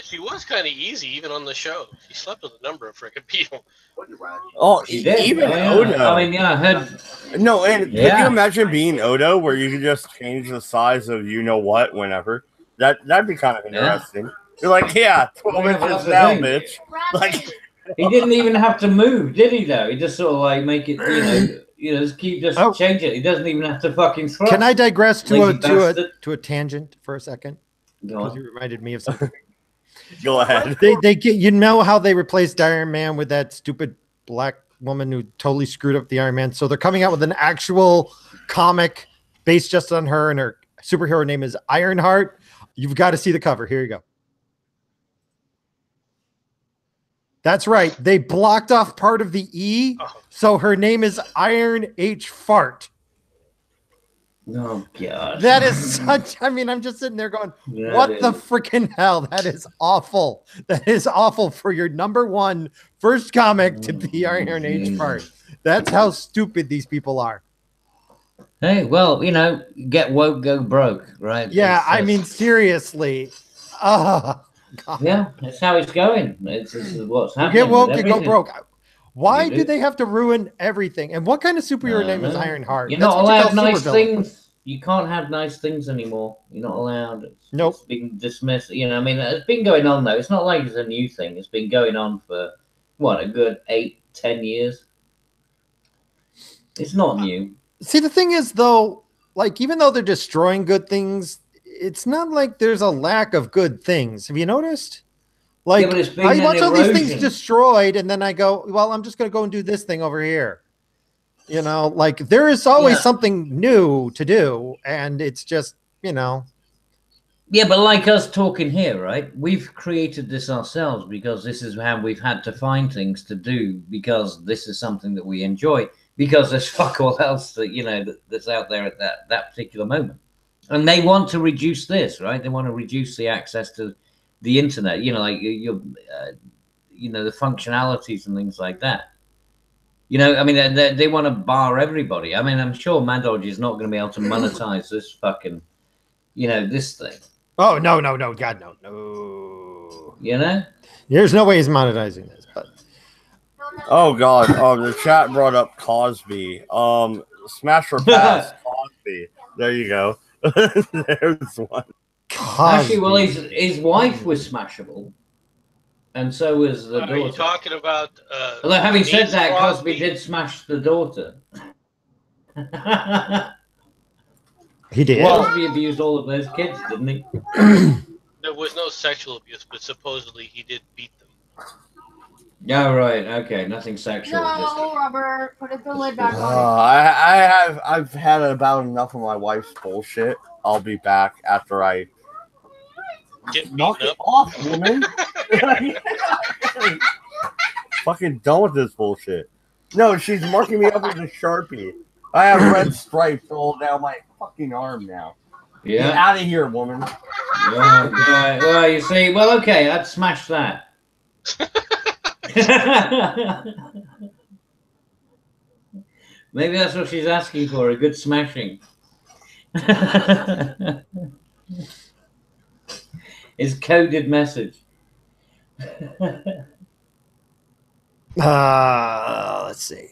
She was kind of easy, even on the show. She slept with a number of freaking people. Oh, She did. even Oh, yeah. Odo. I mean, yeah, I heard. No, and could Yeah. you imagine being Odo, where you could just change the size of you know what whenever? That'd be kind of interesting. You're like, yeah, 12 Yeah, but inches that's the now, thing. bitch. Like, He didn't even have to move, did he? Though he just sort of like make it, just change it. He doesn't even have to fucking thrust. Can I digress Lazy bastard. to a tangent for a second? Go Because on. you reminded me of something. go ahead. They get, you know how they replaced Iron Man with that stupid black woman who totally screwed up the Iron Man. So they're coming out with an actual comic based just on her, and her superhero name is Ironheart. You've got to see the cover. Here you go. That's right. They blocked off part of the E, so her name is Iron H Fart. Oh god. That is such. I mean, I'm just sitting there going, Yeah, "What it the is. freaking hell? That is awful. That is awful for your #1 first comic to be Iron H Fart. That's how stupid these people are." Hey, well, get woke, go broke, right? Yeah, It's I mean, seriously. God. yeah, that's how it's going. This is what's You happening. get woke, with you go everything. broke. Why You did do. they have to ruin everything? And what kind of superhero name is No. Ironheart? You're That's not what you allowed call nice supervillain. things. You can't have nice things anymore. You're not allowed. Nope. It's been dismissed. I mean, it's been going on though. It's not like it's a new thing. It's been going on for what, a good 8-10 years. It's not new. See, the thing is, though, like, even though they're destroying good things, it's not like there's a lack of good things. Have you noticed? Like, Yeah, but it's been I an watch all these things erosion. destroyed, and then I go, well, I'm just going to go and do this thing over here. Like, there is always Yeah. something new to do, and it's just, Yeah, but like us talking here, right? We've created this ourselves because this is how we've had to find things to do because this is something that we enjoy because there's fuck all else that, that's out there at that particular moment. And they want to reduce this, right? They want to reduce the access to the internet, like the functionalities and things like that. I mean, they want to bar everybody. I mean, I'm sure Mad Dodge is not going to be able to monetize this fucking, this thing. oh, no, God, no. There's no way he's monetizing this, but Oh god, the chat brought up Cosby. Smash or pass Cosby. There you go. There's one. Actually, well, his wife was smashable, and so was the Are you daughter. talking about? Although, having said Denise that, Crosby? Cosby did smash the daughter. he did. Cosby abused all of those kids, didn't he? There was no sexual abuse, but supposedly he did beat them. Yeah, right. Okay, nothing sexual. Just No, Robert, put the lid back on. I've had about enough of my wife's bullshit. I'll be back after I Get knock beaten it up. off, woman. Fucking done with this bullshit. No, she's marking me up with a Sharpie. I have red stripes all down my fucking arm now. Get yeah. out of here, woman. Yeah, right. Well, you see. Well, okay, I'd smash that. Maybe that's what she's asking for, a good smashing. It's coded message. Let's see.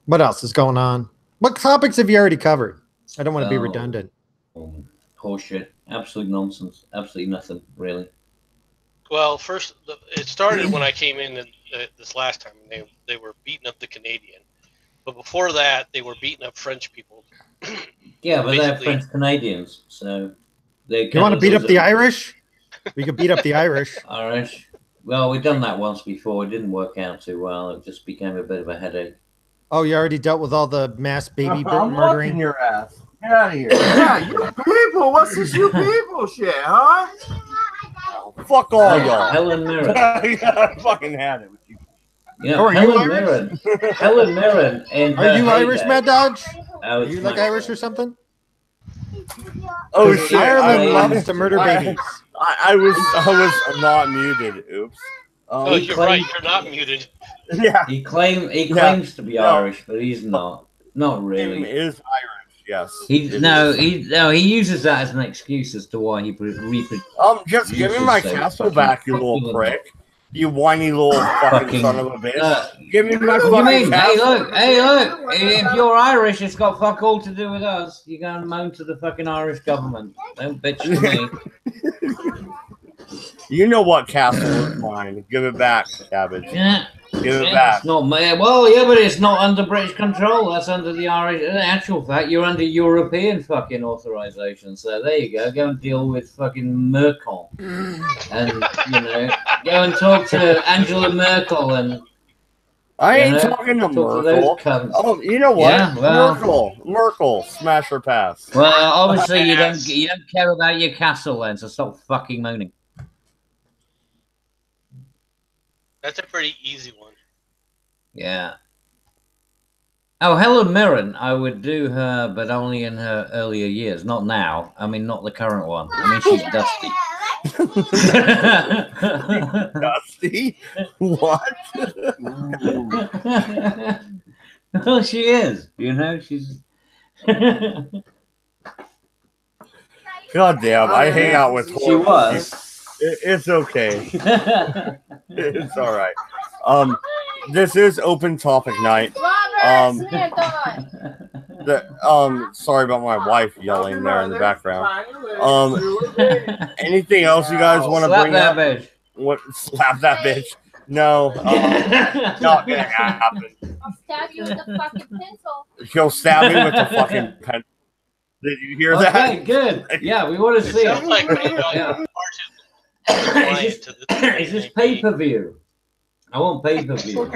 What else is going on? What topics have you already covered? I don't want to be redundant. Horseshit. Absolute nonsense. Absolutely nothing, really. Well, first it started when I came in this last time. They were beating up the Canadian, but before that they were beating up French people. Yeah, but they're Basically- French Canadians, so they. You want to beat up the Irish? We could beat up the Irish. Irish. Well, we've done that once before. It didn't work out too well. It just became a bit of a headache. Oh, you already dealt with all the mass baby I'm fucking murdering? your ass. Get out of here. Yeah, you people. What's this you people shit, huh? Fuck all y'all. Helen Mirren. I fucking had it with you. Oh, are you Helen Irish? Mirren. Helen Mirren. In Are you her Irish, heyday. Mad Dodge? I was Are you like smashed. Irish or something? Oh 'Cause shit! Ireland I- loves to murder babies. I was not muted. Oops. Oh, you're right. You're not muted. Yeah. He claims to be No. Irish, but he's not. Not He really. is Irish. Yes. He it no, is. he uses that as an excuse as to why he reproduces. Just give me my castle back, you little prick. You whiny little fucking son of a bitch. Give me my What do you fucking mean? Hey, castle. look! If you're Irish, it's got fuck all to do with us. You go and moan to the fucking Irish government. Don't bitch to me. You know what castle is mine. Give it back, Cabbage. Yeah. Give it back. It's not my, well, yeah, but it's not under British control. That's under the Irish. In actual fact, you're under European fucking authorization. So there you go. Go and deal with fucking Merkel, and go and talk to Angela Merkel and. I ain't talking to Merkel. Oh, you know what? Yeah, well, Merkel, smash or pass. Well, obviously you don't care about your castle then, so stop fucking moaning. That's a pretty easy one. Yeah. Oh, Helen Mirren, I would do her, but only in her earlier years, not now. I mean, not the current one. I mean, she's dusty. Dusty? What? Well, she is. She's. God damn! I hang out with. She was. It's okay. It's all right. This is open topic night. Sorry about my wife yelling there in the background. Anything else you guys want to bring up? Bitch. What? Slap that bitch? No, not gonna happen. I'll stab you with a fucking pencil. He'll stab me with a fucking pencil. Did you hear that? Okay, good. Yeah, we want to see it. Like Is this pay-per-view? I want pay-per-view.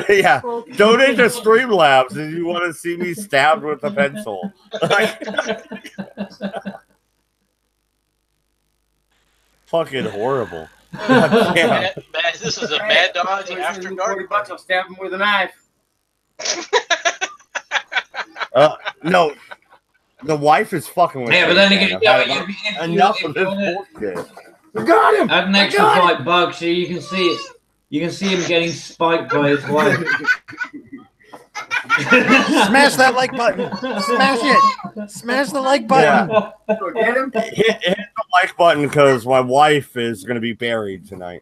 Yeah, donate to Streamlabs if you want to see me stabbed with a pencil. Fucking horrible. This is a Mad Dog After Dark. $40, I'll stab him with a knife. No. The wife is fucking with me. But then again, enough of this bullshit. We got him! Add an extra $5 so you can see it. You can see him getting spiked by his wife. Smash that like button. Smash it. Smash the like button. Yeah. Hit the like button because my wife is going to be buried tonight.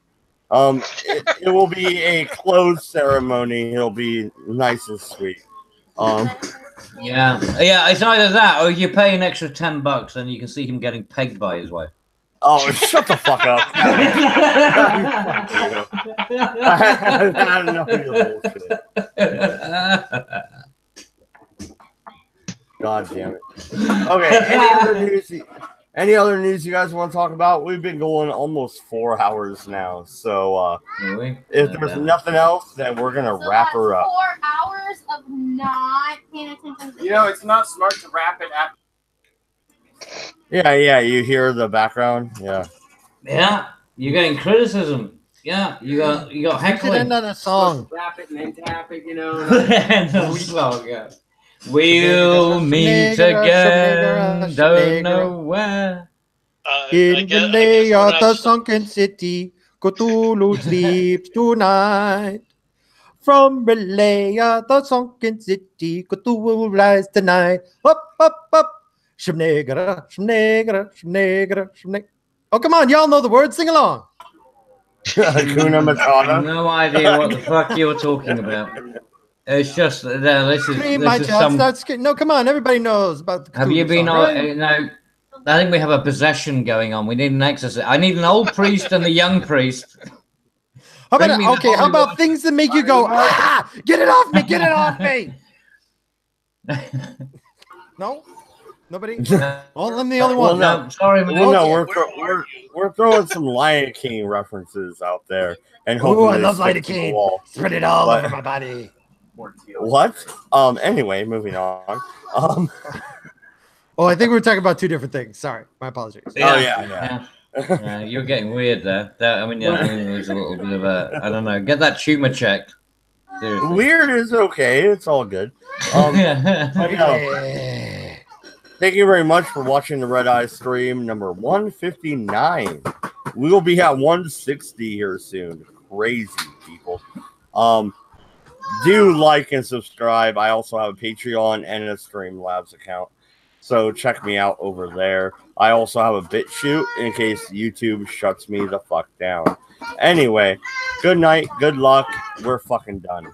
It will be a closed ceremony. It'll be nice and sweet. Yeah, it's either that or you pay an extra $10 and you can see him getting pegged by his wife. Oh, shut the fuck up. I had enough of your bullshit. God damn it. Okay, any other news you guys want to talk about? We've been going almost 4 hours now, so if there's nothing else, then we're gonna wrap her up. 4 hours of not paying attention. It's not smart to wrap it after. Yeah, you hear the background? Yeah. Yeah, you're getting criticism. Yeah, you got heckling. End on a song. Wrap it and then tap it, End on a song, yeah. We'll meet again, don't know where. In the lay of the sunken city, Cthulhu sleeps tonight. From relay of the sunken city, Cthulhu rise tonight. Up, up, up. Shmnegara, shmnegara, shmnegara, shmnegara. Oh, come on, y'all know the words. Sing along. Hakuna Matata. No idea what the fuck you're talking about. It's just this is some. No, come on, everybody knows about the Cthulhu Have you been song, right? No, I think we have a possession going on. We need an exorcist. I need an old priest and a young priest. How about things that make you go, ah, get it off me, get it off me. No? Nobody? Well, I'm the only one. No, sorry, man. Well, no, we're throwing some Lion King references out there, and hopefully I love Lion King. Spread it all over my body. What? Anyway, moving on. Oh, I think we were talking about two different things. Sorry, my apologies. Yeah. You're getting weird there. I mean, there's a little bit of a, I don't know. Get that tumor checked. Seriously. Weird is okay. It's all good. Thank you very much for watching the Redeye stream number 159. We will be at 160 here soon. Crazy people. Do like and subscribe. I also have a Patreon and a Streamlabs account, so check me out over there. I also have a BitChute in case YouTube shuts me the fuck down. Anyway, good night, good luck. We're fucking done.